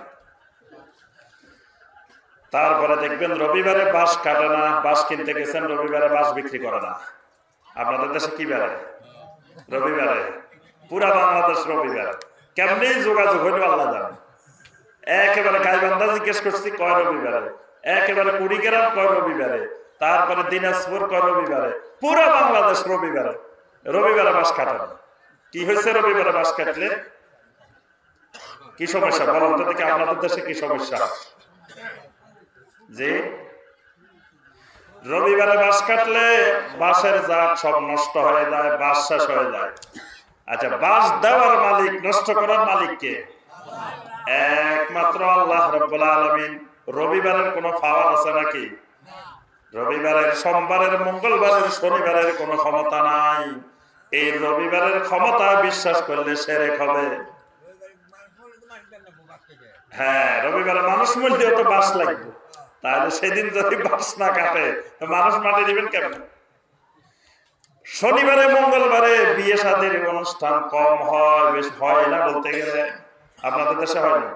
তারপরে দেখবেন রবিবারে বাঁশ কাটে না, বাঁশ কিনতে গেছেন, রবিবারে বাঁশ বিক্রি করে না। আপনাদের দেশে কি বেড়ায়? রবিবারে। পুরা বাংলাদেশ রবিবারে। কেমনি যোগাযোগ হইল আল্লাহ জানে। একেবারে গাইবান্ধা জিজ্ঞেস করছি, কয় রবিবারে। একেবারে কুড়িগ্রাম কয় রবিবারে। তারপরে দিনাজপুর কয় রবিবারে। পুরা বাংলাদেশ রবিবারে। রবিবারে বাঁশ কাটে না। কি হয়েছে রবিবারে বাঁশ কাটলে? কি সমস্যা বলুন তো দেখি, আপনাদের দেশে কি সমস্যা? যে রবিবারে বাঁশ কাটলে বাঁশের জাত সব নষ্ট হয়ে যায়, বাঁশ শেষ হয়ে যায়। আচ্ছা, বাঁশ দেওয়ার মালিক, নষ্ট করার মালিক কে? একমাত্র আল্লাহ রাব্বুল আলামিন। রবিবারের কোনো পাওয়ার আছে নাকি? রবিবারের, সোমবারের, মঙ্গলবারের, শনিবারের কোনো ক্ষমতা নাই। এই রবিবারের ক্ষমতা বিশ্বাস করলে শিরক হবে। হ্যাঁ, রবিবারে মানুষ মরলেও তো বাঁশ লাগবে। তাহলে সেদিন যদি বাঁশ না কাটে মানুষ মাটি দিবেন কেমন? শনিবারে মঙ্গলবারে বিয়ে শাদীর অনুষ্ঠান কম হয়, বেশি হয় না বলতে গেলে। আপনাদের দেশে হয় না?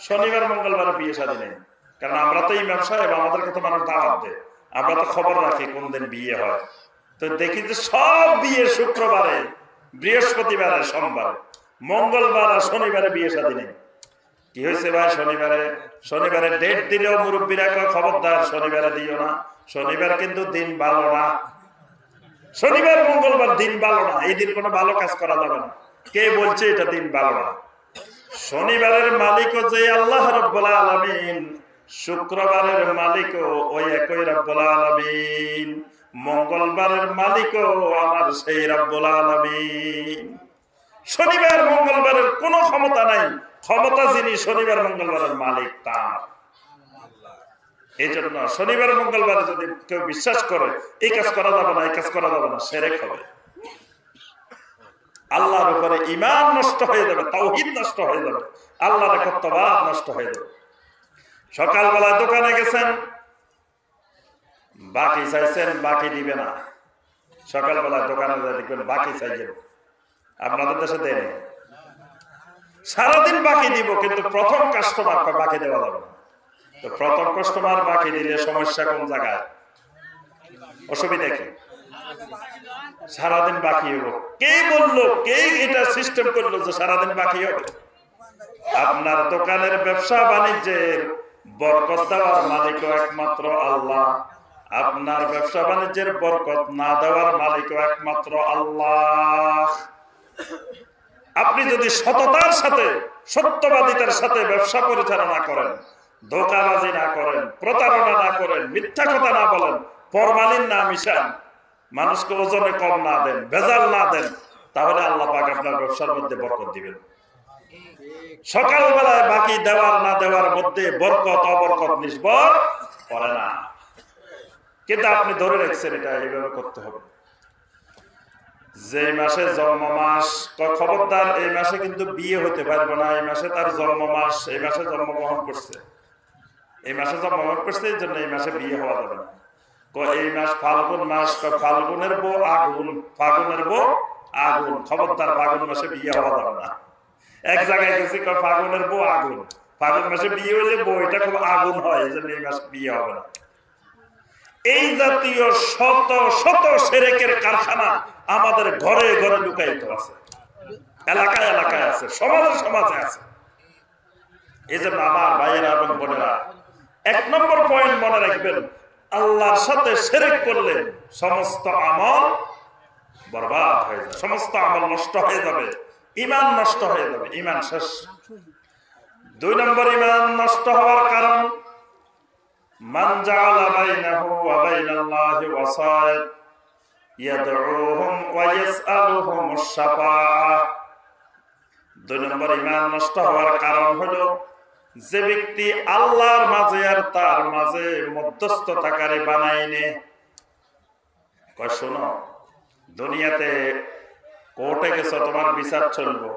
শনিবার মঙ্গলবারে বিয়ে শাদী নেই, কারণ আমরা তো ইমাম সাহেব, আমাদেরকে তো মানুষ দাওয়াত দেয়। আমরা তো খবর রাখি কোন দিন বিয়ে হয়। তো দেখি যে সব বিয়ে শুক্রবারে, বৃহস্পতিবারে, সোমবারে, মঙ্গলবার আর শনিবারে বিয়ে শাদী নেই। কি হয়েছে ভাই? শনিবারে ডেট দিলেও মুরব্বীরা কয় খবরদার শনিবারে দিও না, শনিবার কিন্তু দিন ভালো না। শনিবার মঙ্গলবার দিন ভালো না, এই দিন কোনো ভালো কাজ করা যাবে না। কে বলছে এটা দিন ভালো না? শনিবারের মালিকও যে আল্লাহ রাব্বুল আলামিন, শুক্রবারের মালিকও ওই একই রাব্বুল আলামিন, মঙ্গলবারের মালিকও আমার সেই রাব্বুল আলামিন। শনিবার মঙ্গলবারের কোনো ক্ষমতা নাই, ক্ষমতা যিনি শনিবার মঙ্গলবারের মালিক তার। এই জন্য শনিবার মঙ্গলবারে যদি কেউ বিশ্বাস করে এই কাজ করা যাবে না, এই কাজ করা যাবে না, শিরক হবে। আল্লাহর উপরে ঈমান নষ্ট হয়ে যাবে, তাওহীদ নষ্ট হয়ে যাবে, আল্লাহর একত্ববাদ নষ্ট হয়ে যাবে। সকালবেলা দোকানে গেছেন, বাকি চাইছেন, বাকি দিবে না। সকালবেলা দোকানে দেখবেন বাকি চাইছেন, আপনাদের দেশে দেয় না। সারাদিন বাকি দিব, কিন্তু প্রথম কাস্টমার বাকি দেওয়া যাবে না। তো প্রথম কাস্টমার বাকি দিলে সমস্যা কোন জায়গায়? অসুবিধা কি? সারাদিন বাকি হবো। কে বললো, কে এটা সিস্টেম করলো যে সারাদিন বাকি হবে? আপনার দোকানের ব্যবসা বাণিজ্যের বরকত দেওয়ার মালিকও একমাত্র আল্লাহ। আপনার ব্যবসা বাণিজ্যের বরকত না দেওয়ার মালিকও একমাত্র আল্লাহ। আপনি যদি সততার সাথে, সত্যবাদিতার সাথে ব্যবসা পরিচালনা করেন, ধোঁকাবাজি না করেন, প্রতারণা না করেন, মিথ্যা কথা না বলেন, ফরমালিন না মিশান, মানুষকে ওজনে কম না দেন, ভেজাল না দেন, তাহলে আল্লাহ পাক আপনার ব্যবসার মধ্যে বরকত দিবেন। সকালবেলায় বাকি দেওয়ার না দেওয়ার মধ্যে বরকত অবরকত নির্ভর করে না। কিন্তু আপনি ধরে রাখছেন এটা এইভাবে করতে হবে। যে মাসে জন্ম মাস, খবরদার এই মাসে কিন্তু বিয়ে হতে পারবে না, এই মাসে তার জন্ম মাস, এই মাসে জন্মগ্রহণ করছে, এই মাসে জন্মগ্রহণ করছে, এই জন্য এই মাসে বিয়ে হওয়া যাবে না। এই মাস ফাল্গুন মাস, ফাল্গুনের বউ আগুন, ফাগুনের বউ আগুন, খবরদার ফাগুন মাসে বিয়ে হওয়া যাবে না। এক জায়গায় গেছি ফাগুনের বউ আগুন, ফাগুন মাসে বিয়ে হইলে বউটা খুব আগুন হয়, এই জন্য এই মাসে বিয়ে হবে না। এই জাতীয় শত শত শিরকের কারখানা আমাদের ঘরে ঘরে লুকায়িত আছে। এলাকায় এলাকায় আছে, সমাজে সমাজে আছে। এই জন্য আমার ভাইয়েরা এবং বোনেরা, 1 নম্বর পয়েন্ট মনে রাখবেন, আল্লাহর সাথে শিরক করলে সমস্ত আমল বরবাদ হয়ে যাবে, সমস্ত আমল নষ্ট হয়ে যাবে, ঈমান নষ্ট হয়ে যাবে, ঈমান শেষ। 2 নম্বর ঈমান নষ্ট হওয়ার কারণ, মান জাআলা বাইনাহু ওয়া বাইনাল্লাহি ওয়াসায় ইয়াদউহুম ওয়া ইয়াসআলুহুমুশ শাফাআহ। 2 নম্বর ঈমান নষ্ট হওয়ার কারণ হলো, যে ব্যক্তি আল্লাহর মাঝে আর তার মাঝে মধ্যস্থতাকারী বানায় নে। কয় শোনো, দুনিয়াতে কোর্টে গেছো, তোমার বিচার চলবো,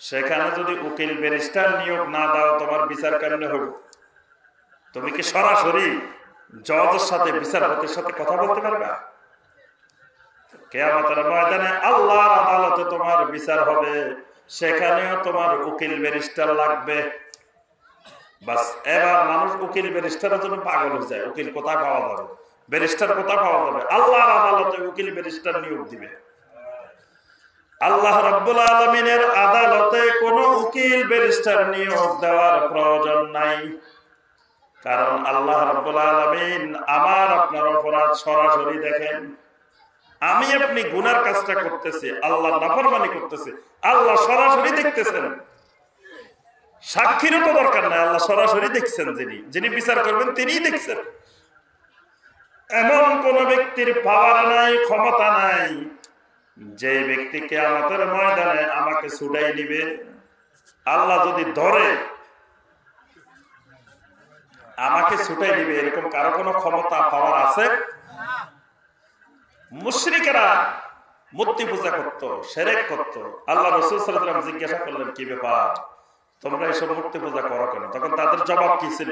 সেখানে যদি উকিল ব্যারিস্টার নিয়োগ না দাও, তোমার বিচার কেমনে হবে? তুমি কি সরাসরি জজের সাথে, বিচারপতির সাথে কথা বলতে পারবে? কিয়ামতের ময়দানে আল্লাহর আদালতে তোমার বিচার হবে, সেখানেও তোমার উকিল ব্যারিস্টার লাগবে। বাস, এবার মানুষ উকিল ব্যারিস্টারের জন্য পাগল হয়ে যায়। উকিল কোথায় পাওয়া যাবে, ব্যারিস্টার কোথায় পাওয়া যাবে? আল্লাহর আদালতে উকিল ব্যারিস্টার নিয়োগ দিবে। আল্লাহ রাব্বুল আলামিনের আদালতে কোনো উকিল ব্যারিস্টার নিয়োগ দেওয়ার প্রয়োজন নাই, কারণ আল্লাহ রাব্বুল আলামিন আমার আপনার অপরাধ সরাসরি দেখেন। আমি আপনি গুনার কাজটা করতেছি, আল্লাহর নাফরমানি করতেছি, আল্লাহ সরাসরি দেখতেছেন। সাক্ষীরও তো দরকার নাই, আল্লাহ সরাসরি দেখছেন। যিনি বিচার করবেন তিনিই দেখছেন। এমন কোন ব্যক্তির পাওয়ার নাই, ক্ষমতা নাই, যে ব্যক্তি কিয়ামতের ময়দানে আমাকে ছুটাই নিবে। আল্লাহ যদি ধরে আমাকে ছুটাই নিবে, এরকম কারো কোনো ক্ষমতা পাওয়ার আছে? মুশরিকেরা মূর্তি পূজা করতো, শিরক করতো। আল্লাহ রাসূল সাল্লাল্লাহু আলাইহি ওয়াসাল্লাম জিজ্ঞাসা করলেন, কি ব্যাপার, তোমরা এসব মূর্তি পূজা করো কেন? তখন তাদের জবাব কি ছিল?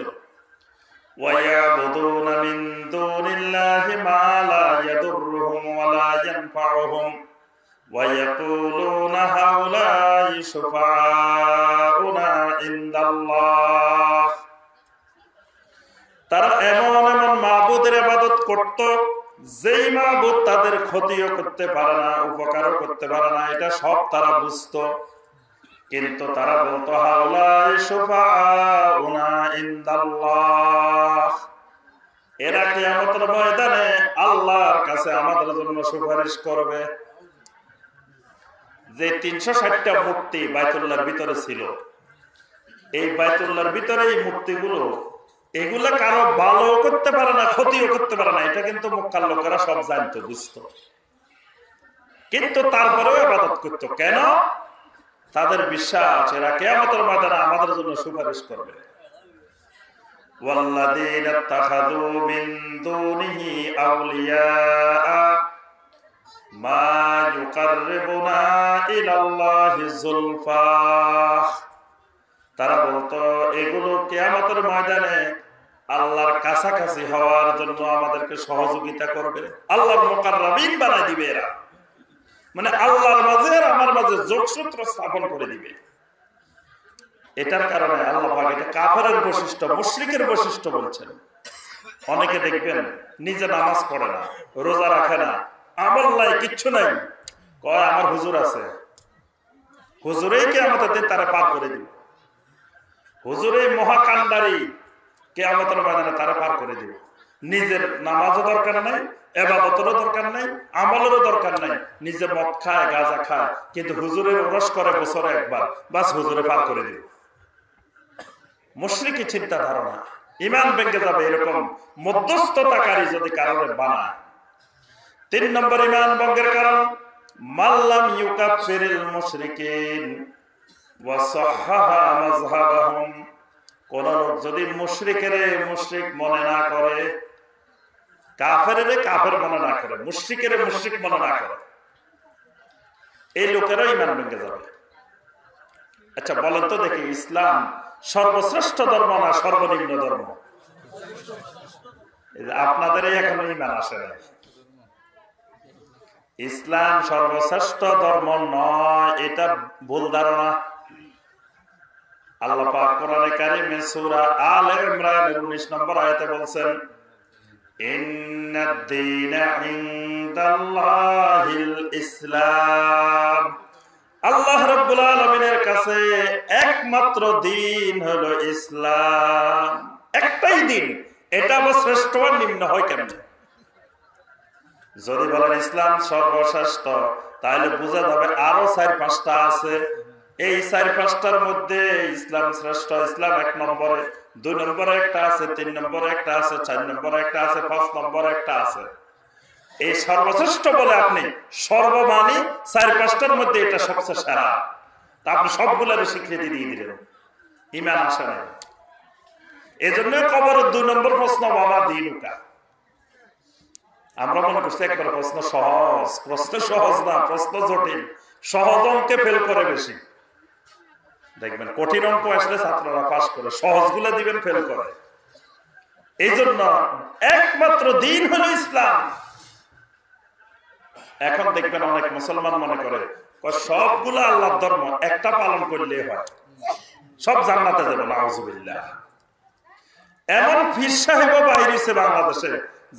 ওয়ায়াবুদুনা মিন দুনিল্লাহি মা লা ইয়াদুররুহুম ওয়া লা ইয়ানফাউহুম ওয়া ইয়াকুলুনা হাউলাই শুফাআউনা ইনদাল্লাহ। তারা এমন এমন মাবুদের ইবাদত করত, যেই মাবুদ তাদের ক্ষতিও করতে পারে না, উপকারও করতে পারে না, এটা সব তারা বুঝতো। কিন্তু তারা বলতো হাউলাই শুফাআউনা ইনদাল্লাহ, এরা কিয়ামতের ময়দানে আল্লাহর কাছে আমাদের জন্য সুপারিশ করবে। যে 360টা মূর্তি বাইতুল্লাহর ভিতরে ছিল, এই বাইতুল্লাহর ভিতরে এই মূর্তিগুলো, এগুলা কারো ভালো করতে পারে না, ক্ষতিও করতে পারে না, এটা কিন্তু মক্কার লোকেরা সব জানতো, বুঝতো। কিন্তু তারপরেও ইবাদত করতো। কেন? তাদের বিশ্বাস এরা কিয়ামতের ময়দানে আমাদের জন্য সুপারিশ করবে। ওয়াল্লাযীনা ইত্তাখাযু মিন দুনিহি আউলিয়া মা ইউকাররিবুনা ইলাল্লাহি যুলফা। তারা বলতো এগুলো কিয়ামতের ময়দানে আল্লাহর কাছাকাছি হওয়ার জন্য আমাদেরকে সহযোগিতা করবে, আল্লাহর মুকাররাবিন বানাই দিবে এরা, মানে আল্লাহর মাঝে আর আমার মাঝে যোগসূত্র স্থাপন করে দিবে। এটার কারণে আল্লাহ পাক এটা কাফেরের বৈশিষ্ট্য, মুশরিকের বৈশিষ্ট্য বলছেন। অনেকে দেখবেন নিজে নামাজ পড়ে না, রোজা রাখে না, আমল নাই, কিচ্ছু নাই, কয় আমার হুজুর আছে, হুজুরেই কিয়ামতের দিন তারা পার করে দিবে, হুজুরেই মহাকান্ডারি কিয়ামতের ময়দানে তারা পার করে দিবে। নিজের নামাজও দরকার নাই, ইবাদতেরও দরকার নাই, আমলেরও দরকার নাই, নিজে মদ খায়, গাঁজা খায়, কিন্তু হুজুরের ওরস করে বছরে একবার, বাস হুজুরে পার করে দিবে। মুশরিকি চিন্তা ধারণা, ঈমান ভেঙে যাবে এরকম মধ্যস্থতাকারী যদি কারণে বানায়। 3 নম্বর ঈমান ভঙ্গের কারণ, মাল্লাম ইউকাফিরিল মুশরিকিন ওয়া সাহহাহা মাযহাবাহুম। কোন লোক যদি মুশরিকেরে মুশরিক মনে না করে, কাফেরে কাফের মনে না করে, মুশরিকেরে মুশরিক মনে না করে, এই লোকেরও ঈমান ভেঙে যাবে। আচ্ছা বলেন তো দেখি, ইসলাম সর্বশ্রেষ্ঠ ধর্ম না সর্বনিম্ন ধর্ম? আপনাদের এখনো ঈমান আসে না। ইসলাম সর্বশ্রেষ্ঠ ধর্ম নয়, এটা ভুল ধারণা। আল্লাহ পাক কোরআনে কারিমে সূরা আলে ইমরানের 19 নম্বর আয়াতে বলছেন, ইন্নাদ দীনা ইনদাল্লাহিল ইসলাম। আল্লাহ রাব্বুল রাব্বুল আলামিনের কাছে একমাত্র দিন হলো ইসলাম, একটাই দিন। এটা আবার শ্রেষ্ঠ আর নিম্ন হয় কেন? যদি বলেন ইসলাম সর্বশ্রেষ্ঠ, তাহলে বোঝা যাবে আরো 4-5টা আছে। এই 4-5টার মধ্যে ইসলাম শ্রেষ্ঠ। ইসলাম 1 নম্বরে, 2 নম্বরে একটা আছে, 3 নম্বরে একটা আছে, 4 নম্বরে একটা আছে, 5 নম্বরে একটা আছে। এই সর্বশ্রেষ্ঠ বলে আপনি সর্বমানি 4-5টার মধ্যে এটা সবচেয়ে সেরা, তা আপনি সবগুলোর স্বীকৃতি দিয়ে দিলেন, ঈমান আসে না। এই জন্য কবরের 2 নম্বর প্রশ্ন, বাবা দিনুকা। আমরা মনে করছি একবার প্রশ্ন সহজ। প্রশ্ন সহজ না, প্রশ্ন জটিল। সহজ অঙ্কে ফেল করে বেশি। দেখবেন কঠিন অঙ্ক আসলে ছাত্ররা পাস করে, সহজগুলো দিবেন ফেল করে। এই জন্য একমাত্র দিন হলো ইসলাম। এখন দেখবেন অনেক মুসলমান মনে করে সবগুলো আল্লাহর ধর্ম, একটা পালন করলে হয়, সব জান্নাতে যাবে। নাউজুবিল্লাহ। এমন পীর সাহেব বাইরে হইছে বাংলাদেশে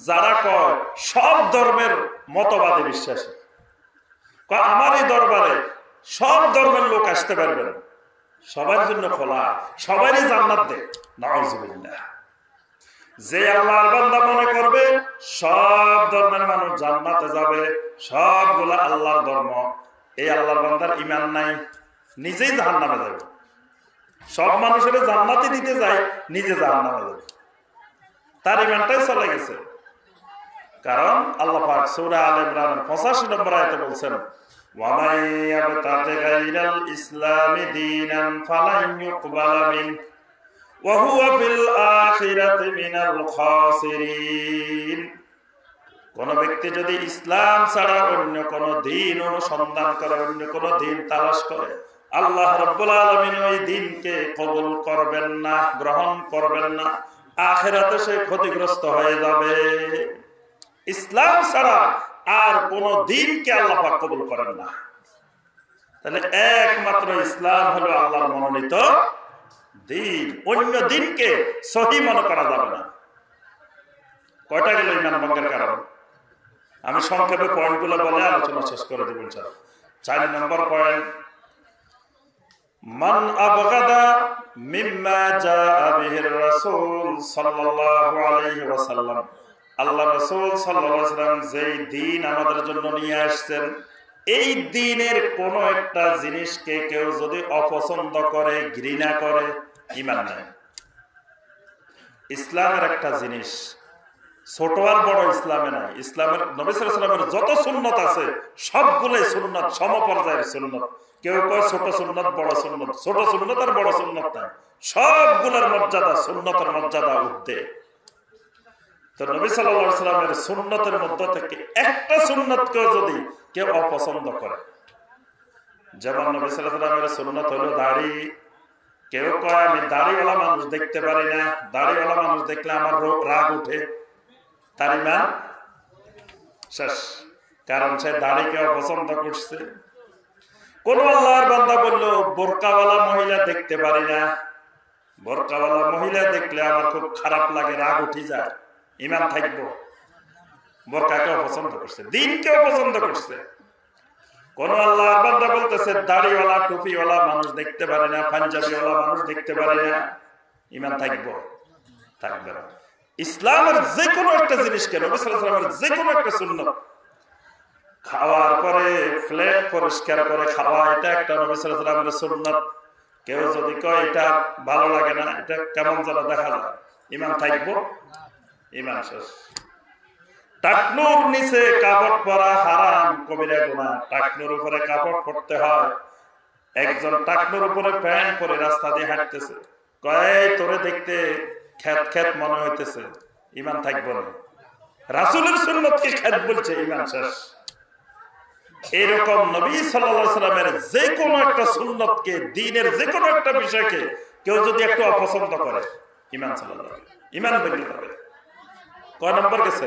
যারা কয় সব ধর্মের মতবাদে বিশ্বাসী। আমার এই দরবারে সব ধর্মের লোক আসতে পারবেন, সবার জন্য খোলা, সবারই জান্নাত দেয়। নাউজুবিল্লাহ। যে আল্লাহর বান্দা মনে করবে সব ধর্মের মানুষ জান্নাতে যাবে, সবগুলা আল্লাহর ধর্ম, এই আল্লাহর বান্দার ঈমান নাই, নিজেই জাহান্নামে যাবে। সব মানুষের জান্নাতে দিতে যায়, নিজে জাহান্নামে যাবে। তার ঈমানটাই চলে গেছে। কারণ আল্লাহ পাক সূরা আলে ইমরানের 85 নম্বর আয়াতে বলছেন, ওয়া মান ইয়াবতাগি গায়রাল ইসলামি দীনান ফালান ইউকবালা মিনহু ওয়া হুয়া ফিল আখিরাতি মিনাল খাসিরিন। কোন ব্যক্তি যদি ইসলাম ছাড়া অন্য কোন দিন অনুসন্ধান করে, অন্য কোন দিন তালাশ করে, আল্লাহ রাব্বুল আলামিন ওই দিনকে কবুল করবেন না, গ্রহণ করবেন না, আখিরাতে সে ক্ষতিগ্রস্ত হয়ে যাবে। ইসলাম ছাড়া আর কোন দিনকে আল্লাহ পাক কবুল করেন না। তাহলে একমাত্র ইসলাম হলো আল্লাহর মনোনীত দিন, অন্য দিনকে সহি মনে করা যাবে না। কয়টা গেল ঈমান ভঙ্গের কারণ? আমি সংক্ষেপে পয়েন্টগুলো বলে আলোচনা শেষ করে দেব ইনশাআল্লাহ। 4 নম্বর পয়েন্ট, মান আবগাদা মিম্মা জাআ বিহির রাসূল সাল্লাল্লাহু আলাইহি ওয়াসাল্লাম। আল্লাহ রাসূল সাল্লাল্লাহু আলাইহি ওয়াসাল্লাম যেই দিন আমাদের জন্য নিয়ে আসছেন, এই দিনের কোন একটা জিনিসকে কেউ যদি অপছন্দ করে, ঘৃণা করে, ঈমান নাই। ইসলামের একটা জিনিস ছোট আর বড় ইসলামে নাই। ইসলামের নবী সাল্লাল্লাহু আলাইহি ওয়াসাল্লামের যত সুন্নত আছে সবগুলোই সুন্নত, সমপর্যায়ের সুন্নত। কেউ কয় ছোট সুন্নত, বড় সুন্নত। ছোট সুন্নত আর বড় সুন্নত নাই, সবগুলোর মর্যাদা, সুন্নতের মর্যাদা ঊর্ধ্বে। তো নবী সাল্লাল্লাহু আলাইহি ওয়াসাল্লামের সুন্নতের মধ্যে থেকে একটা সুন্নতকে যদি কেউ অপছন্দ করে, যেমন নবী সাল্লাল্লাহু আলাইহি ওয়াসাল্লামের সুন্নত হলো দাড়ি। কেউ কয় আমি দাড়িওয়ালা মানুষ দেখতে পারি না, দাড়িওয়ালা মানুষ দেখলে আমার রাগ উঠে, তার ঈমান শেষ। কারণ সে দাড়িকে অপছন্দ করছে। কোন আল্লাহর বান্দা বলল বোরকাওয়ালা মহিলা দেখতে পারি না, বোরকাওয়ালা মহিলা দেখলে আমার খুব খারাপ লাগে, রাগ উঠে যায়, ঈমান থাকবো? বোরকাকে অপছন্দ করছে, দিনকে অপছন্দ করছে। কোন আল্লাহর বান্দা বলতেছে দাড়িওয়ালা টুপিওয়ালা মানুষ দেখতে পারে না, পাঞ্জাবিওয়ালা মানুষ দেখতে পারে না, ঈমান থাকবো? থাকবে না। ইসলামের যে কোনো একটা জিনিসকে, নবী সাল্লাল্লাহু আলাইহি ওয়াসাল্লামের যে কোনো একটা সুন্নাত, খাওয়ার পরে প্লেট পরিষ্কার করে খাওয়া, এটা একটা নবী সাল্লাল্লাহু আলাইহি ওয়াসাল্লামের সুন্নাত। কেউ যদি কয় এটা ভালো লাগে না, এটা কেমন যেন দেখা যায়, ঈমান থাকবো? ঈমান শেষ। টাকনুর নিচে কাপড় পরা হারাম, কবিরা গুনাহ। টাকনুর উপরে কাপড় পরতে হয়। একজন টাকনুর উপরে প্যান্ট পরে রাস্তা দিয়ে হাঁটতেছে, কয় তোরে দেখতে খেত খেত মনে হইতেছে, ঈমান থাকবো না। রাসূলের সুন্নতকে খেত বলছে, ঈমান শেষ। এরকম নবী সাল্লাল্লাহু আলাইহি ওয়াসাল্লামের যে কোনো একটা সুন্নতকে, দ্বীনের যে কোনো একটা বিষয়কে কেউ যদি একটু অপছন্দ করে, ঈমান সাল্লাল্লাহু আলাইহি ওয়াসাল্লাম ঈমান ভেঙে যাবে। কয় নম্বর গেছে?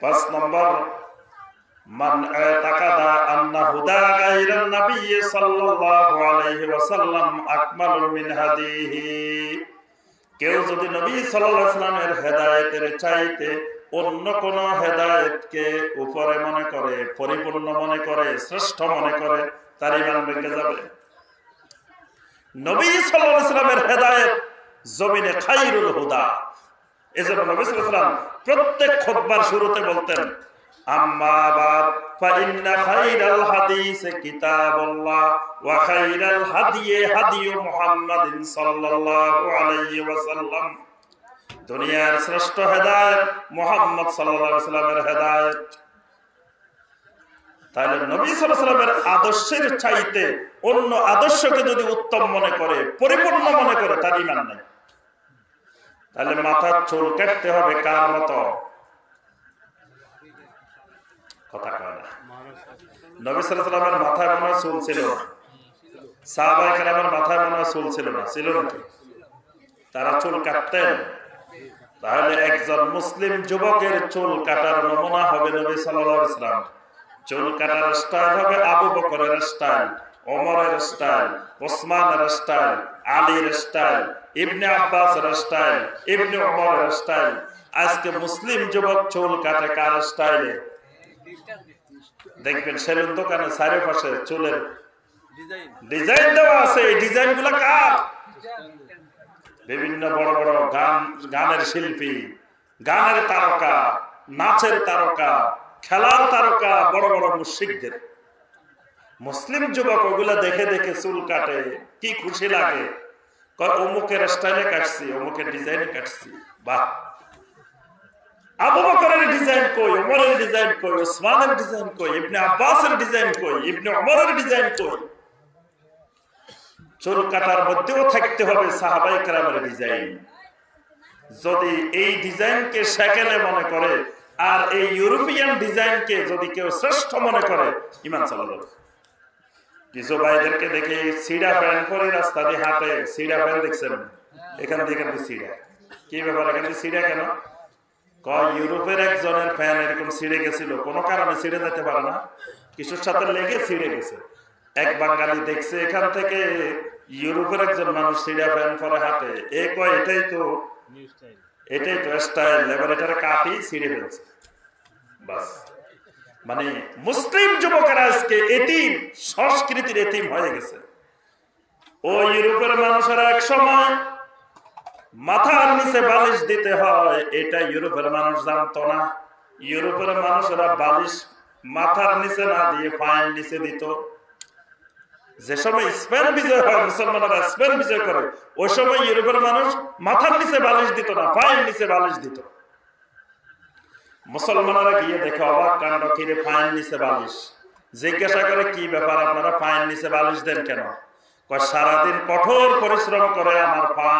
5 নম্বর, মান আতাকাদা আন্না হুদা গায়রান নবী সাল্লাল্লাহু আলাইহি ওয়াসাল্লাম আকমালু মিন হাদিহি। কেউ যদি নবী সাল্লাল্লাহু আলাইহি ওয়াসাল্লামের হেদায়েতের চাইতে অন্য কোন হেদায়েতকে উপরে মনে করে, পরিপূর্ণ মনে করে, শ্রেষ্ঠ মনে করে, তার ঈমান ভেঙে যাবে। নবী সাল্লাল্লাহু আলাইহি ওয়াসাল্লামের হেদায়েত জমিনে খায়রুল হুদা। এজন্য নবী সাল্লাল্লাহু আলাইহি ওয়াসাল্লাম প্রত্যেক খুতবার শুরুতে বলতেন, আম্মা বাদ ফাইন্না খায়রাল হাদিস কিতাবুল্লাহ ওয়া খায়রাল হাদিয়ে হাদিয়ু মুহাম্মাদিন সাল্লাল্লাহু আলাইহি ওয়াসাল্লাম। দুনিয়ার শ্রেষ্ঠ হেদায়েত মুহাম্মদ সাল্লাল্লাহু আলাইহি ওয়াসাল্লামের হেদায়েত। তাহলে নবী সাল্লাল্লাহু আলাইহি ওয়াসাল্লামের আদর্শের চাইতে অন্য আদর্শকে যদি উত্তম মনে করে, পরিপূর্ণ মনে করে, তার ঈমান নাই। তাহলে মাথার চুল কাটতে হবে কার মতো? কথা কয় না। নবী সাল্লাল্লাহু আলাইহি ওয়াসাল্লামের মাথায় মনে হয় চুল ছিল না, সাহাবায়ে কেরামের মাথায় মনে হয় চুল ছিল না, ছিল নাকি? তারা চুল কাটতেন। তাহলে একজন মুসলিম যুবকের চুল কাটার নমুনা হবে নবী সাল্লাল্লাহু আলাইহি ওয়াসাল্লাম। চুল কাটার স্টাইল হবে আবু বকরের স্টাইল, ওমরের স্টাইল, ওসমানের স্টাইল, আলীর স্টাইল, ইবনে আব্বাসের স্টাইল, ইবনে ওমরের স্টাইল। আজকে মুসলিম যুবক চুল কাটে কার স্টাইলে? দেখবেন সেলুন দোকানে চারিপাশে চুলের ডিজাইন দেওয়া আছে। এই ডিজাইনগুলো কার? বিভিন্ন বড় বড় গানের শিল্পী, গানের তারকা, নাচের তারকা, খেলার তারকা, বড় বড় মুশরিকদের। মুসলিম যুবক ওগুলা দেখে দেখে চুল কাটে, কি খুশি লাগে। অমুকের স্টাইলে কাটছি, অমুকের ডিজাইনে কাটছি। বাহ! আবু বকরের ডিজাইন কই, ওমরের ডিজাইন কই, ওসমানের ডিজাইন কই, ইবনে আব্বাসের ডিজাইন কই, ইবনে ওমরের ডিজাইন কই? চুল কাটার মধ্যেও থাকতে হবে সাহাবায়ে কেরামের ডিজাইন। যদি এই ডিজাইনকে সেকেলে মনে করে আর এই ইউরোপিয়ান ডিজাইনকে যদি কেউ শ্রেষ্ঠ মনে করে, ঈমান চলে যাবে। কিছু ভাইদেরকে দেখে সিডা প্যান্ট পরে রাস্তা দিয়ে হাঁটে, সিডা প্যান্ট দেখছেন? এখান থেকে সিডা, কি ব্যাপার? এখান থেকে সিডা কেন? ইউরোপের একজনের ফ্যান এরকম ছিঁড়ে গেছিল, কোনো কারণে ছিঁড়ে যেতে পারে না, কিছুর সাথে লেগে ছিঁড়ে গেছে। এক বাঙালি দেখছে এখান থেকে ইউরোপের একজন মানুষ সিডা ফ্যান পরে হাঁটে, এ কয় এটাই তো স্টাইল, এবার এটারে কাটি ছিঁড়ে ফেলছে। বাস, মানে মুসলিম যুবকেরা আজকে এতিম, সংস্কৃতির এতিম হয়ে গেছে। ও ইউরোপের মানুষেরা এক সময় মাথার নিচে বালিশ দিতে হয়, এটা ইউরোপের মানুষ জানতো না। ইউরোপের মানুষেরা বালিশ মাথার নিচে না দিয়ে পায়ের নিচে দিত। যে সময় স্পেন বিজয় হয়, মুসলমানরা স্পেন বিজয় করে, ওই সময় ইউরোপের মানুষ মাথার নিচে বালিশ দিত না, পায়ের নিচে বালিশ দিত। মুসলমানরা গিয়ে দেখে অবাক কাণ্ড, কিরে পায়ের নিচে বালিশ? জিজ্ঞাসা করে কি ব্যাপার, আপনারা পায়ের নিচে বালিশ দেন কেন? সারাদিন কঠোর পরিশ্রম করে আমার পা,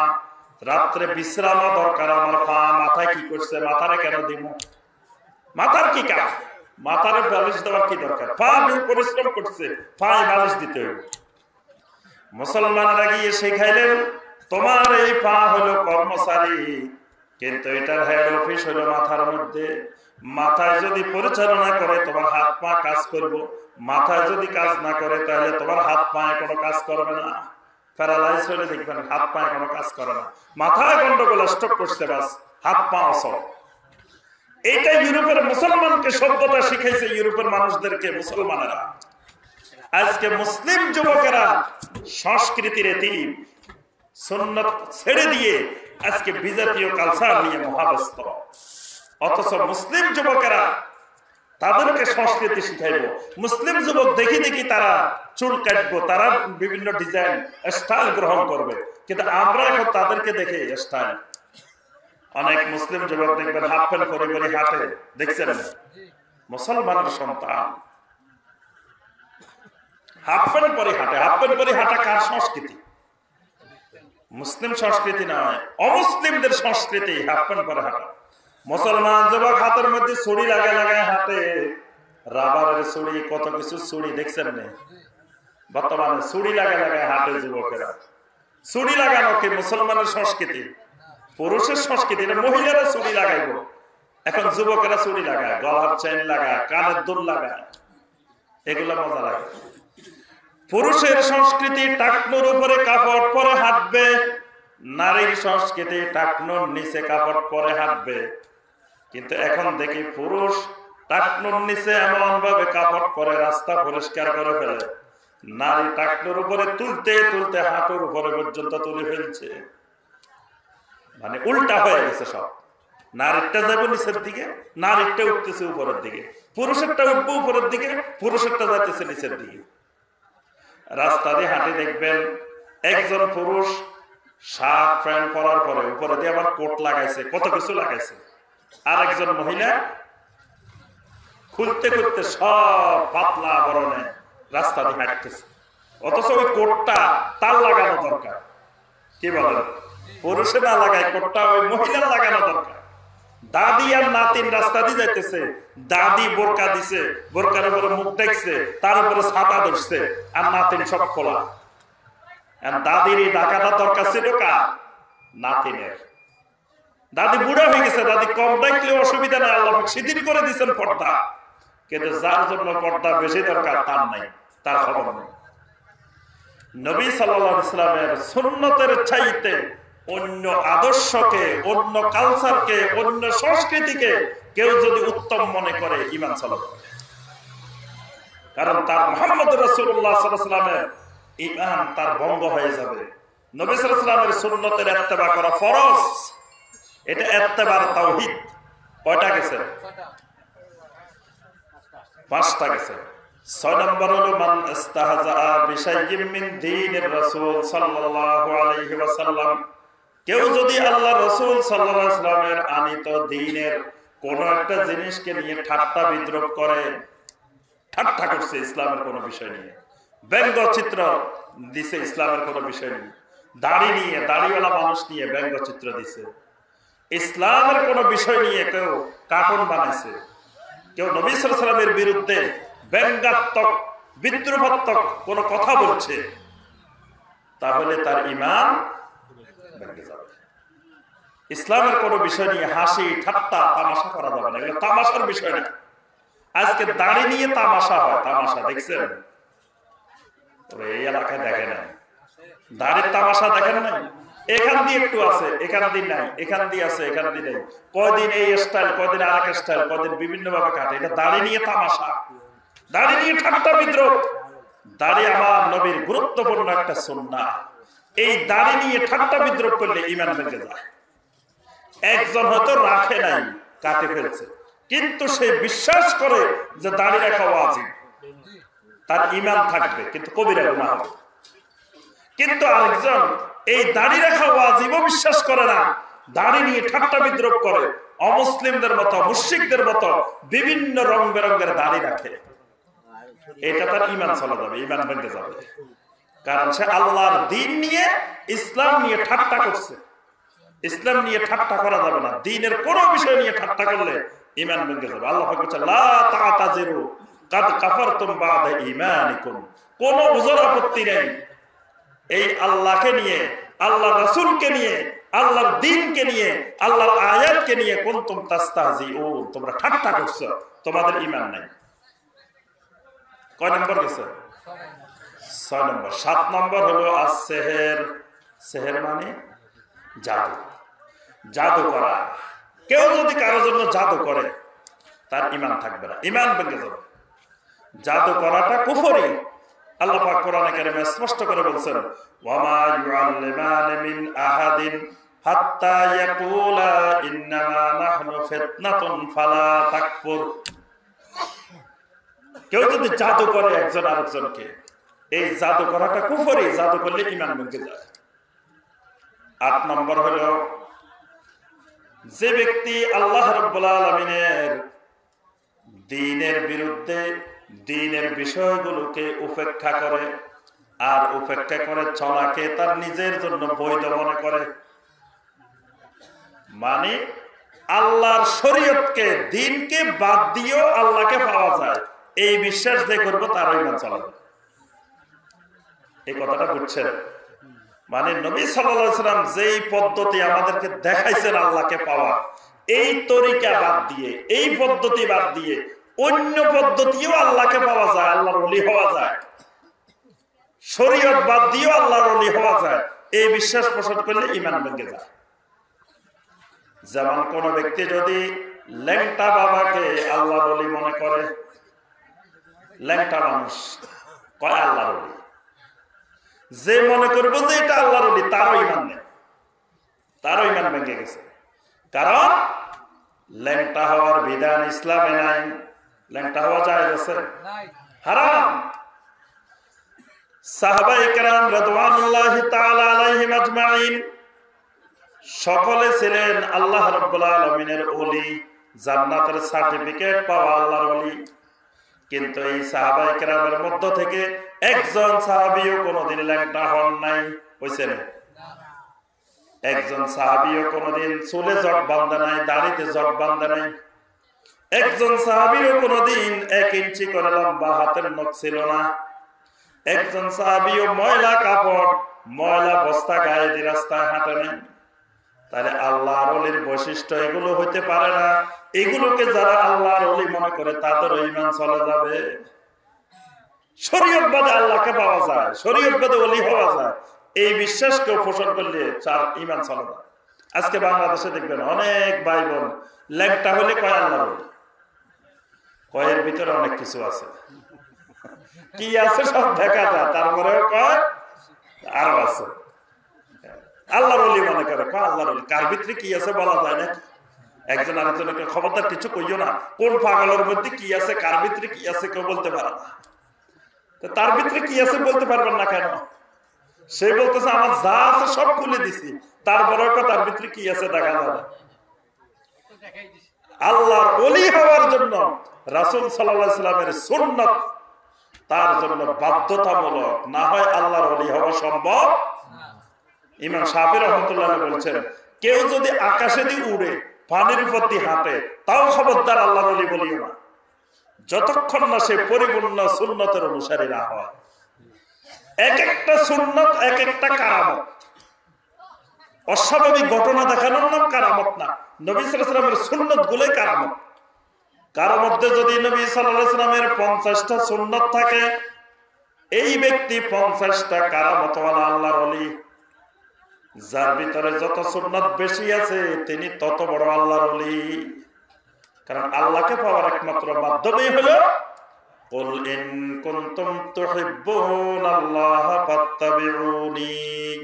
রাত্রে বিশ্রামও দরকার আমার পা, মাথায় কি করছে, মাথারে কেন দিব? মাথার কি কাজ? মাথারে বালিশ দেওয়ার কি দরকার? পা পরিশ্রম করছে, পায়ে বালিশ দিতে হবে। মুসলমানরা গিয়ে শিখাইলেন, তোমার এই পা হলো কর্মচারী, কিন্তু এটার হেড অফিস হলো মাথার মধ্যে। মাথায় যদি পরিচালনা করে তোমার হাত পা কাজ করবো, মাথায় যদি কাজ না করে তাহলে তোমার হাত পায়ে কোনো কাজ করবে না। প্যারালাইজ হলে দেখবেন হাত পায়ে কোনো কাজ করে না, মাথায় গন্ডগোল, স্ট্রোক করছে, বাস হাত পা অসল। এইটা ইউরোপের মুসলমানকে সভ্যতা শিখাইছে, ইউরোপের মানুষদেরকে মুসলমানেরা। আজকে মুসলিম যুবকেরা সংস্কৃতির এতিম, সুন্নাত ছেড়ে দিয়ে আজকে বিজাতীয় কালচার নিয়ে মহাব্যস্ত। অথচ মুসলিম যুবকেরা, তাদেরকে সংস্কৃতি শিখাইবো। মুসলিম যুবক দেখি দেখি তারা চুল কাটবো, তারা বিভিন্ন ডিজাইন স্টাইল গ্রহণ করবে, কিন্তু আমরা এখন তাদেরকে দেখে স্টাইল। অনেক মুসলিম যুবক দেখবেন হাফ প্যান্ট পরে পরে হাঁটে, দেখছেন? মুসলমানের সন্তান হাফ প্যান্ট পরে হাঁটে। হাফ প্যান্ট পরে হাঁটা কার সংস্কৃতি? মুসলিম সংস্কৃতি নয়, অমুসলিমদের সংস্কৃতি হাফ প্যান্ট পরে হাঁটা। মুসলমান যুবক হাতের মধ্যে ছুরি লাগায় লাগায় হাঁটে, রাবারের ছুরি, কত কিছু ছুরি, দেখছেন না? বর্তমানে ছুরি লাগায় লাগায় হাঁটে যুবকেরা। ছুরি লাগানো কি মুসলমানের সংস্কৃতি? পুরুষের সংস্কৃতি। মহিলারা ছুরি লাগাইব, এখন যুবকেরা ছুরি লাগায়, গলার চেন লাগায়, কানের দুল লাগায়, এগুলো মজা লাগে। পুরুষের সংস্কৃতি টাকনুর উপরে কাপড় পরে হাঁটবে, নারীর সংস্কৃতি টাকনুর নিচে কাপড় পরে হাঁটবে। কিন্তু এখন দেখি পুরুষ টাকনুর নিচে এমন ভাবে কাপড় পরে রাস্তা পরিষ্কার করে ফেলে, নারী টাকনোর উপরে তুলতে তুলতে হাঁটুর উপরে পর্যন্ত তুলে ফেলছে, মানে উল্টা হয়ে গেছে সব। নারীরটা যাবে নিচের দিকে, নারীরটা উঠতেছে উপরের দিকে, পুরুষেরটা উঠবে উপরের দিকে, পুরুষেরটা যাইতেছে নিচের দিকে। রাস্তা দিয়ে হাঁটে দেখবেন একজন পুরুষ শার্ট প্যান্ট পরার পরে উপরে দিয়ে আবার কোট লাগাইছে, কত কিছু লাগাইছে, আর একজন মহিলা খুলতে খুলতে সব পাতলা বরণে রাস্তা দিয়ে হাঁটতেছে, অথচ ওই কোটটা তার লাগানো দরকার। কি বলেন? পুরুষে না লাগায় কোটটা ওই মহিলার লাগানো দরকার। দাদি আর নাতিন রাস্তা দিয়ে যাইতেছে, দাদি বোরকা দিছে, বোরকার উপরে মুখ দেখছে, তার উপরে ছাতা ধরছে, আর নাতিন সব খোলা। দাদির এই ঢাকাটা দরকার ছিল কার? নাতিনের। দাদি বুড়া হয়ে গেছে, দাদি কম দেখলে অসুবিধা নাই, আল্লাহ শিথিল করে দিচ্ছেন পর্দা, কিন্তু যার জন্য পর্দা বেশি দরকার তার নাই, তার খবর নেই। নবী সাল্লাল্লাহু আলাইহি ওয়াসাল্লামের সুন্নতের চাইতে অন্য আদর্শকে, অন্য কালচারকে, অন্য সংস্কৃতিকে কেউ যদি উত্তম মনে করে ঈমান সালাত, কারণ তার মুহাম্মদ রাসূলুল্লাহ সাল্লাল্লাহু আলাইহি ওয়াসাল্লামের ঈমান তার ভঙ্গ হয়ে যাবে। নবী সাল্লাল্লাহু আলাইহি ওয়াসাল্লামের সুন্নতের ইত্তেবা করা ফরজ, এটা ইত্তেবার তাওহীদ। কয়টা গেছে? 5টা গেছে। 6 নম্বর হলো মান ইস্তাহজা বিশাইয়্যিন মিন দীনির রাসূল সাল্লাল্লাহু আলাইহি ওয়াসাল্লাম, কেউ যদি আল্লাহ রাসূল সাল্লাল্লাহু আলাইহি ওয়াসাল্লামের আনিত দ্বীনের কোন একটা জিনিসকে নিয়ে ঠাট্টা বিদ্রূপ করে, ঠাট্টা করছে ইসলামের কোন বিষয় নিয়ে, ব্যঙ্গচিত্র দিছে ইসলামের কোন বিষয় নিয়ে, দাড়ি নিয়ে, দাড়িওয়ালা মানুষ নিয়ে ব্যঙ্গচিত্র দিছে, ইসলামের কোন বিষয় নিয়ে কেউ কার্টুন বানাইছে, কেউ নবী সাল্লাল্লাহু আলাইহি ওয়াসাল্লামের বিরুদ্ধে ব্যঙ্গাত্মক বিদ্রুপাত্মক কোন কথা বলছে, তাহলে তার ঈমান ভেঙে যাবে। ইসলামের কোন বিষয় নিয়ে হাসি ঠাট্টা তামাশা করা যাবে না, এগুলো তামাশার বিষয় না। আজকে দাড়ি নিয়ে তামাশা হয়, তামাশা দেখছেন? এই এলাকায় দেখে নাই দাড়ির তামাশা, দেখেন নাই? এখান দিয়ে একটু আছে, এখান দিয়ে নাই, এখান দিয়ে আছে, এখান দিয়ে নেই, কয়দিন এই স্টাইল, কয়দিন আর এক স্টাইল, কয়দিন বিভিন্ন ভাবে কাটে। এটা দাড়ি নিয়ে তামাশা, দাড়ি নিয়ে ঠাট্টা বিদ্রোহ। দাড়ি আমার নবীর গুরুত্বপূর্ণ একটা সুন্নাহ, এই দাড়ি নিয়ে ঠাট্টা বিদ্রোহ করলে ঈমান ভেঙে যায়। একজন হয়তো রাখে নাই, কাটে ফেলছে, কিন্তু সে বিশ্বাস করে যে দাড়ি রাখা ওয়াজিব, তার ঈমান থাকবে, কিন্তু কবিরা গুনাহ হবে। কিন্তু আরেকজন এই দাড়ি রাখা ওয়াজিবও বিশ্বাস করে না, দাড়ি নিয়ে ঠাট্টা বিদ্রোহ করে, অমুসলিমদের মতো, মুশরিকদের মতো বিভিন্ন রং বেরঙের দাড়ি রাখে, এটা তার ঈমান চলে যাবে, ঈমান ভেঙে যাবে। কারণ সে আল্লাহর দ্বীন নিয়ে, ইসলাম নিয়ে ঠাট্টা করছে। ইসলাম নিয়ে ঠাট্টা করা যাবে না, দ্বীনের কোন বিষয় নিয়ে ঠাট্টা করলে ঈমান ভেঙে যাবে। আল্লাহ পাক বলেছেন লা তা'তাযিরু কাদ কাফারতুম বা'দা ঈমানিকুম, কোন ওজর আপত্তি নেই এই আল্লাহকে নিয়ে, আল্লাহর রাসূলকে নিয়ে, আল্লাহর দ্বীনকে নিয়ে, আল্লাহর আয়াতকে নিয়ে কুনতুম তাস্তাহজিউন, তোমরা ঠাট্টা করছো, তোমাদের ঈমান নাই। কয় নম্বর গেছে? 6 নম্বর। 7 নম্বর হলো as-সিহর। সিহর মানে জাদু, জাদু করা। কেউ যদি কারো জন্য জাদু করে তার ঈমান থাকবে না, ঈমান ভেঙে যাবে। জাদু করাটা কুফরি। আল্লাহ পাক কোরআনে কারিমে স্পষ্ট করে বলছেন ওয়া মা ইউআল্লিমানি মিন আহাদিন হাত্তা ইয়াকুলা ইন্নামা নাহনু ফিতনাতুন ফালা তাকফুর। কেউ যদি জাদু করে একজন আরেকজনকে, এই জাদু করাটা কুফরি, জাদু করলে ঈমান ভেঙে যায়। 8 নম্বর হলো যে ব্যক্তি আল্লাহ রাব্বুল আলামিনের দ্বীনের বিরুদ্ধে, দ্বীনের বিষয়গুলোকে উপেক্ষা করে, আর উপেক্ষা করে চলাকে তার নিজের জন্য বৈধ মনে করে, মানে আল্লাহর শরীয়তকে, দ্বীনকে বাদ দিয়েও আল্লাহকে পাওয়া যায়, এই বিশ্বাস যে করবো তার ঈমান চলবে। এই কথাটা বুঝছেন? মানে নবী সাল্লাল্লাহু আলাইহি ওয়াসাল্লাম যেই পদ্ধতি আমাদেরকে দেখাইছেন আল্লাহকে পাওয়ার, এই তরিকা বাদ দিয়ে, এই পদ্ধতি বাদ দিয়ে অন্য পদ্ধতিও আল্লাহকে পাওয়া যায়, আল্লাহর ওলি হওয়া যায়, শরীয়ত বাদ দিয়েও আল্লাহর ওলি হওয়া যায়, এই বিশ্বাস পোষণ করলে ঈমান ভেঙে যায়। যেমন কোন ব্যক্তি যদি ল্যাংটা বাবাকে আল্লাহর ওলি মনে করে, ল্যাংটা মানুষ কয় আল্লাহর ওলি, যে মনে করবো যে এটা আল্লাহর ওলি তারও ইমান নেই, তারও ইমান ভেঙে গেছে। কারণ ল্যাংটা হওয়ার বিধান ইসলামে নাই। ল্যাংটা হওয়া যায় আছে, হারাম। সাহাবায়ে কেরাম রাদিয়াল্লাহু তাআলা আলাইহিম আজমাইন সকলে ছিলেন আল্লাহ রাব্বুল আলামিনের ওলি, জান্নাতের সার্টিফিকেট পাওয়া আল্লাহর ওলি। কিন্তু এই সাহাবায়ে কেরামের মধ্য থেকে একজন সাহাবীও কোনোদিন ল্যাংটা হন নাই, হইছে না? একজন সাহাবীও কোনোদিন চুলে জট বাঁধা নাই, দাড়িতে জট বাঁধা নাই। একজন সাহাবীও কোনোদিন 1 ইঞ্চি করে লম্বা হাতের নখ ছিল না। একজন সাহাবীও ময়লা কাপড়, ময়লা বস্তা গায়ে দিয়ে রাস্তায় হাঁটে নাই। তাহলে আল্লাহর ওলির বৈশিষ্ট্য এগুলো হইতে পারে না। এগুলোকে যারা আল্লাহর ওলি মনে করে তাদেরও ঈমান চলে যাবে। শরীয়তবাদে আল্লাহকে পাওয়া যায়, শরীয়তবাদে ওলি হওয়া যায়, এই বিশ্বাস কেউ পোষণ করলে ঈমান চলে যায়। আজকে বাংলাদেশে দেখবেন অনেক ভাই বোন ল্যাংটা হলে কয় আল্লাহর ওলি, কয়ের ভিতরে অনেক কিছু আছে, কি আছে সব দেখা যায়, তারপরেও কয় আরো আছে। আল্লাহর ওলি মনে করে কয় আল্লাহর ওলি, কার ভিতরে কি আছে বলা যায় না। একজন আরেকজনকে খবরদার কিছু কইও না, কোন পাগলের মধ্যে কি আছে, কার ভিতরে কি আছে কেউ বলতে পারে না। তার ভিতরে কি আছে বলতে পারবেন না কেন? সে বলতেছে আমার যা আছে সব খুলে দিছি, তারপরেও তার ভিতরে কি আছে দেখা যায় না। আল্লাহর ওলি হওয়ার জন্য রাসূল সাল্লাল্লাহু আলাইহি সাল্লামের সুন্নাত তার জন্য বাধ্যতামূলক, না হয় আল্লাহর ওলি হওয়া সম্ভব। ইমাম শাফিঈ রাহমাতুল্লাহ আলাইহি বলেছেন, কেউ যদি আকাশে দিয়ে উড়ে, পানির উপর দিয়ে হাঁটে, তাও খবরদার আল্লাহর ওলি বলিও না, যতক্ষণ না সে পরিপূর্ণ সুন্নতের অনুসারী না হয়। এক একটা সুন্নত এক একটা কারামত। অস্বাভাবিক ঘটনা দেখানোর নাম কারামত না, নবী সাল্লাল্লাহু আলাইহি ওয়াসাল্লামের সুন্নত গুলোই কারামত। কার মধ্যে যদি নবী সাল্লাল্লাহু আলাইহি ওয়াসাল্লামের 50টা সুন্নত থাকে, এই ব্যক্তি 50টা কারামতওয়ালা আল্লাহর ওলি। যার ভিতরে যত সুন্নত বেশি আছে তিনি তত বড় আল্লাহর ওলি। কারণ আল্লাহকে পাওয়ার একমাত্র মাধ্যমই হলো কুল ইন কুনতুম তুহিব্বুনাল্লাহ ফাত্তাবিউনি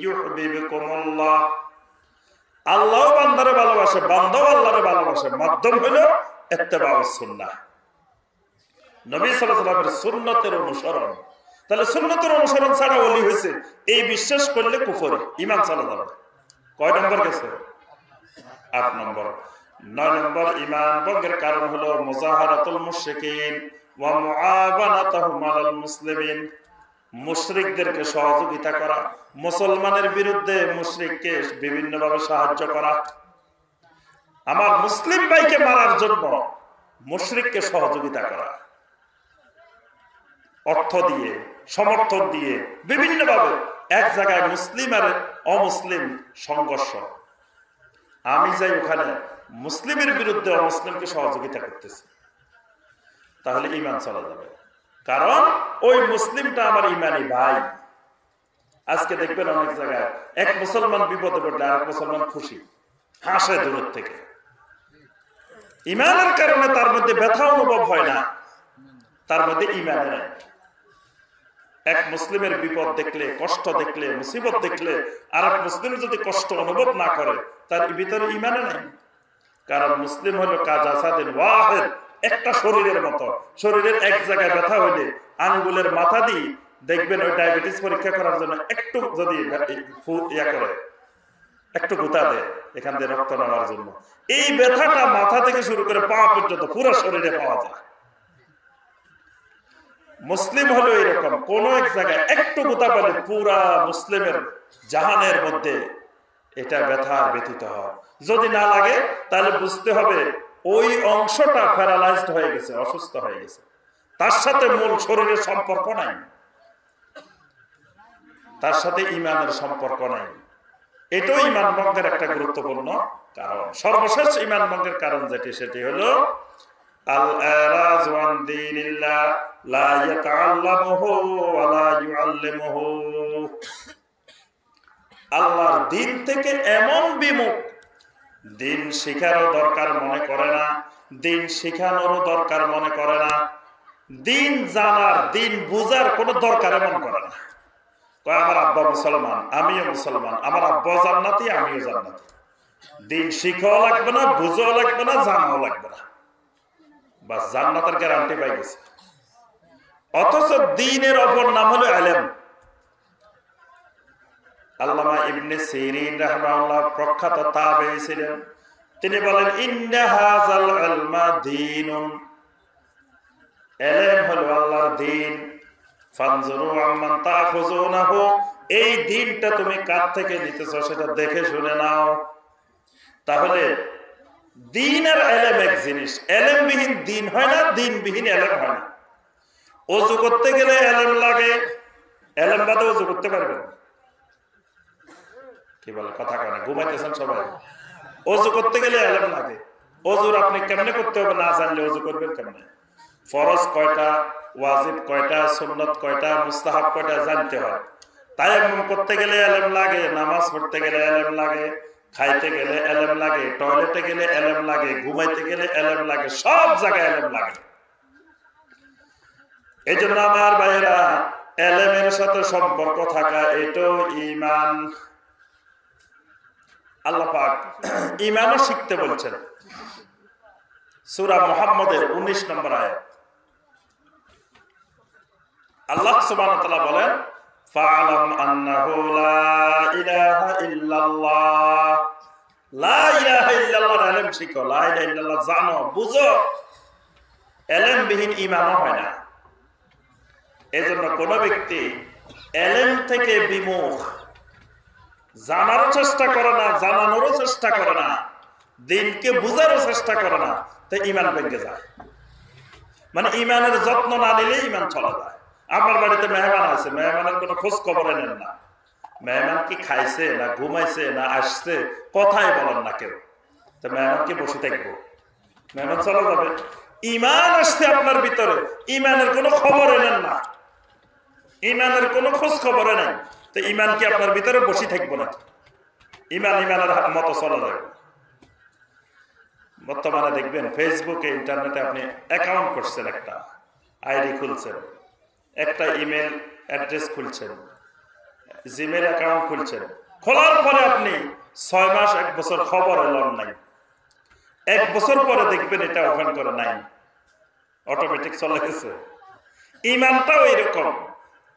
ইউহিব্বুকুমুল্লাহ। আল্লাহ বান্দারে ভালোবাসে, বান্দাও আল্লাহরে ভালোবাসে, মাধ্যম হলো ইত্তেবাউস সুন্নাহ, নবী সাল্লাল্লাহু আলাইহি ওয়াসাল্লামের সুন্নতের অনুসরণ। তাহলে সুন্নতের অনুসরণ ছাড়া ওলি হয়েছে এই বিশ্বাস করলে কুফরি, ঈমান চলে যাবে। কয় নম্বর গেছে? 8 নম্বর। 9 নম্বর ঈমান ভঙ্গের কারণ হলো মুজাহারাতুল মুশরিকিন ওয়া মুআবানাতুহুম আলাল মুসলিমিন। মুশরিকদেরকে সহযোগিতা করা, মুসলমানের বিরুদ্ধে মুশরিককে বিভিন্নভাবে সাহায্য করা। আমার মুসলিম ভাইকে মারার জন্য মুশরিককে সহযোগিতা করা, অর্থ দিয়ে, সমর্থন দিয়ে, বিভিন্নভাবে। এক জায়গায় মুসলিম আর অমুসলিম সংঘর্ষ, আমি যাই ওখানে মুসলিমের বিরুদ্ধে অমুসলিমকে সহযোগিতা করতেছি, তাহলে ঈমান চলে যাবে। কারণ ওই মুসলিমটা আমার ঈমানি ভাই। আজকে দেখবেন অনেক জায়গায় এক মুসলমান বিপদে পড়লে আরেক মুসলমান খুশি, হাসে দূর থেকে। ঈমানের কারণে তার মধ্যে ব্যথা অনুভব হয় না, তার মধ্যে ঈমান নাই। এক মুসলিমের বিপদ দেখলে, কষ্ট দেখলে, মুসিবত দেখলে আরেক মুসলিম যদি কষ্ট অনুভব না করে, তার ভিতরে ঈমান নাই। কারণ মুসলিম হলো কাজাসাদিন ওয়াহিদ, একটা শরীরের মতো। শরীরের এক জায়গায় ব্যথা হইলে আঙ্গুলের মাথা দিয়ে দেখবেন ওই ডায়াবেটিস পরীক্ষা করার জন্য একটু যদি ইয়া করে, একটু গুতা দেয় এখান দিয়ে রক্ত নেওয়ার জন্য, এই ব্যথাটা মাথা থেকে শুরু করে পা পর্যন্ত পুরো শরীরে পাওয়া যায়। মুসলিম হলো এরকম, কোন এক জায়গায় একটু গুতা পেলে পুরা মুসলিমের জাহানের মধ্যে এটা ব্যথা ব্যথিত হয়। যদি না লাগে তাহলে বুঝতে হবে ওই অংশটা প্যারালাইজড হয়ে গেছে, অসুস্থ হয়ে গেছে, তার সাথে মূল শরীরের সম্পর্ক নাই, তার সাথে ঈমানের সম্পর্ক নাই। এটাও ঈমান ভঙ্গের একটা গুরুত্বপূর্ণ কারণ। সর্বশেষ ঈমান ভঙ্গের কারণ যেটি, সেটি হলো আল ইরাজ ওয়ান দীনিল্লাহ লা ইয়াতাআল্লামুহু ওয়া লা ইউআল্লিমুহু। আল্লাহর দ্বীন থেকে এমন বিমুখ, দ্বীন শিখারও দরকার মনে করে না, দ্বীন শিখানোরও দরকার মনে করে না, দ্বীন জানার, দ্বীন বুঝার কোনো দরকার মনে করে না। আমার আব্বা মুসলমান, আমিও মুসলমান, আমার আব্বা জান্নাতি, আমিও জান্নাতি। দিন শিখাও লাগবে না, বুঝাও লাগবে না, জানাও লাগবে না, বাস জান্নাতের গ্যারান্টি পাই গেছে। অথচ দ্বীনের অপর নাম হলো ইলম। আল্লামা ইবনে সিরিন রাহিমাহুল্লাহ প্রখ্যাত তাবেঈ ছিলেন। তিনি বলেন ইন্না হাযাল ইলমা দীনুন, ইলম হলো আল্লাহর দ্বীন। ফানজুরু আম্মান তাখুযুনাহু, এই দ্বীনটা তুমি কার থেকে নিতেছো সেটা দেখে শুনে নাও। তাহলে দ্বীন আর ইলম এক জিনিস। ইলমবিহীন দ্বীন হয় না, দ্বীনবিহীন ইলম হয় না। ওযু করতে গেলে ইলম লাগে, ইলম বাদে ওযু করতে পারবেন? কি বলে কথা কয় না, ঘুমাইতেছেন সবাই? ওযু করতে গেলে ইলম লাগে। ওযুর আপনি কেমনে করতে হবে না জানলে ওযু করবেন কেমনে? ফরজ কয়টা, ওয়াজিব কয়টা, সুন্নাত কয়টা, মুস্তাহাব কয়টা জানতে হয়। তায়াম্মুম করতে গেলে ইলম লাগে, নামাজ পড়তে গেলে ইলম লাগে, খাইতে গেলে ইলম লাগে, টয়লেটে গেলে ইলম লাগে, ঘুমাইতে গেলে ইলম লাগে, সব জায়গায় ইলম লাগে। এই জন্য আমার ভাইরা, ইলমের সাথে সম্পর্ক থাকা এটাও ঈমান। আল্লাহ পাক ঈমানও শিখতে বলছেন। সূরা মুহাম্মদের 19 নম্বর আয়াত আল্লাহ সুবহানাহু ওয়া তাআলা বলেন ফাআলাম আন্নাহু লা ইলাহা ইল্লাল্লাহ। লা ইলাহা ইল্লাল্লাহর ইলম শিখো, লা ইলাহা ইল্লাল্লাহ জানো, বুঝো। ইলমবিহীন ঈমানও হয় না। এজন্য কোন ব্যক্তি ইলম থেকে বিমুখ, জানার চেষ্টা করে না, জানানোরও চেষ্টা করে না, দ্বীনকে বুঝারও চেষ্টা করে না, তো ঈমান ভেঙে যায়। মানে ঈমানের যত্ন না নিলে ঈমান চলে যায়। আপনার বাড়িতে মেহমান আছে, মেহমানের কোনো খোঁজ খবর নেন না। মেহমান কি খাইছে না ঘুমাইছে না আসছে, কথাই বলেন না কেউ, তো মেহমান কি বসে থাকবো? মেহমান চলে যাবে। ঈমান আসছে আপনার ভিতরে, ঈমানের কোনো খবর নেন না, ঈমানের কোনো খোঁজ খবর নেই, তো ঈমান কি আপনার ভিতরে বসে থাকবো না? ঈমান ঈমানের মতো চলে যাবে। বর্তমানে দেখবেন ফেসবুকে, ইন্টারনেটে আপনি অ্যাকাউন্ট করছেন, একটা আইডি খুলছেন, একটা ইমেল অ্যাড্রেস খুলছেন, জিমেল অ্যাকাউন্ট খুলছেন। খোলার পরে আপনি 6 মাস 1 বছর খবর এলাম নাই, 1 বছর পরে দেখবেন এটা ওপেন করে নাই, অটোমেটিক চলে গেছে। ঈমানটাও এরকম।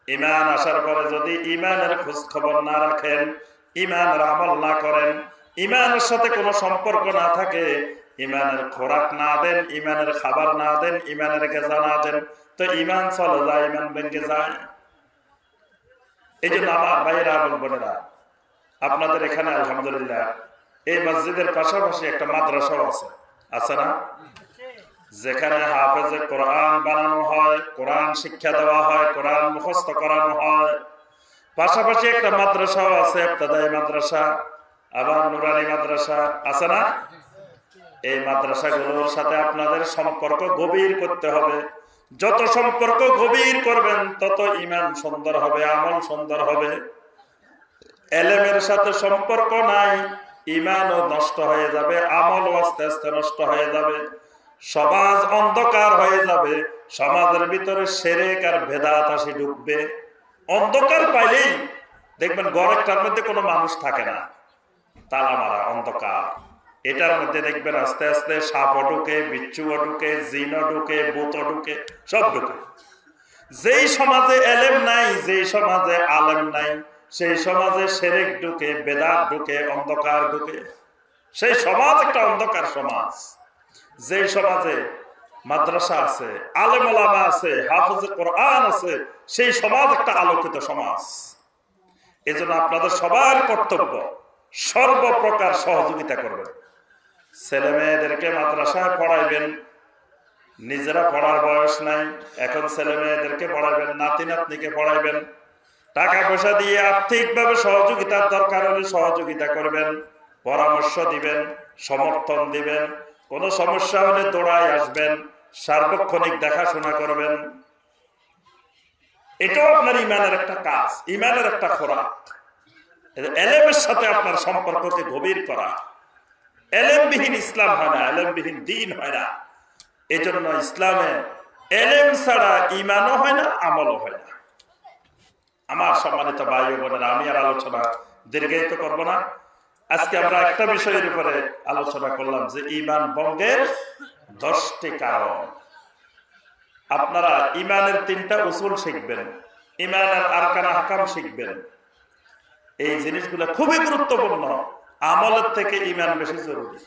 ঈমান আসার পরে যদি ঈমানের খোঁজ খবর না রাখেন, ঈমানের আমল না করেন, ঈমানের সাথে কোনো সম্পর্ক না থাকে, ঈমানের খোরাক না দেন, ঈমানের খাবার না দেন, ঈমানের গেজা না দেন, তো ঈমান চলে যায়, ঈমান ভেঙে যায়। এই জন্য আমার ভাইয়েরা এবং বোনেরা, আপনাদের এখানে আলহামদুলিল্লাহ এই মসজিদের পাশাপাশি একটা মাদ্রাসাও আছে, আছে না? যেখানে হাফেজে কোরআন বানানো হয়, কোরআন শিক্ষা দেওয়া হয়, কোরআন মুখস্থ করানো হয়। পাশাপাশি একটা মাদ্রাসাও আছে, ইবতিদায়ী মাদ্রাসা, আবার নুরানি মাদ্রাসা, আছে না? এই মাদ্রাসাগুলোর সাথে আপনাদের সম্পর্ক গভীর করতে হবে। যত সম্পর্ক গভীর করবেন তত ঈমান সুন্দর হবে, আমল সুন্দর হবে। ইলমের সাথে সম্পর্ক নাই, ঈমানও নষ্ট হয়ে যাবে, আমলও আস্তে আস্তে নষ্ট হয়ে যাবে, সমাজ অন্ধকার হয়ে যাবে, সমাজের ভিতরে শিরক আর বেদাত আসি ঢুকবে। অন্ধকার পাইলেই দেখবেন ঘর একটার মধ্যে কোনো মানুষ থাকে না, তালা মারা অন্ধকার। এটার মধ্যে দেখবেন আস্তে আস্তে সাপও ঢুকে, বিচ্ছুও ঢুকে, জিনও ঢুকে, ভূতও ঢুকে, সব ঢুকে। যেই সমাজে এলেম নাই, যেই সমাজে আলেম নাই, সেই সমাজে শিরক ঢুকে, বেদাত ঢুকে, অন্ধকার ঢুকে। সেই সমাজ একটা অন্ধকার সমাজ। যেই সমাজে মাদ্রাসা আছে, আলেম ওলামা আছে, হাফেজে কোরআন আছে, সেই সমাজ একটা আলোকিত সমাজ। এজন্য আপনাদের সবার কর্তব্য সর্বপ্রকার সহযোগিতা করবেন। ছেলে মেয়েদেরকে মাদ্রাসায় পড়াইবেন, নিজেরা পড়ার বয়স নাই, এখন ছেলে মেয়েদেরকে পড়াইবেন, নাতি নাতনিকে পড়াইবেন। টাকা পয়সা দিয়ে আর্থিকভাবে সহযোগিতার দরকার হলে সহযোগিতা করবেন, পরামর্শ দিবেন, সমর্থন দিবেন। কোনো সমস্যা হলে দৌড়ায় আসবেন, সার্বক্ষণিক দেখাশোনা করবেন। এটাও আপনার ঈমানের একটা কাজ, ঈমানের একটা খোরাক। ইলমের সাথে আপনার সম্পর্ককে গভীর করা। ইলমবিহীন ইসলাম হয় না, ইলমবিহীন দ্বীন হয় না। এজন্য ইসলামে ইলম ছাড়া ঈমানও হয় না, আমলও হয় না। আমার সম্মানিত ভাই ও বোনেরা, আমি আর আলোচনা দীর্ঘায়িত করব না। আজকে আমরা একটা বিষয়ের উপরে আলোচনা করলাম যে ঈমান ভঙ্গের 10টি কারণ। আপনারা ঈমানের 3টা উসুল শিখবেন, ঈমানের আরকান আহকাম শিখবেন। এই জিনিসগুলো খুবই গুরুত্বপূর্ণ। আমলের থেকে ঈমান বেশি জরুরি।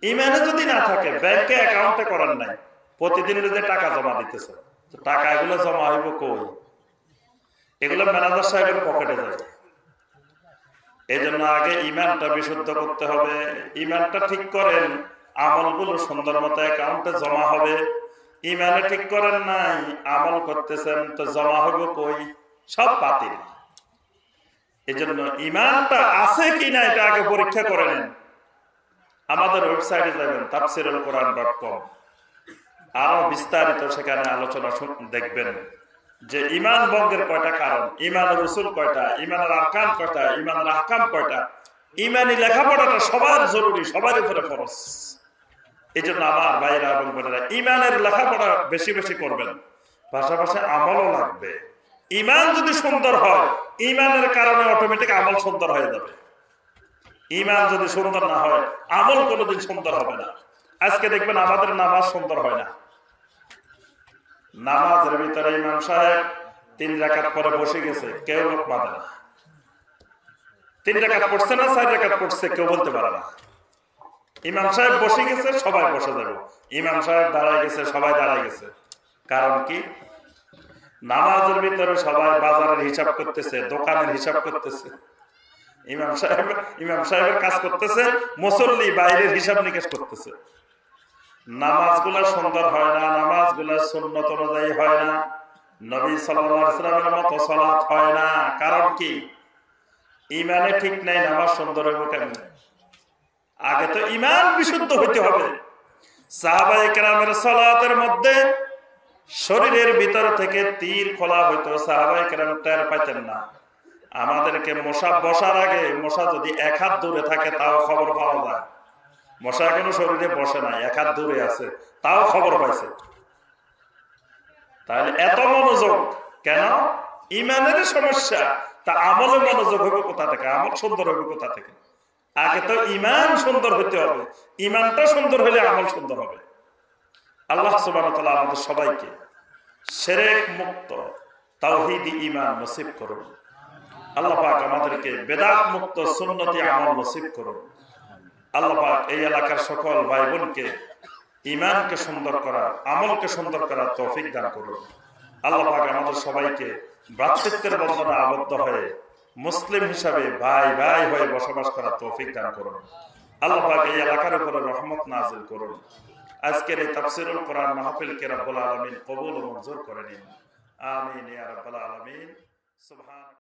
ঈমানে যদি না থাকে, ব্যাংকে অ্যাকাউন্টে করার নাই, প্রতিদিন যে টাকা জমা দিতেছে, টাকা এগুলো জমা হইব কই? এগুলো ম্যানেজার সাহেবের পকেটে যাবে। এই জন্য আগে ঈমানটা বিশুদ্ধ করতে হবে। ঈমানটা ঠিক করেন, আমলগুলো সুন্দর মতো অ্যাকাউন্টে জমা হবে। ঈমানে ঠিক করেন নাই, আমল করতেছেন তো জমা হবে কই? সব বাতিল। এই জন্য ঈমানটা আছে কিনা এটা আগে পরীক্ষা করে নেন। আমাদের ওয়েবসাইটে যাবেন tafsirulquran.com, আরো বিস্তারিত সেখানে আলোচনা দেখবেন যে ঈমান ভঙ্গের কয়টা কারণ, ঈমানের উসুল কয়টা, ঈমানের আরকান কয়টা, ঈমানের আহকাম কয়টা। ঈমানি লেখাপড়াটা সবার জরুরি, সবার উপরে ফরজ। এই জন্য আমার ভাইরা এবং বোনেরা, ঈমানের লেখাপড়া বেশি বেশি করবেন, পাশাপাশি আমলও লাগবে। ঈমান যদি সুন্দর হয়, ঈমানের কারণে অটোমেটিক আমল সুন্দর হয়ে যাবে। ঈমান যদি সুন্দর না হয়, আমল কোনোদিন সুন্দর হবে না। আজকে দেখবেন আমাদের নামাজ সুন্দর হয় না। নামাজের ভিতরে ইমাম সাহেব 3 রাকাত পরে বসে গেছে, কেউ লোক বাঁধে না। 3 রাকাত পড়ছে না 4 রাকাত পড়ছে, কেউ বলতে পারে না। ইমাম সাহেব বসে গেছে, সবাই বসে যাবে। ইমাম সাহেব দাঁড়ায় গেছে, সবাই দাঁড়ায় গেছে। কারণ কি? নামাজের ভিতরে সবাই বাজারের হিসাব করতেছে, দোকানের হিসাব করতেছে। ইমাম সাহেবের কাজ করতেছে, মুসল্লি বাইরের হিসাব নিকেশ করতেছে। নামাজগুলা সুন্দর হয় না, নামাজগুলা সুন্নত অনুযায়ী হয় না, নবী সাল্লাল্লাহু আলাইহি ওয়াসাল্লামের মতো সালাত হয় না। কারণ কি? ঈমানে ঠিক নাই, নামাজ সুন্দর হবে কেমনে? আগে তো ঈমান বিশুদ্ধ হইতে হবে। সাহাবায়ে কেরামের সালাতের মধ্যে শরীরের ভিতর থেকে তীর খোলা হইতো, সাহাবায়ে কেরাম টের পাইতেন না। আমাদেরকে মশা বসার আগে, মশা যদি 1 হাত দূরে থাকে তাও খবর পাওয়া যায়। মশা এখনো শরীরে বসে নাই, 1 হাত দূরে আছে, তাও খবর পাইছে। তাহলে এত মনোযোগ কেন? ঈমানের সমস্যা। তা আমলে মনোযোগ হবে কোথা থেকে? আমল সুন্দর হবে কোথা থেকে? আগে তো ঈমান সুন্দর হতে হবে। ঈমানটা সুন্দর হলে আমল সুন্দর হবে। আল্লাহ সুবহানাহু ওয়া তাআলা আমাদের সবাইকে শিরক মুক্ত তাওহীদি ঈমান নসিব করুন। আল্লাহ পাক আমাদেরকে বেদাত মুক্ত সুন্নতি আমল নসিব করুন। আল্লাহ পাক এই এলাকার সকল ভাই বোনকে ঈমানকে সুন্দর করার, আমলকে সুন্দর করার তৌফিক দান করুন। আল্লাহ পাক আমাদের সবাইকে ভ্রাতৃত্বের বন্ধনে আবদ্ধ হয়ে মুসলিম হিসাবে ভাই ভাই হয়ে বসবাস করার তৌফিক দান করুন। আল্লাহ পাক এই এলাকার উপরে রহমত নাজিল করুন। আজকের এই তাফসীরুল কোরআন মাহফিলকে রব্বুল আলামিন কবুল ও মঞ্জুর করে নিন। আমিন ইয়া রাব্বাল আলামিন। সুবহান